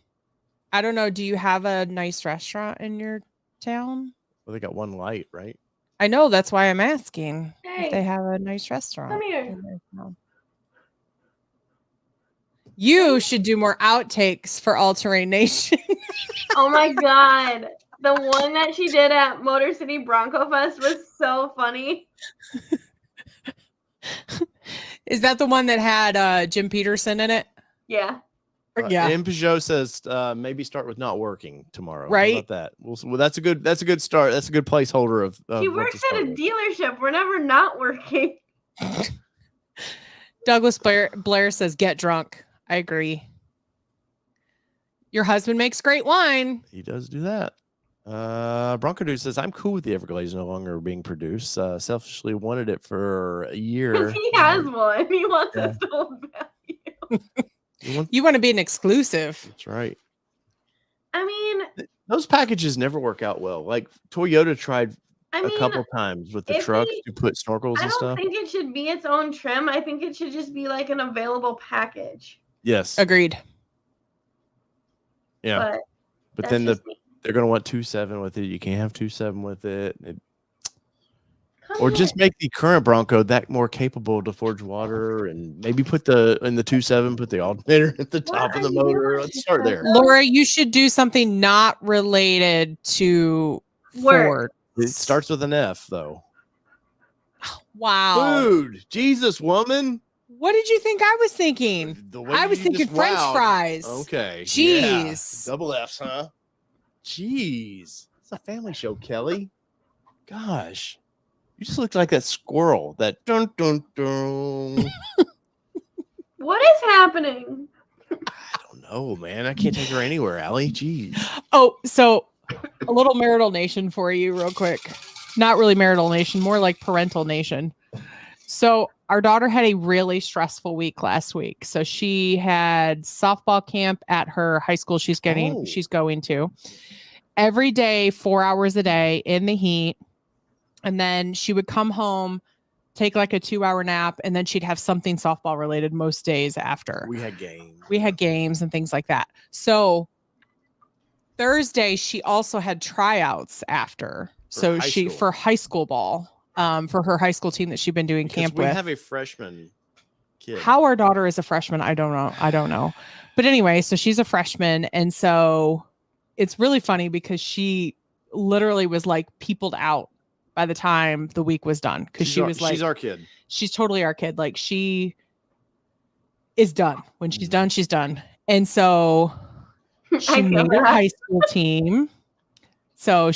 [SPEAKER 2] I don't know. Do you have a nice restaurant in your town?
[SPEAKER 1] Well, they got one light, right?
[SPEAKER 2] I know. That's why I'm asking if they
[SPEAKER 3] Hey,
[SPEAKER 2] have a nice restaurant.
[SPEAKER 3] come here.
[SPEAKER 2] in their town. You should do more outtakes for All Terrain Nation.
[SPEAKER 3] Oh my God. The one that she did at Motor City Bronco Fest was so funny.
[SPEAKER 2] Is that the one that had Jim Peterson in it?
[SPEAKER 3] Yeah.
[SPEAKER 2] Yeah.
[SPEAKER 1] And Peugeot says maybe start with not working tomorrow.
[SPEAKER 2] Right.
[SPEAKER 1] How about that? Well, that's a good start. That's a good placeholder of
[SPEAKER 3] She
[SPEAKER 1] what
[SPEAKER 3] works
[SPEAKER 1] to start
[SPEAKER 3] at a
[SPEAKER 1] with.
[SPEAKER 3] dealership. We're never not working.
[SPEAKER 2] Douglas Blair says, get drunk. I agree. Your husband makes great wine.
[SPEAKER 1] He does do that. Bronco Dude says, I'm cool with the Everglades no longer being produced. Selfishly wanted it for a year.
[SPEAKER 3] Because he has one. He wants us to hold value.
[SPEAKER 2] You want to be an exclusive.
[SPEAKER 1] That's right.
[SPEAKER 3] I mean,
[SPEAKER 1] those packages never work out well. Like Toyota tried a couple times with the trucks to put snorkels and stuff.
[SPEAKER 3] I don't think it should be its own trim. I think it should just be like an available package.
[SPEAKER 1] Yes.
[SPEAKER 2] Agreed.
[SPEAKER 1] Yeah. But then they're going to want 2.7 with it. You can't have 2.7 with it. Or just make the current Bronco that more capable to forge water, and maybe put in the 2.7, put the alternator at the top of the motor. Let's start there.
[SPEAKER 2] Laura, you should do something not related to Ford.
[SPEAKER 1] It starts with an F, though.
[SPEAKER 2] Wow.
[SPEAKER 1] Food. Jesus, woman.
[SPEAKER 2] What did you think I was thinking? I was thinking French fries.
[SPEAKER 1] Okay.
[SPEAKER 2] Jeez.
[SPEAKER 1] Yeah. Double F's, huh? Jeez. It's a family show, Kelly. Gosh. You just look like that squirrel. That dun dun dun.
[SPEAKER 3] What is happening?
[SPEAKER 1] I don't know, man. I can't take her anywhere, Allie. Jeez.
[SPEAKER 2] Oh, so a little marital nation for you, real quick. Not really marital nation, more like parental nation. So our daughter had a really stressful week last week. So she had softball camp at her high school she's going to. Every day, 4 hours a day in the heat. And then she would come home, take like a 2-hour nap, and then she'd have something softball related most days after.
[SPEAKER 1] We had games.
[SPEAKER 2] We had games and things like that. So Thursday, she also had tryouts after. So for high school ball, for her high school team that she'd been doing camp with.
[SPEAKER 1] We have a freshman kid.
[SPEAKER 2] How our daughter is a freshman, I don't know. But anyway, so she's a freshman. And so it's really funny because she literally was like peopled out by the time the week was done. Because she's
[SPEAKER 1] our kid.
[SPEAKER 2] She's totally our kid. Like she is done. When she's done, she's done. And so she made her high school team. So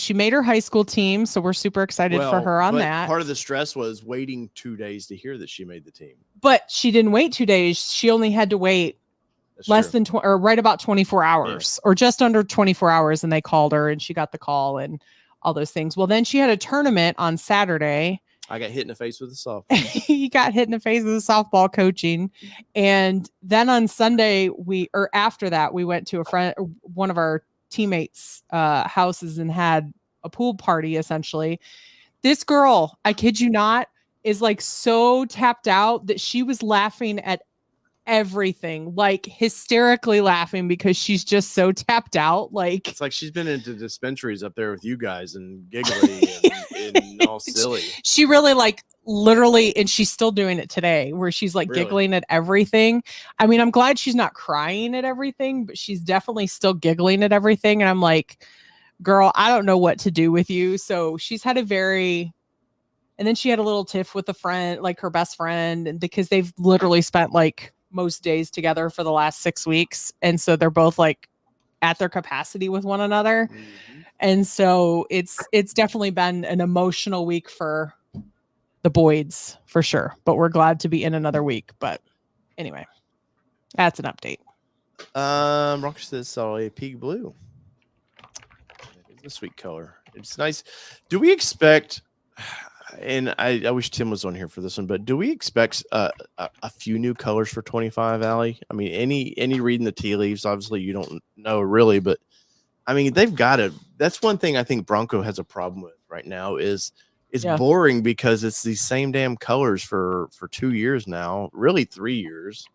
[SPEAKER 2] we're super excited for her on that.
[SPEAKER 1] Part of the stress was waiting 2 days to hear that she made the team.
[SPEAKER 2] But she didn't wait 2 days. She only had to wait right about 24 hours or just under 24 hours. And they called her and she got the call and all those things. Well, then she had a tournament on Saturday.
[SPEAKER 1] I got hit in the face with a softball.
[SPEAKER 2] He got hit in the face with a softball coaching. And then on Sunday, after that, we went to one of our teammates' houses and had a pool party, essentially. This girl, I kid you not, is like so tapped out that she was laughing at everything, like hysterically laughing because she's just so tapped out. Like
[SPEAKER 1] it's like she's been into dispensaries up there with you guys and giggly and all silly.
[SPEAKER 2] She really literally, and she's still doing it today, where she's giggling at everything. I mean, I'm glad she's not crying at everything, but she's definitely still giggling at everything. And I'm like, girl, I don't know what to do with you. So she's had and then she had a little tiff with a friend, like her best friend, and because they've literally spent most days together for the last 6 weeks. And so they're both at their capacity with one another. Mm-hmm. And so it's definitely been an emotional week for the Boyds for sure, but we're glad to be in another week. But anyway, that's an update.
[SPEAKER 1] Bronco says saw a pig blue. It's a sweet color. It's nice. Do we expect, and I wish Tim was on here for this one, but do we expect a few new colors for 25, Allie? I mean, any reading the tea leaves, obviously you don't know really, but I mean, they've got it. That's one thing I think Bronco has a problem with right now is it's boring because it's these same damn colors for 2 years now, really 3 years.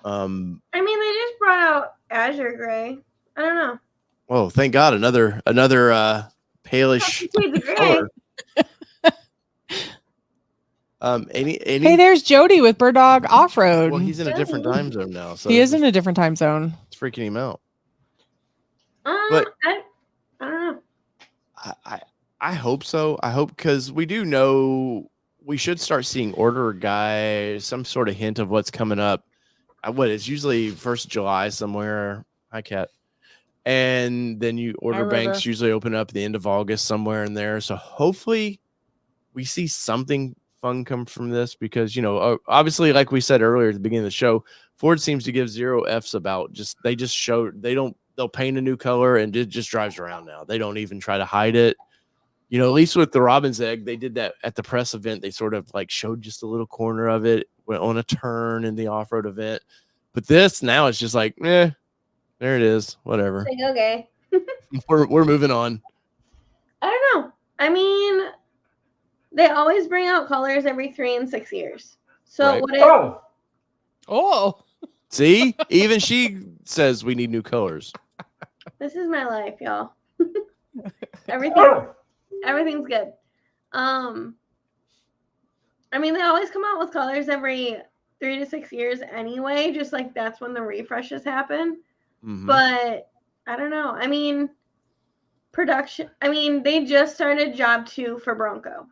[SPEAKER 3] I mean, they just brought out Azure Gray. I don't know.
[SPEAKER 1] Well, thank God, another palish color.
[SPEAKER 2] Hey, there's Jody with Bird Dog Off Road.
[SPEAKER 1] Well, he's in a different time zone now, so
[SPEAKER 2] he is in a different time zone.
[SPEAKER 1] It's freaking him out.
[SPEAKER 3] But I don't know.
[SPEAKER 1] I hope so. I hope, because we do know we should start seeing order guide, some sort of hint of what's coming up. It's usually 1st of July somewhere. Hi, Cat. And then order banks usually open up at the end of August somewhere in there. So hopefully we see something fun come from this because, obviously, like we said earlier at the beginning of the show, Ford seems to give 0 F's about they'll paint a new color and it just drives around now. They don't even try to hide it. At least with the Robin's Egg, they did that at the press event. They sort of like showed just a little corner of it on a turn in the off-road event. But this now it's just like, there it is. Whatever.
[SPEAKER 3] Like, okay.
[SPEAKER 1] We're moving on.
[SPEAKER 3] I don't know. I mean, they always bring out colors every 3 and 6 years. So
[SPEAKER 1] right.
[SPEAKER 2] Oh.
[SPEAKER 1] See, even she says we need new colors.
[SPEAKER 3] This is my life, y'all. Everything's good. I mean, they always come out with colors every 3 to 6 years anyway, just like that's when the refreshes happen. Mm-hmm. But I don't know. I mean, they just started job 2 for Bronco.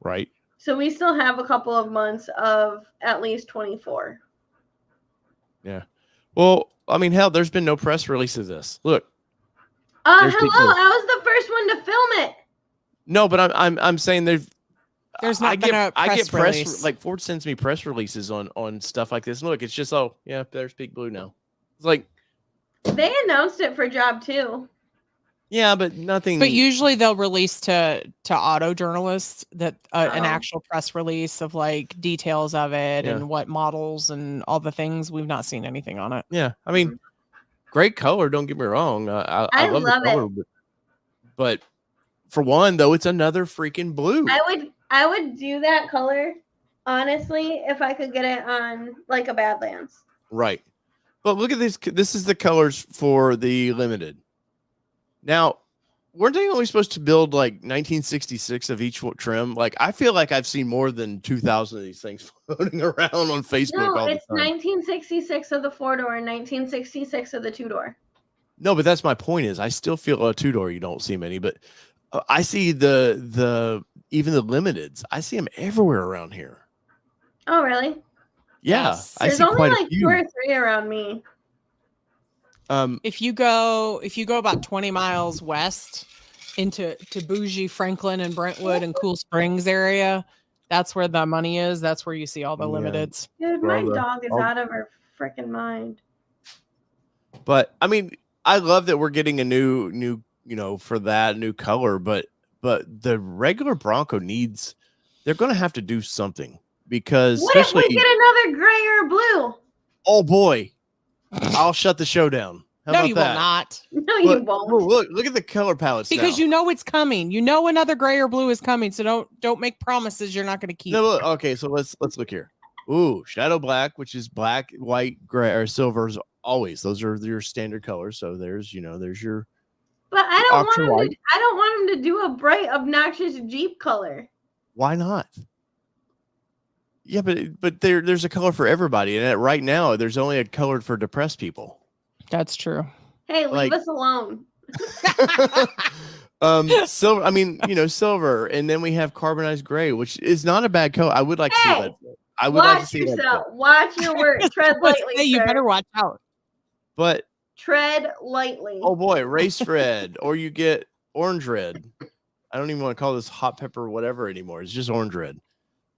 [SPEAKER 1] Right.
[SPEAKER 3] So we still have a couple of months of at least 24.
[SPEAKER 1] Yeah. Well, I mean, hell, there's been no press release of this. Look.
[SPEAKER 3] Hello, I was the first one to film it.
[SPEAKER 1] No, but I'm saying there's
[SPEAKER 2] not been a press release.
[SPEAKER 1] Like Ford sends me press releases on stuff like this. And look, it's just there's Peak Blue now. It's like
[SPEAKER 3] they announced it for job 2.
[SPEAKER 1] Yeah, but nothing.
[SPEAKER 2] But usually they'll release to auto journalists that an actual press release of like details of it and what models and all the things. We've not seen anything on it.
[SPEAKER 1] Yeah, I mean, great color. Don't get me wrong. I love the color, but for one though, it's another freaking blue.
[SPEAKER 3] I would do that color honestly if I could get it on like a Badlands.
[SPEAKER 1] Right, but look at this. This is the colors for the Limited. Now, weren't they only supposed to build like 1966 of each trim? Like, I feel like I've seen more than 2,000 of these things floating around on Facebook.
[SPEAKER 3] No,
[SPEAKER 1] all
[SPEAKER 3] it's
[SPEAKER 1] the time.
[SPEAKER 3] 1966 of the 4-door and 1966 of the 2-door.
[SPEAKER 1] No, but that's my point is I still feel a 2-door. You don't see many, but I see the even the Limiteds. I see them everywhere around here.
[SPEAKER 3] Oh, really?
[SPEAKER 1] Yeah.
[SPEAKER 2] Yes.
[SPEAKER 1] I
[SPEAKER 3] There's
[SPEAKER 1] see
[SPEAKER 3] only
[SPEAKER 1] quite
[SPEAKER 3] like
[SPEAKER 1] a few.
[SPEAKER 3] 2 or 3 around me.
[SPEAKER 2] If you go about 20 miles west into bougie Franklin and Brentwood and Cool Springs area, that's where the money is. That's where you see all the Limiteds.
[SPEAKER 3] Dude, my dog is out of her freaking mind.
[SPEAKER 1] But I mean, I love that we're getting a new for that new color, but the regular Bronco they're going to have to do something because
[SPEAKER 3] what if we get another gray or blue?
[SPEAKER 1] Oh boy. I'll shut the show down. How
[SPEAKER 2] no,
[SPEAKER 1] about
[SPEAKER 2] you
[SPEAKER 1] that?
[SPEAKER 2] will not.
[SPEAKER 3] No, you won't.
[SPEAKER 1] Look at the color palettes.
[SPEAKER 2] Because you know it's coming. You know another gray or blue is coming. So don't make promises you're not going to keep.
[SPEAKER 1] No, look, okay, so let's look here. Ooh, shadow black, which is black, white, gray, or silvers. Always, those are your standard colors. So there's your.
[SPEAKER 3] But I don't want them to do a bright, obnoxious Jeep color.
[SPEAKER 1] Why not? Yeah, but there's a color for everybody, and right now there's only a color for depressed people.
[SPEAKER 2] That's true.
[SPEAKER 3] Hey, leave us alone.
[SPEAKER 1] Silver. I mean, silver, and then we have carbonized gray, which is not a bad color. I would like to see that. I would like to see that.
[SPEAKER 3] Watch your words. Tread lightly.
[SPEAKER 2] Hey, you better watch out.
[SPEAKER 1] But
[SPEAKER 3] tread lightly.
[SPEAKER 1] Oh boy, race red, or you get orange red. I don't even want to call this hot pepper whatever anymore. It's just orange red.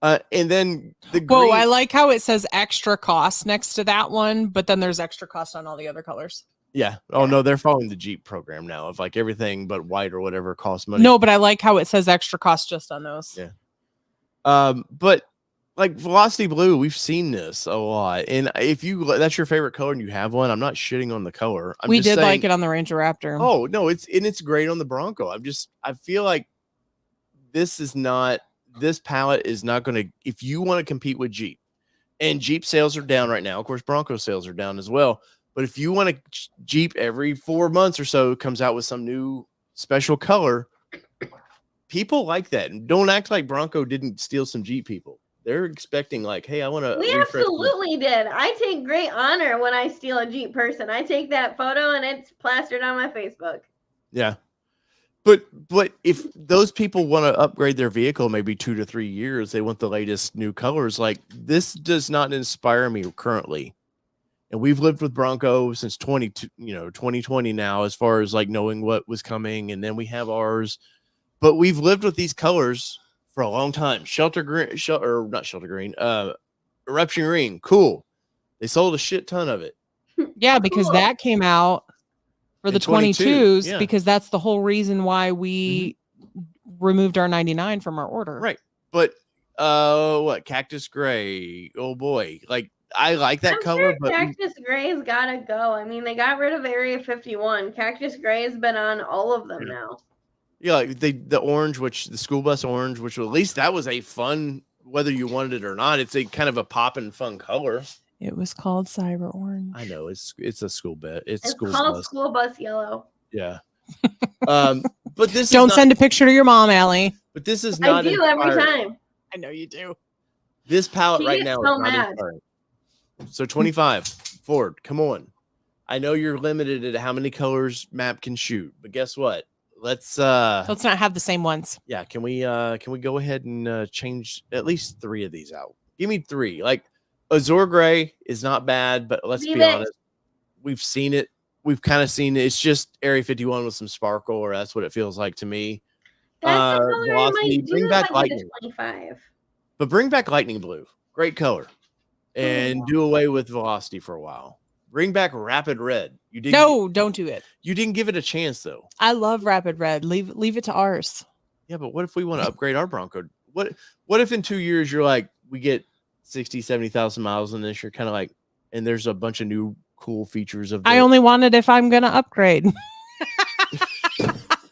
[SPEAKER 1] And then the green.
[SPEAKER 2] Whoa, I like how it says extra cost next to that one, but then there's extra cost on all the other colors.
[SPEAKER 1] Yeah. Oh no, they're following the Jeep program now of like everything but white or whatever costs money.
[SPEAKER 2] No, but I like how it says extra cost just on those.
[SPEAKER 1] Yeah. But like Velocity Blue, we've seen this a lot. And if that's your favorite color and you have one, I'm not shitting on the color.
[SPEAKER 2] We did like it on the Ranger Raptor.
[SPEAKER 1] Oh no, it's great on the Bronco. I feel like this palette is not going to, if you want to compete with Jeep, and Jeep sales are down right now. Of course, Bronco sales are down as well. But if you want to, Jeep every 4 months or so comes out with some new special color. People like that. And don't act like Bronco didn't steal some Jeep people. They're expecting like, hey, I want to.
[SPEAKER 3] We absolutely did. I take great honor when I steal a Jeep person. I take that photo and it's plastered on my Facebook.
[SPEAKER 1] Yeah. But if those people want to upgrade their vehicle, maybe 2 to 3 years, they want the latest new colors. Like this does not inspire me currently. And we've lived with Bronco since 2020 now, as far as like knowing what was coming. And then we have ours, but we've lived with these colors for a long time. Eruption green. Cool. They sold a shit ton of it.
[SPEAKER 2] Yeah, because
[SPEAKER 3] Cool.
[SPEAKER 2] that came out for the
[SPEAKER 1] In 22,
[SPEAKER 2] 22s,
[SPEAKER 1] yeah.
[SPEAKER 2] because that's the whole reason why we removed our 99 from our order.
[SPEAKER 1] Right. But what? Cactus gray. Oh boy. Like I like that
[SPEAKER 3] I'm
[SPEAKER 1] color,
[SPEAKER 3] sure
[SPEAKER 1] but
[SPEAKER 3] Cactus Gray's gotta go. I mean, they got rid of Area 51. Cactus Gray's been on all of them now.
[SPEAKER 1] yeah, like the orange, which the school bus orange, which at least that was a fun, whether you wanted it or not, it's a kind of a poppin' fun color.
[SPEAKER 2] It was called Cyber Orange.
[SPEAKER 1] I know it's a school bit.
[SPEAKER 3] It's
[SPEAKER 1] school
[SPEAKER 3] called
[SPEAKER 1] bus.
[SPEAKER 3] School Bus Yellow.
[SPEAKER 1] Yeah. But this
[SPEAKER 2] Don't
[SPEAKER 1] is
[SPEAKER 2] send a picture to your mom, Allie.
[SPEAKER 1] But this is
[SPEAKER 3] I
[SPEAKER 1] not.
[SPEAKER 3] do every
[SPEAKER 1] inspiring.
[SPEAKER 3] time.
[SPEAKER 2] I know you do.
[SPEAKER 1] This palette
[SPEAKER 3] She
[SPEAKER 1] right
[SPEAKER 3] gets
[SPEAKER 1] now
[SPEAKER 3] so
[SPEAKER 1] is not
[SPEAKER 3] mad.
[SPEAKER 1] inspiring. So 25 Ford, come on. I know you're limited at how many colors map can shoot, but guess what? Let's
[SPEAKER 2] Not have the same ones.
[SPEAKER 1] yeah, can we go ahead and change at least 3 of these out? Give me 3. Like Azure Gray is not bad, but let's
[SPEAKER 3] Leave
[SPEAKER 1] be
[SPEAKER 3] it.
[SPEAKER 1] honest. We've seen it. We've kind of seen it. It's just Area 51 with some sparkle, or that's what it feels like to me.
[SPEAKER 3] That's the color
[SPEAKER 1] Velocity,
[SPEAKER 3] I might do
[SPEAKER 1] bring
[SPEAKER 3] if
[SPEAKER 1] back
[SPEAKER 3] I get
[SPEAKER 1] lightning.
[SPEAKER 3] to 25.
[SPEAKER 1] But bring back lightning blue. Great color. And do away with velocity for a while. Bring back rapid red. You didn't
[SPEAKER 2] No, don't do it.
[SPEAKER 1] You didn't give it a chance though.
[SPEAKER 2] I love Rapid Red. Leave it to ours.
[SPEAKER 1] Yeah, but what if we want to upgrade our Bronco? What if in 2 years you're like, we get 60, 70,000 miles in this, you're kind of like, and there's a bunch of new cool features of
[SPEAKER 2] I only want it if I'm gonna upgrade.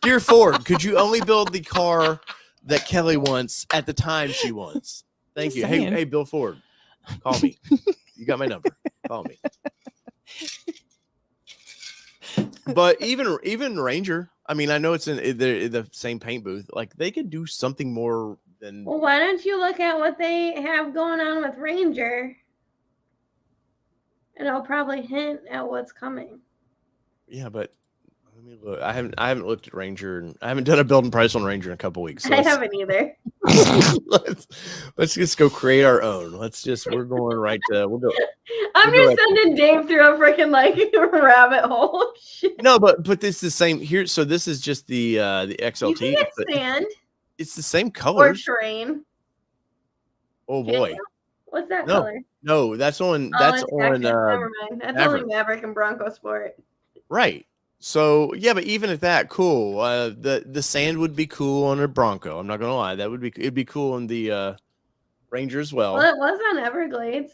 [SPEAKER 1] Dear Ford, could you only build the car that Kelly wants at the time she wants? Thank
[SPEAKER 2] Just
[SPEAKER 1] you.
[SPEAKER 2] saying.
[SPEAKER 1] Hey, Bill Ford, call me. You got my number. Call me. But even Ranger, I mean, I know it's in the same paint booth. Like they could do something more than.
[SPEAKER 3] Well, why don't you look at what they have going on with Ranger? And I'll probably hint at what's coming.
[SPEAKER 1] Yeah, but let me look. I haven't looked at Ranger, and I haven't done a build and price on Ranger in a couple weeks. So
[SPEAKER 3] I haven't either.
[SPEAKER 1] let's just go create our own. We're going right to we'll go.
[SPEAKER 3] I'm
[SPEAKER 1] We'll go
[SPEAKER 3] just sending Dave through a freaking like rabbit hole. Shit.
[SPEAKER 1] No, but this is the same here. So this is just the
[SPEAKER 3] You
[SPEAKER 1] XLT.
[SPEAKER 3] can get
[SPEAKER 1] but
[SPEAKER 3] sand
[SPEAKER 1] it's the same
[SPEAKER 3] or
[SPEAKER 1] colors.
[SPEAKER 3] terrain.
[SPEAKER 1] Oh
[SPEAKER 3] Can't
[SPEAKER 1] boy,
[SPEAKER 3] you? What's that
[SPEAKER 1] No,
[SPEAKER 3] color?
[SPEAKER 1] no, that's on
[SPEAKER 3] Oh,
[SPEAKER 1] that's
[SPEAKER 3] it's
[SPEAKER 1] on
[SPEAKER 3] Cactus. Never mind. That's
[SPEAKER 1] Maverick.
[SPEAKER 3] only Maverick and Bronco Sport.
[SPEAKER 1] Right. So yeah, but even at that, cool. The sand would be cool on a Bronco. I'm not gonna lie, it'd be cool on the Ranger as well.
[SPEAKER 3] Well, it was on Everglades.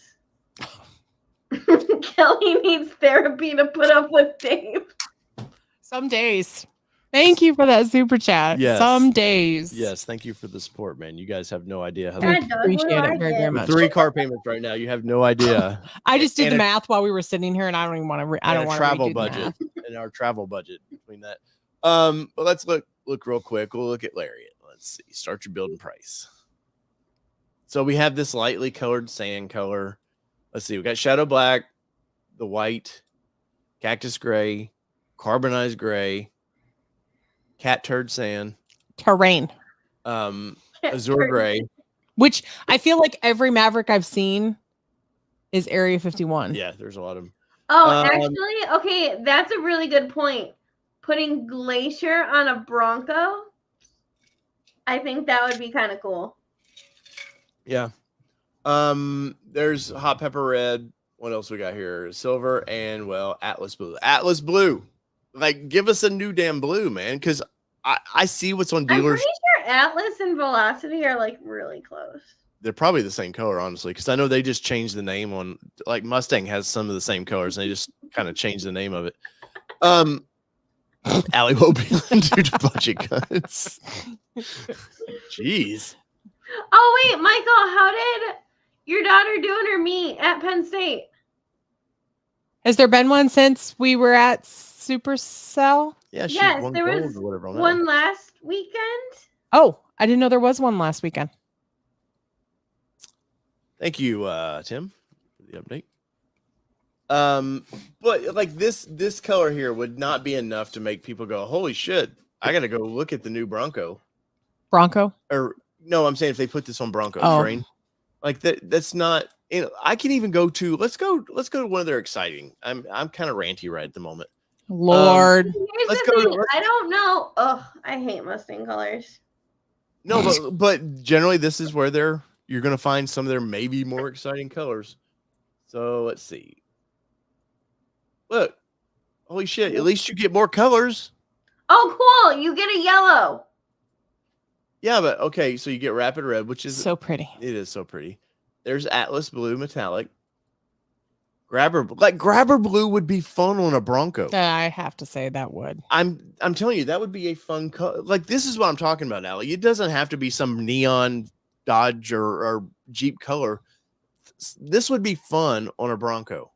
[SPEAKER 3] Kelly needs therapy to put up with Dave.
[SPEAKER 2] Some days. Thank you for that super chat.
[SPEAKER 1] Yes.
[SPEAKER 2] Some days.
[SPEAKER 1] Yes, thank you for the support, man. You guys have no idea how
[SPEAKER 2] I
[SPEAKER 3] God, Doug, what
[SPEAKER 2] appreciate
[SPEAKER 3] do I
[SPEAKER 2] it very,
[SPEAKER 3] get?
[SPEAKER 2] very much.
[SPEAKER 1] 3 car payments right now. You have no idea.
[SPEAKER 2] I just did
[SPEAKER 1] And
[SPEAKER 2] the
[SPEAKER 1] a-
[SPEAKER 2] math while we were sitting here, and I don't even want to. I
[SPEAKER 1] and
[SPEAKER 2] don't
[SPEAKER 1] a
[SPEAKER 2] want
[SPEAKER 1] travel
[SPEAKER 2] to
[SPEAKER 1] budget and our travel budget between that. But let's look real quick. We'll look at Lariat. Let's see. Start your building price. So we have this lightly colored sand color. Let's see. We got shadow black, the white, cactus gray, carbonized gray, cat turd sand,
[SPEAKER 2] Terrain,
[SPEAKER 1] azure gray.
[SPEAKER 2] which I feel like every Maverick I've seen is Area 51.
[SPEAKER 1] Yeah, there's a lot of them.
[SPEAKER 3] Oh, actually, okay, that's a really good point. Putting Glacier on a Bronco, I think that would be kind of cool.
[SPEAKER 1] Yeah. There's hot pepper red. What else we got here? Silver and Atlas blue. Atlas blue. Like, give us a new damn blue, man. Because I see what's on
[SPEAKER 3] I'm
[SPEAKER 1] dealers.
[SPEAKER 3] pretty sure Atlas and Velocity are like really close.
[SPEAKER 1] They're probably the same color, honestly. Because I know they just changed the name on, like, Mustang has some of the same colors, and they just kind of changed the name of it. Allie will be due to budget cuts. Jeez.
[SPEAKER 3] Oh wait, Michael, how did your daughter do in her meet at Penn State?
[SPEAKER 2] Has there been one since we were at Supercell?
[SPEAKER 1] Yeah, she
[SPEAKER 3] Yes,
[SPEAKER 1] won
[SPEAKER 3] there
[SPEAKER 1] gold
[SPEAKER 3] was
[SPEAKER 1] or whatever on that
[SPEAKER 3] one last weekend.
[SPEAKER 2] Oh, I didn't know there was one last weekend.
[SPEAKER 1] Thank you, Tim, for the update. But like this color here would not be enough to make people go, holy shit, I gotta go look at the new Bronco.
[SPEAKER 2] Bronco.
[SPEAKER 1] Or no, I'm saying if they put this on Bronco
[SPEAKER 2] Oh.
[SPEAKER 1] train, like that's not. You know, I can even go to. Let's go to one of their exciting. I'm kind of ranty right at the moment.
[SPEAKER 2] Lord.
[SPEAKER 3] Here's
[SPEAKER 1] Let's
[SPEAKER 3] the
[SPEAKER 1] go
[SPEAKER 3] thing.
[SPEAKER 1] to-
[SPEAKER 3] I don't know. Oh, I hate Mustang colors.
[SPEAKER 1] No, but generally this is where you're gonna find some of their maybe more exciting colors. So let's see. Look, holy shit! At least you get more colors.
[SPEAKER 3] Oh, cool. You get a yellow.
[SPEAKER 1] Yeah, but okay. So you get Rapid Red, which is
[SPEAKER 2] So pretty.
[SPEAKER 1] It is so pretty. There's Atlas Blue Metallic. Grabber Blue would be fun on a Bronco.
[SPEAKER 2] I have to say that would.
[SPEAKER 1] I'm telling you, that would be a fun color. Like this is what I'm talking about, Allie. It doesn't have to be some neon Dodge or Jeep color. This would be fun on a Bronco.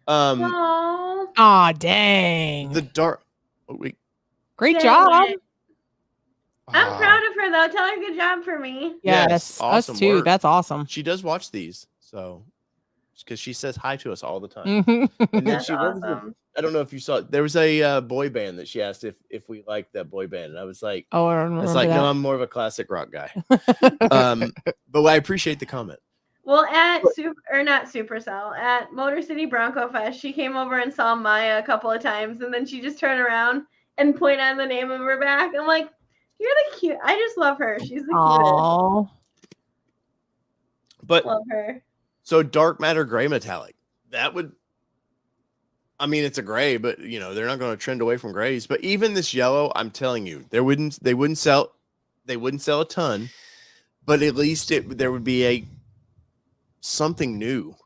[SPEAKER 3] Oh,
[SPEAKER 2] Aw, dang.
[SPEAKER 1] The dark. Oh, wait.
[SPEAKER 2] Great
[SPEAKER 3] dang
[SPEAKER 2] job.
[SPEAKER 3] it. I'm proud of her though. Tell her good job for me.
[SPEAKER 2] Yes,
[SPEAKER 1] awesome
[SPEAKER 2] us too.
[SPEAKER 1] work.
[SPEAKER 2] That's awesome.
[SPEAKER 1] She does watch these, so because she says hi to us all the time.
[SPEAKER 2] Mhm.
[SPEAKER 1] And then
[SPEAKER 3] That's
[SPEAKER 1] what was it?
[SPEAKER 3] awesome.
[SPEAKER 1] I don't know if you saw it. There was a boy band that she asked if we liked that boy band, and I was like,
[SPEAKER 2] Oh, I don't remember
[SPEAKER 1] it's like,
[SPEAKER 2] that.
[SPEAKER 1] no, I'm more of a classic rock guy. But I appreciate the comment.
[SPEAKER 3] Well, at not Supercell, at Motor City Bronco Fest, she came over and saw Maya a couple of times, and then she just turned around and pointed on the name of her back. I'm like, you're the cute. I just love her. She's the cutest.
[SPEAKER 2] Aw.
[SPEAKER 1] But
[SPEAKER 3] Love her.
[SPEAKER 1] so dark matter gray metallic, that would. I mean, it's a gray, but you know they're not going to trend away from grays. But even this yellow, I'm telling you, they wouldn't sell a ton, but at least there would be something new.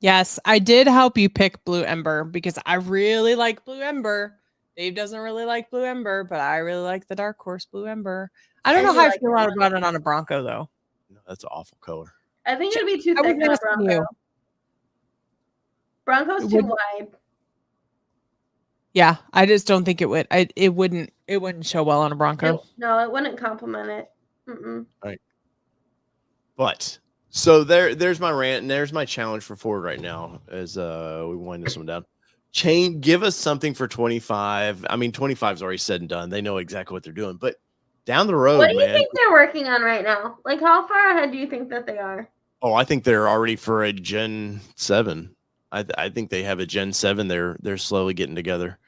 [SPEAKER 2] Yes, I did help you pick Blue Ember because I really like Blue Ember. Dave doesn't really like Blue Ember, but I really like the Dark Horse Blue Ember. I don't know how I feel about it on a Bronco though.
[SPEAKER 1] No, that's an awful color.
[SPEAKER 3] I think it'd be too
[SPEAKER 2] I was
[SPEAKER 3] thick on a
[SPEAKER 2] asking
[SPEAKER 3] Bronco.
[SPEAKER 2] you.
[SPEAKER 3] Bronco's too wide.
[SPEAKER 2] Yeah, I just don't think it would. It wouldn't show well on a Bronco.
[SPEAKER 3] No, it wouldn't complement it. Mm-mm.
[SPEAKER 1] Right. But so there's my rant and there's my challenge for Ford right now as we wind this one down. Give us something for 25. I mean, 25 is already said and done. They know exactly what they're doing, but down the road,
[SPEAKER 3] What do you
[SPEAKER 1] man.
[SPEAKER 3] think they're working on right now? Like, how far ahead do you think that they are?
[SPEAKER 1] Oh, I think they're already for a Gen 7. I think they have a Gen 7. They're slowly getting together.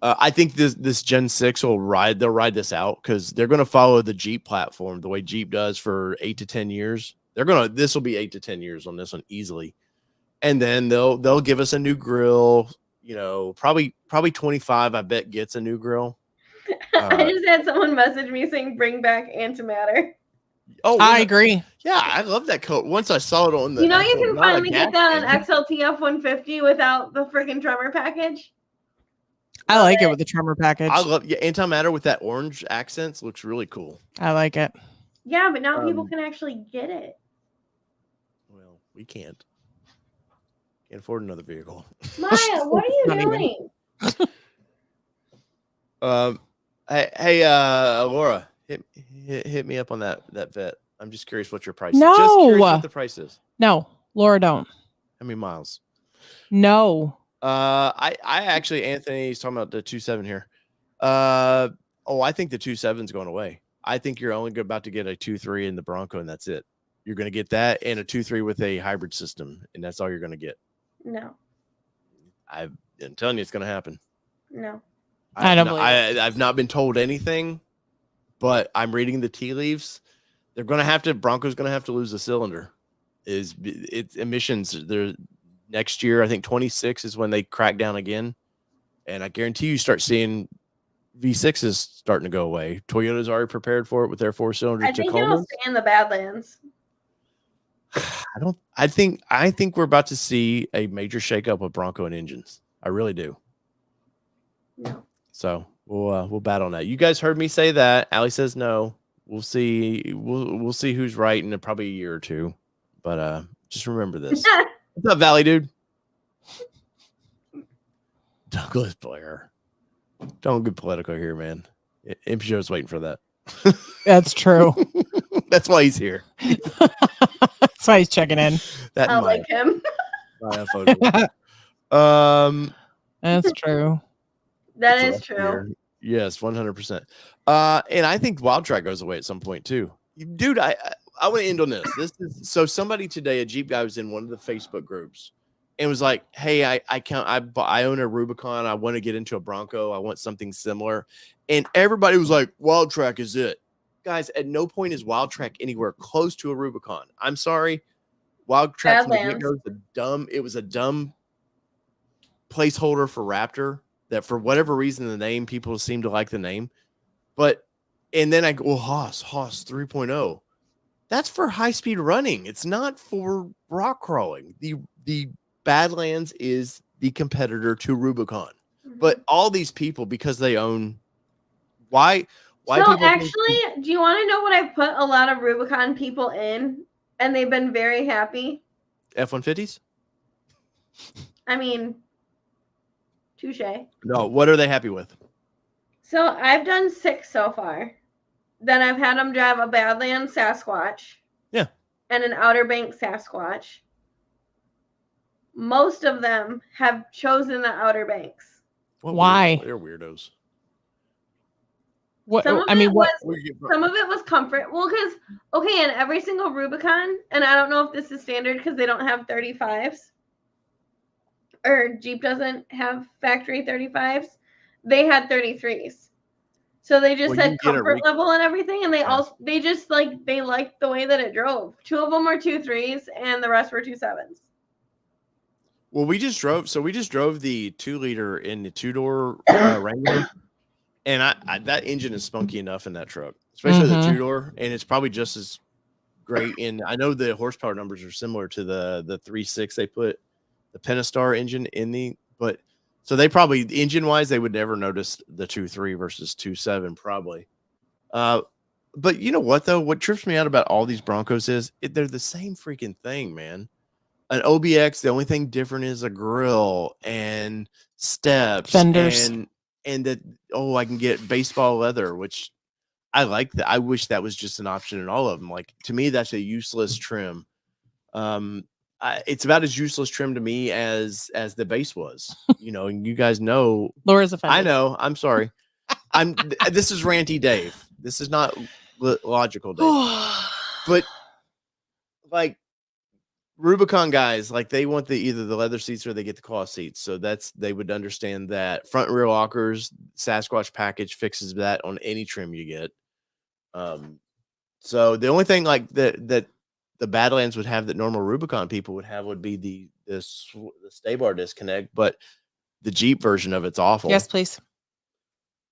[SPEAKER 1] I think this Gen 6 they'll ride this out because they're going to follow the Jeep platform the way Jeep does for 8 to 10 years. This will be 8 to 10 years on this one easily. And then they'll give us a new grill, you know, probably 25, I bet gets a new grill.
[SPEAKER 3] I just had someone message me saying bring back antimatter.
[SPEAKER 1] Oh,
[SPEAKER 2] I agree.
[SPEAKER 1] Yeah, I love that coat. Once I saw it on the
[SPEAKER 3] You know, you can
[SPEAKER 1] not
[SPEAKER 3] finally
[SPEAKER 1] a
[SPEAKER 3] get
[SPEAKER 1] gas
[SPEAKER 3] that on
[SPEAKER 1] engine.
[SPEAKER 3] XLT F-150 without the freaking drummer package.
[SPEAKER 2] I like it with the Tremor package.
[SPEAKER 1] I love antimatter with that orange accents looks really cool.
[SPEAKER 2] I like it.
[SPEAKER 3] Yeah, but now people can actually get it.
[SPEAKER 1] Well, we can't afford another vehicle.
[SPEAKER 3] Maya, what are you
[SPEAKER 2] Not even.
[SPEAKER 3] doing?
[SPEAKER 1] Hey, Laura, hit me up on that vet. I'm just curious what your price is.
[SPEAKER 2] No.
[SPEAKER 1] Just curious what the price is.
[SPEAKER 2] No, Laura, don't.
[SPEAKER 1] How many miles?
[SPEAKER 2] No.
[SPEAKER 1] I actually, Anthony's talking about the 2.7 here. I think the 2.7 is going away. I think you're only about to get a 2.3 in the Bronco, and that's it. You're going to get that and a 2.3 with a hybrid system, and that's all you're going to get.
[SPEAKER 3] No.
[SPEAKER 1] I'm telling you, it's going to happen.
[SPEAKER 3] No.
[SPEAKER 2] I don't believe it.
[SPEAKER 1] I've not been told anything, but I'm reading the tea leaves. Bronco's going to have to lose a cylinder. It's emissions. Next year, I think 26 is when they crack down again. And I guarantee you start seeing V6s starting to go away. Toyota's already prepared for it with their 4-cylinder
[SPEAKER 3] I think it'll
[SPEAKER 1] Tacomas.
[SPEAKER 3] stay in the Badlands.
[SPEAKER 1] I think we're about to see a major shakeup of Bronco and engines. I really do.
[SPEAKER 3] No.
[SPEAKER 1] So we'll battle on that. You guys heard me say that. Allie says no. We'll see. We'll see who's right in probably a year or two. But just remember this. What's up, Valley dude? Douglas Blair. Don't get political here, man. MPJ's waiting for that.
[SPEAKER 2] That's true.
[SPEAKER 1] That's why he's here.
[SPEAKER 2] That's why he's checking in.
[SPEAKER 1] That
[SPEAKER 3] I like him.
[SPEAKER 1] photo.
[SPEAKER 2] That's true.
[SPEAKER 3] That
[SPEAKER 1] it's
[SPEAKER 3] is
[SPEAKER 1] up
[SPEAKER 3] true.
[SPEAKER 1] here. Yes, 100%. And I think Wild Track goes away at some point too. Dude, I want to end on this. This is so somebody today, a Jeep guy was in one of the Facebook groups and was like, "Hey, I own a Rubicon. I want to get into a Bronco. I want something similar." And everybody was like, "Wild Track is it." Guys, at no point is Wild Track anywhere close to a Rubicon. I'm sorry. Wild Track from the get-go was a dumb placeholder for Raptor that for whatever reason the name people seem to like the name. But and then I go, well, Haas 3.0. That's for high-speed running. It's not for rock crawling. The Badlands is the competitor to Rubicon. But all these people, because they own why
[SPEAKER 3] so actually, do you want to know what I've put a lot of Rubicon people in and they've been very happy?
[SPEAKER 1] F-150s?
[SPEAKER 3] I mean, touche.
[SPEAKER 1] No, what are they happy with?
[SPEAKER 3] So I've done 6 so far. Then I've had them drive a Badland Sasquatch.
[SPEAKER 1] Yeah.
[SPEAKER 3] And an Outer Banks Sasquatch. Most of them have chosen the Outer Banks.
[SPEAKER 2] Why?
[SPEAKER 1] They're weirdos.
[SPEAKER 2] What?
[SPEAKER 3] Some of
[SPEAKER 2] I mean,
[SPEAKER 3] it
[SPEAKER 2] what?
[SPEAKER 3] Some of it was comfort. Well, because in every single Rubicon, and I don't know if this is standard because they don't have 35s, or Jeep doesn't have factory 35s. They had 33s. So they just said comfort level and everything, and they just they liked the way that it drove. 2 of them were 2.3s, and the rest were 2.7s.
[SPEAKER 1] Well, we just drove the 2-liter in the 2-door Wrangler, and I that engine is spunky enough in that truck, especially the 2-door, and it's probably just as great. And I know the horsepower numbers are similar to the 3.6 they put the Pentastar engine in but so they probably engine wise they would never notice the 2.3 versus 2.7 probably. But you know what though? What trips me out about all these Broncos is they're the same freaking thing, man. An OBX, the only thing different is a grill and steps,
[SPEAKER 2] fenders,
[SPEAKER 1] and that I can get baseball leather, which I like that. I wish that was just an option in all of them. Like to me, that's a useless trim. It's about as useless trim to me as the base was. And you guys know
[SPEAKER 2] Laura's offended.
[SPEAKER 1] I know. I'm sorry. This is ranty Dave. This is not logical Dave. But like Rubicon guys, like they want either the leather seats or they get the cloth seats. So they would understand that front and rear lockers, Sasquatch package fixes that on any trim you get. So the only thing like that the Badlands would have that normal Rubicon people would have would be the stay bar disconnect, but the Jeep version of it's awful.
[SPEAKER 2] Yes, please.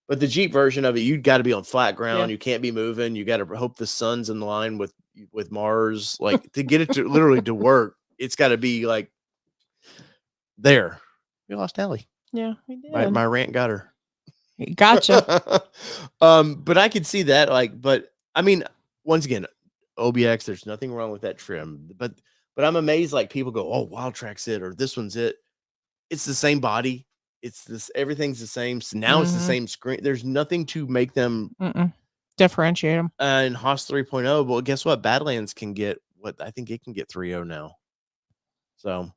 [SPEAKER 1] But the Jeep version of it, you got to be on flat ground. Yeah. You can't be moving. You got to hope the sun's in line with Mars. Like to get it to literally to work, it's got to be like there. We lost Ellie.
[SPEAKER 2] Yeah, we did.
[SPEAKER 1] My rant got her.
[SPEAKER 2] Gotcha.
[SPEAKER 1] But I could see that. But I mean, once again, OBX, there's nothing wrong with that trim. But I'm amazed. Like people go, "Oh, Wild Track's it," or "This one's it." It's the same body. It's this. Everything's the same. So now it's the same screen. There's nothing to make them
[SPEAKER 2] differentiate them.
[SPEAKER 1] And Haas 3.0. Well, guess what? Badlands can get what I think it can get 3.0 now. So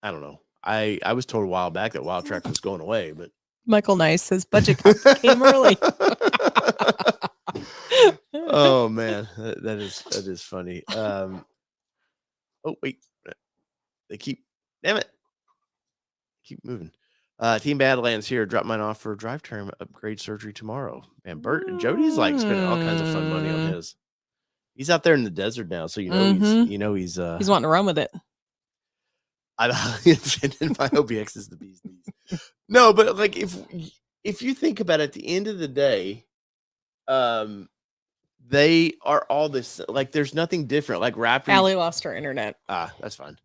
[SPEAKER 1] I don't know. I was told a while back that Wild Track was going away, but
[SPEAKER 2] Michael Nice says budget came early.
[SPEAKER 1] Oh man, that is funny. Oh wait, they keep moving. Team Badlands here. Drop mine off for drive term upgrade surgery tomorrow. Man, Jody's like spending all kinds of fun money on his. He's out there in the desert now, so he's
[SPEAKER 2] wanting to run with it.
[SPEAKER 1] I'm offended. My OBX is the bee's knees. No, but like if you think about it, at the end of the day, they are all this. Like, there's nothing different. Like Raptor.
[SPEAKER 2] Allie lost her internet.
[SPEAKER 1] That's fine.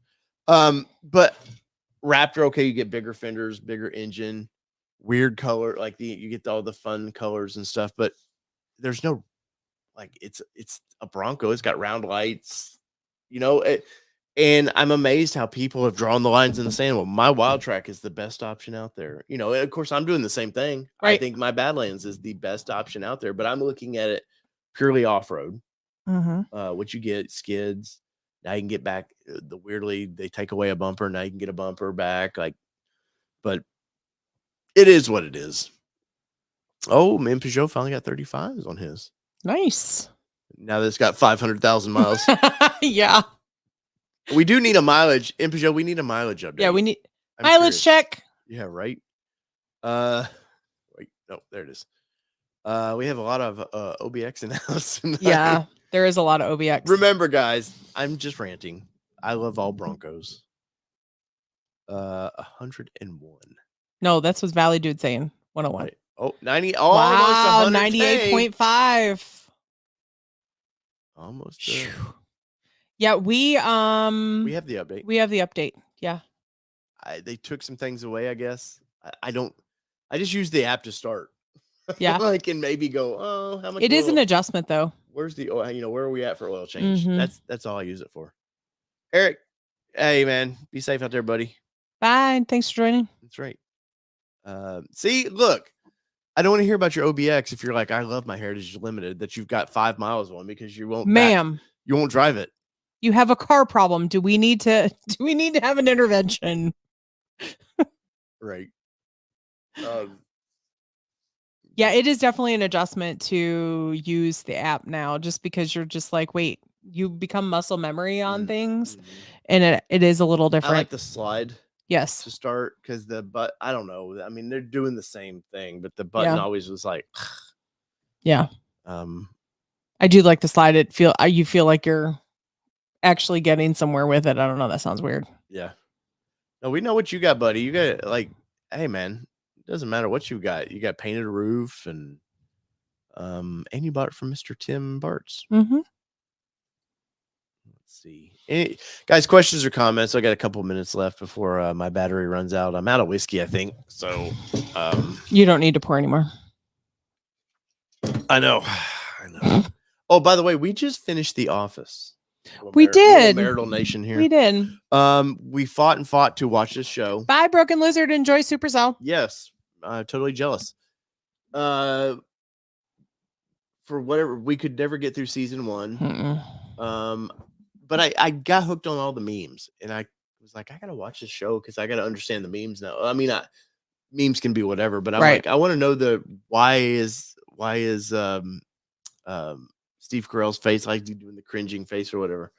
[SPEAKER 1] But Raptor, okay, you get bigger fenders, bigger engine, weird color. Like you get all the fun colors and stuff. But there's no like it's a Bronco. It's got round lights. And I'm amazed how people have drawn the lines in the sand. Well, my Wild Track is the best option out there. And of course, I'm doing the same thing. Right. I think my Badlands is the best option out there, but I'm looking at it purely off-road. What you get, skids. Now you can get back. Weirdly, they take away a bumper. Now you can get a bumper back. But it is what it is. Oh, man, Peugeot finally got 35s on his.
[SPEAKER 2] Nice.
[SPEAKER 1] Now that it's got 500,000 miles.
[SPEAKER 2] Yeah.
[SPEAKER 1] We do need a mileage. In Peugeot, we need a mileage update.
[SPEAKER 2] Yeah, we need
[SPEAKER 1] I'm
[SPEAKER 2] mileage
[SPEAKER 1] curious.
[SPEAKER 2] check.
[SPEAKER 1] Yeah, right. Wait, no, there it is. We have a lot of OBX in the house tonight.
[SPEAKER 2] Yeah, there is a lot of OBX.
[SPEAKER 1] Remember, guys, I'm just ranting. I love all Broncos. 101.
[SPEAKER 2] No, that's what Valley Dude saying. 101.
[SPEAKER 1] Right. Oh, 90.
[SPEAKER 2] Wow,
[SPEAKER 1] Almost 100K.
[SPEAKER 2] 98.5.
[SPEAKER 1] Almost.
[SPEAKER 2] Yeah, we
[SPEAKER 1] have the update.
[SPEAKER 2] We have the update. Yeah.
[SPEAKER 1] They took some things away, I guess. I just use the app to start.
[SPEAKER 2] Yeah.
[SPEAKER 1] I can maybe go, oh, how much
[SPEAKER 2] It is
[SPEAKER 1] oil?
[SPEAKER 2] an adjustment though.
[SPEAKER 1] Where's the oil? Where are we at for oil change?
[SPEAKER 2] Mhm.
[SPEAKER 1] That's all I use it for. Eric, hey man, be safe out there, buddy.
[SPEAKER 2] Bye. Thanks for joining.
[SPEAKER 1] That's right. See, look, I don't want to hear about your OBX if you're like, I love my Heritage Limited that you've got 5 miles on because you won't you won't drive it.
[SPEAKER 2] You have a car problem. Do we need to have an intervention?
[SPEAKER 1] Right.
[SPEAKER 2] Yeah, it is definitely an adjustment to use the app now just because you're just like, wait, you become muscle memory on things and it is a little different.
[SPEAKER 1] I like the slide.
[SPEAKER 2] Yes.
[SPEAKER 1] To start because I don't know. I mean, they're doing the same thing, but the button always was like,
[SPEAKER 2] yeah. I do like the slide. You feel like you're actually getting somewhere with it. I don't know. That sounds weird.
[SPEAKER 1] Yeah. No, we know what you got, buddy. You got hey man, it doesn't matter what you got. You got painted roof and you bought it from Mr. Tim Bartz.
[SPEAKER 2] Mm-hmm.
[SPEAKER 1] Let's see. Guys, questions or comments? I got a couple minutes left before my battery runs out. I'm out of whiskey, I think. So
[SPEAKER 2] you don't need to pour anymore.
[SPEAKER 1] I know. Oh, by the way, we just finished The Office.
[SPEAKER 2] We did.
[SPEAKER 1] Marital Nation here.
[SPEAKER 2] We did.
[SPEAKER 1] We fought to watch this show.
[SPEAKER 2] Bye, Broken Lizard. Enjoy Supercell.
[SPEAKER 1] Yes. Totally jealous. For whatever, we could never get through season 1. But I got hooked on all the memes, and I was like, I gotta watch this show because I gotta understand the memes now. I mean, memes can be whatever, but I'm like, I want to know the why is Steve Carell's face like doing the cringing face or whatever.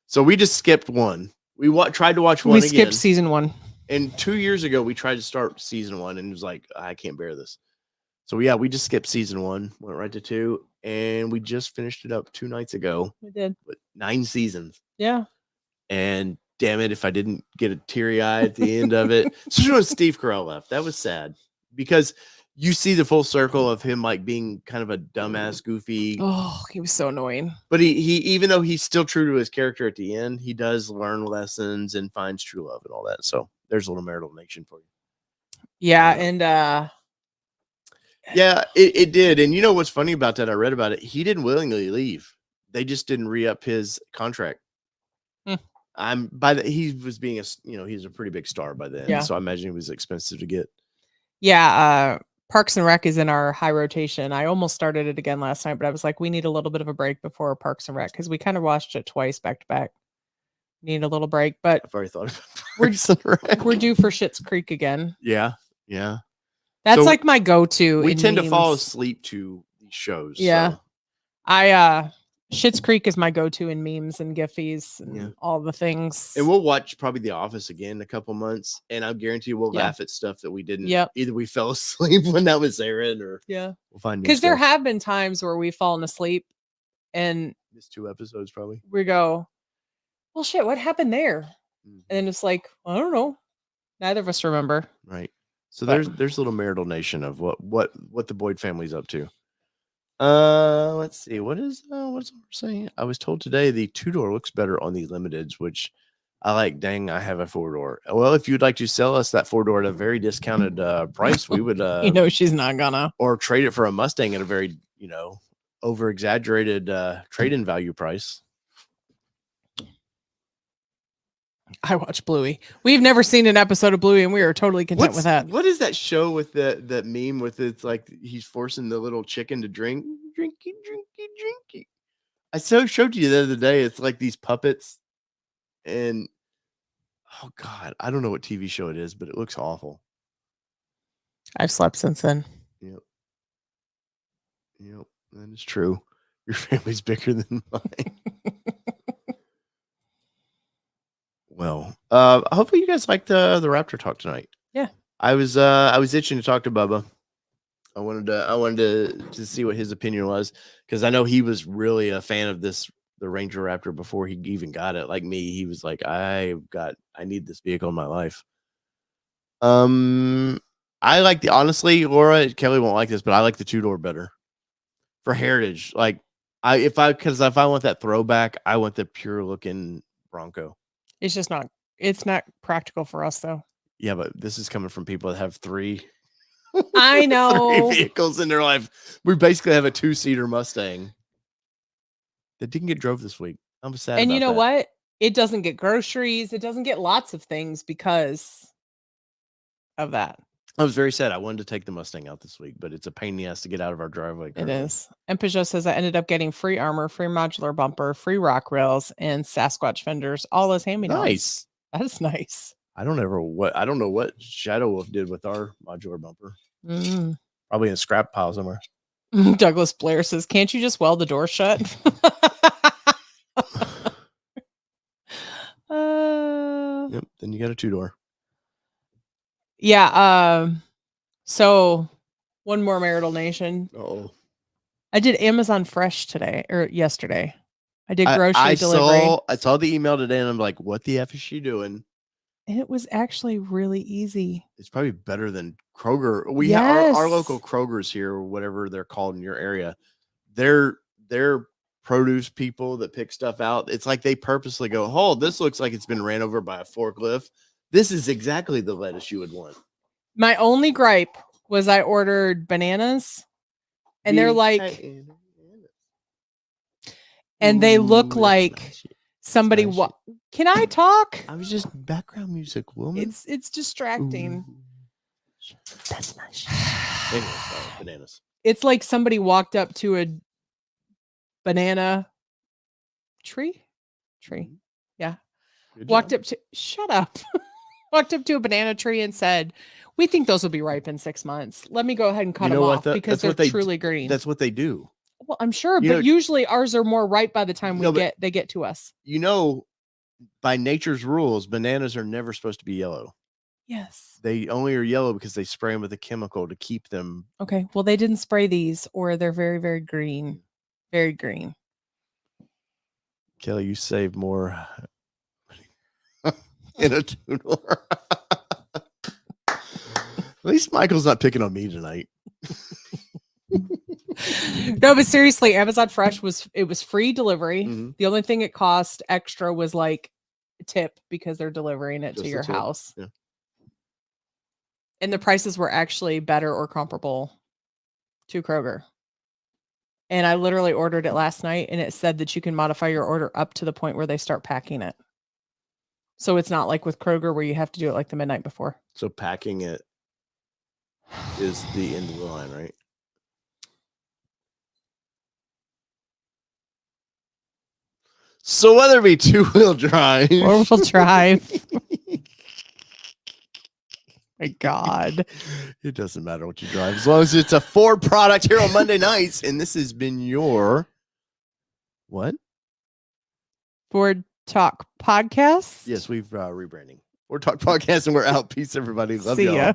[SPEAKER 1] So we just skipped one. We tried to watch one.
[SPEAKER 2] We skipped season 1.
[SPEAKER 1] And 2 years ago, we tried to start season 1, and it was like, I can't bear this. So yeah, we just skipped season 1, went right to 2, and we just finished it up 2 nights ago.
[SPEAKER 2] We did.
[SPEAKER 1] With 9 seasons.
[SPEAKER 2] Yeah.
[SPEAKER 1] And damn it, if I didn't get a teary eye at the end of it. Especially when Steve Carell left. That was sad. Because you see the full circle of him like being kind of a dumbass, goofy.
[SPEAKER 2] Oh, he was so annoying.
[SPEAKER 1] But he even though he's still true to his character at the end, he does learn lessons and finds true love and all that. So there's a little Marital Nation for you.
[SPEAKER 2] Yeah, and
[SPEAKER 1] yeah, it did. And you know what's funny about that? I read about it. He didn't willingly leave. They just didn't re-up his contract. He was being he's a pretty big star by then.
[SPEAKER 2] Yeah.
[SPEAKER 1] So I imagine it was expensive to get.
[SPEAKER 2] Yeah, Parks and Rec is in our high rotation. I almost started it again last night, but I was like, we need a little bit of a break before Parks and Rec because we kind of watched it twice back to back. Need a little break, but
[SPEAKER 1] I've already thought about
[SPEAKER 2] we're due for Schitt's Creek again.
[SPEAKER 1] Yeah.
[SPEAKER 2] That's
[SPEAKER 1] So
[SPEAKER 2] like my go-to.
[SPEAKER 1] We tend to fall asleep to these shows.
[SPEAKER 2] Yeah.
[SPEAKER 1] So.
[SPEAKER 2] Schitt's Creek is my go-to in memes and Giphies and all the things.
[SPEAKER 1] And we'll watch probably The Office again in a couple months, and I guarantee we'll laugh at stuff that we didn't. Either we fell asleep when that was airing, or we'll find
[SPEAKER 2] because there have been times where we've fallen asleep and
[SPEAKER 1] missed 2 episodes probably.
[SPEAKER 2] We go, well, shit, what happened there? And then it's like, I don't know. Neither of us remember.
[SPEAKER 1] Right. So there's a little Marital Nation of what the Boyd family's up to. Let's see. What's what saying? I was told today the 2-door looks better on the limiteds, which I like. Dang, I have a 4-door. Well, if you'd like to sell us that 4-door at a very discounted price, we would
[SPEAKER 2] she's not gonna,
[SPEAKER 1] or trade it for a Mustang at a very, over exaggerated trade-in value price.
[SPEAKER 2] I watch Bluey. We've never seen an episode of Bluey, and we are totally content with that.
[SPEAKER 1] What is that show with that meme with it's like he's forcing the little chicken to drink? Drinky. I showed you the other day. It's like these puppets, and oh god, I don't know what TV show it is, but it looks awful.
[SPEAKER 2] I've slept since then.
[SPEAKER 1] Yep. Yep, that is true. Your family's bigger than mine. Well, hopefully you guys liked the Raptor talk tonight.
[SPEAKER 2] Yeah.
[SPEAKER 1] I was itching to talk to Bubba. I wanted to see what his opinion was, because I know he was really a fan of the Ranger Raptor before he even got it. Like me, he was like, I need this vehicle in my life. I like honestly, Laura, Kelly won't like this, but I like the 2-door better for heritage. Like if I want that throwback, I want the pure looking Bronco.
[SPEAKER 2] It's not practical for us though.
[SPEAKER 1] Yeah, but this is coming from people that have 3
[SPEAKER 2] I know
[SPEAKER 1] 3 vehicles in their life. We basically have a 2-seater Mustang that didn't get drove this week. I'm sad.
[SPEAKER 2] And
[SPEAKER 1] about
[SPEAKER 2] you know
[SPEAKER 1] that.
[SPEAKER 2] what? It doesn't get groceries. It doesn't get lots of things because of that.
[SPEAKER 1] I was very sad. I wanted to take the Mustang out this week, but it's a pain in the ass to get out of our driveway.
[SPEAKER 2] It
[SPEAKER 1] currently.
[SPEAKER 2] is. And Peugeot says I ended up getting free armor, free modular bumper, free rock rails, and Sasquatch fenders, all as hand-me-downs.
[SPEAKER 1] Nice.
[SPEAKER 2] That is nice.
[SPEAKER 1] I don't know what Shadow Wolf did with our modular bumper. Probably in a scrap pile somewhere.
[SPEAKER 2] Douglas Blair says, "Can't you just weld the door shut?"
[SPEAKER 1] Yep. Then you got a 2-door.
[SPEAKER 2] Yeah. So one more marital nation.
[SPEAKER 1] Oh.
[SPEAKER 2] I did Amazon Fresh today or yesterday. I did grocery delivery.
[SPEAKER 1] I saw the email today and I'm like, what the F is she doing?
[SPEAKER 2] And it was actually really easy.
[SPEAKER 1] It's probably better than Kroger. We
[SPEAKER 2] Yes.
[SPEAKER 1] have our local Krogers here, or whatever they're called in your area. They're produce people that pick stuff out. It's like they purposely go, oh, this looks like it's been ran over by a forklift. This is exactly the lettuce you would want.
[SPEAKER 2] My only gripe was I ordered bananas and they're like, and they look like somebody. Can I talk?
[SPEAKER 1] I was just background music, woman.
[SPEAKER 2] It's distracting.
[SPEAKER 1] Ooh. That's nice. Anyway, sorry, bananas.
[SPEAKER 2] It's like somebody walked up to a banana tree. Yeah. Shut up. Walked up to a banana tree and said, "We think those will be ripe in 6 months. Let me go ahead and cut them off because they're truly green."
[SPEAKER 1] That's what they do.
[SPEAKER 2] Well, I'm sure, but usually ours are more ripe by the time they get to us.
[SPEAKER 1] By nature's rules, bananas are never supposed to be yellow.
[SPEAKER 2] Yes.
[SPEAKER 1] They only are yellow because they spray them with a chemical to keep them.
[SPEAKER 2] Okay. Well, they didn't spray these, or they're very, very green. Very green.
[SPEAKER 1] Kelly, you save more in a 2-door. At least Michael's not picking on me tonight.
[SPEAKER 2] No, but seriously, Amazon Fresh was free delivery.
[SPEAKER 1] Mm-hmm.
[SPEAKER 2] The only thing it cost extra was like a tip because they're delivering it to your house.
[SPEAKER 1] Yeah.
[SPEAKER 2] And the prices were actually better or comparable to Kroger. And I literally ordered it last night and it said that you can modify your order up to the point where they start packing it. So it's not like with Kroger where you have to do it like the midnight before.
[SPEAKER 1] So packing it is the end of the line, right? So whether it be 2-wheel drive,
[SPEAKER 2] 4-wheel drive. My God.
[SPEAKER 1] It doesn't matter what you drive as long as it's a Ford product here on Monday nights. And this has been your what?
[SPEAKER 2] Ford Talk Podcast.
[SPEAKER 1] Yes, we've rebranding. Ford Talk Podcast, and we're out. Peace, everybody. Love
[SPEAKER 2] See
[SPEAKER 1] y'all.
[SPEAKER 2] ya.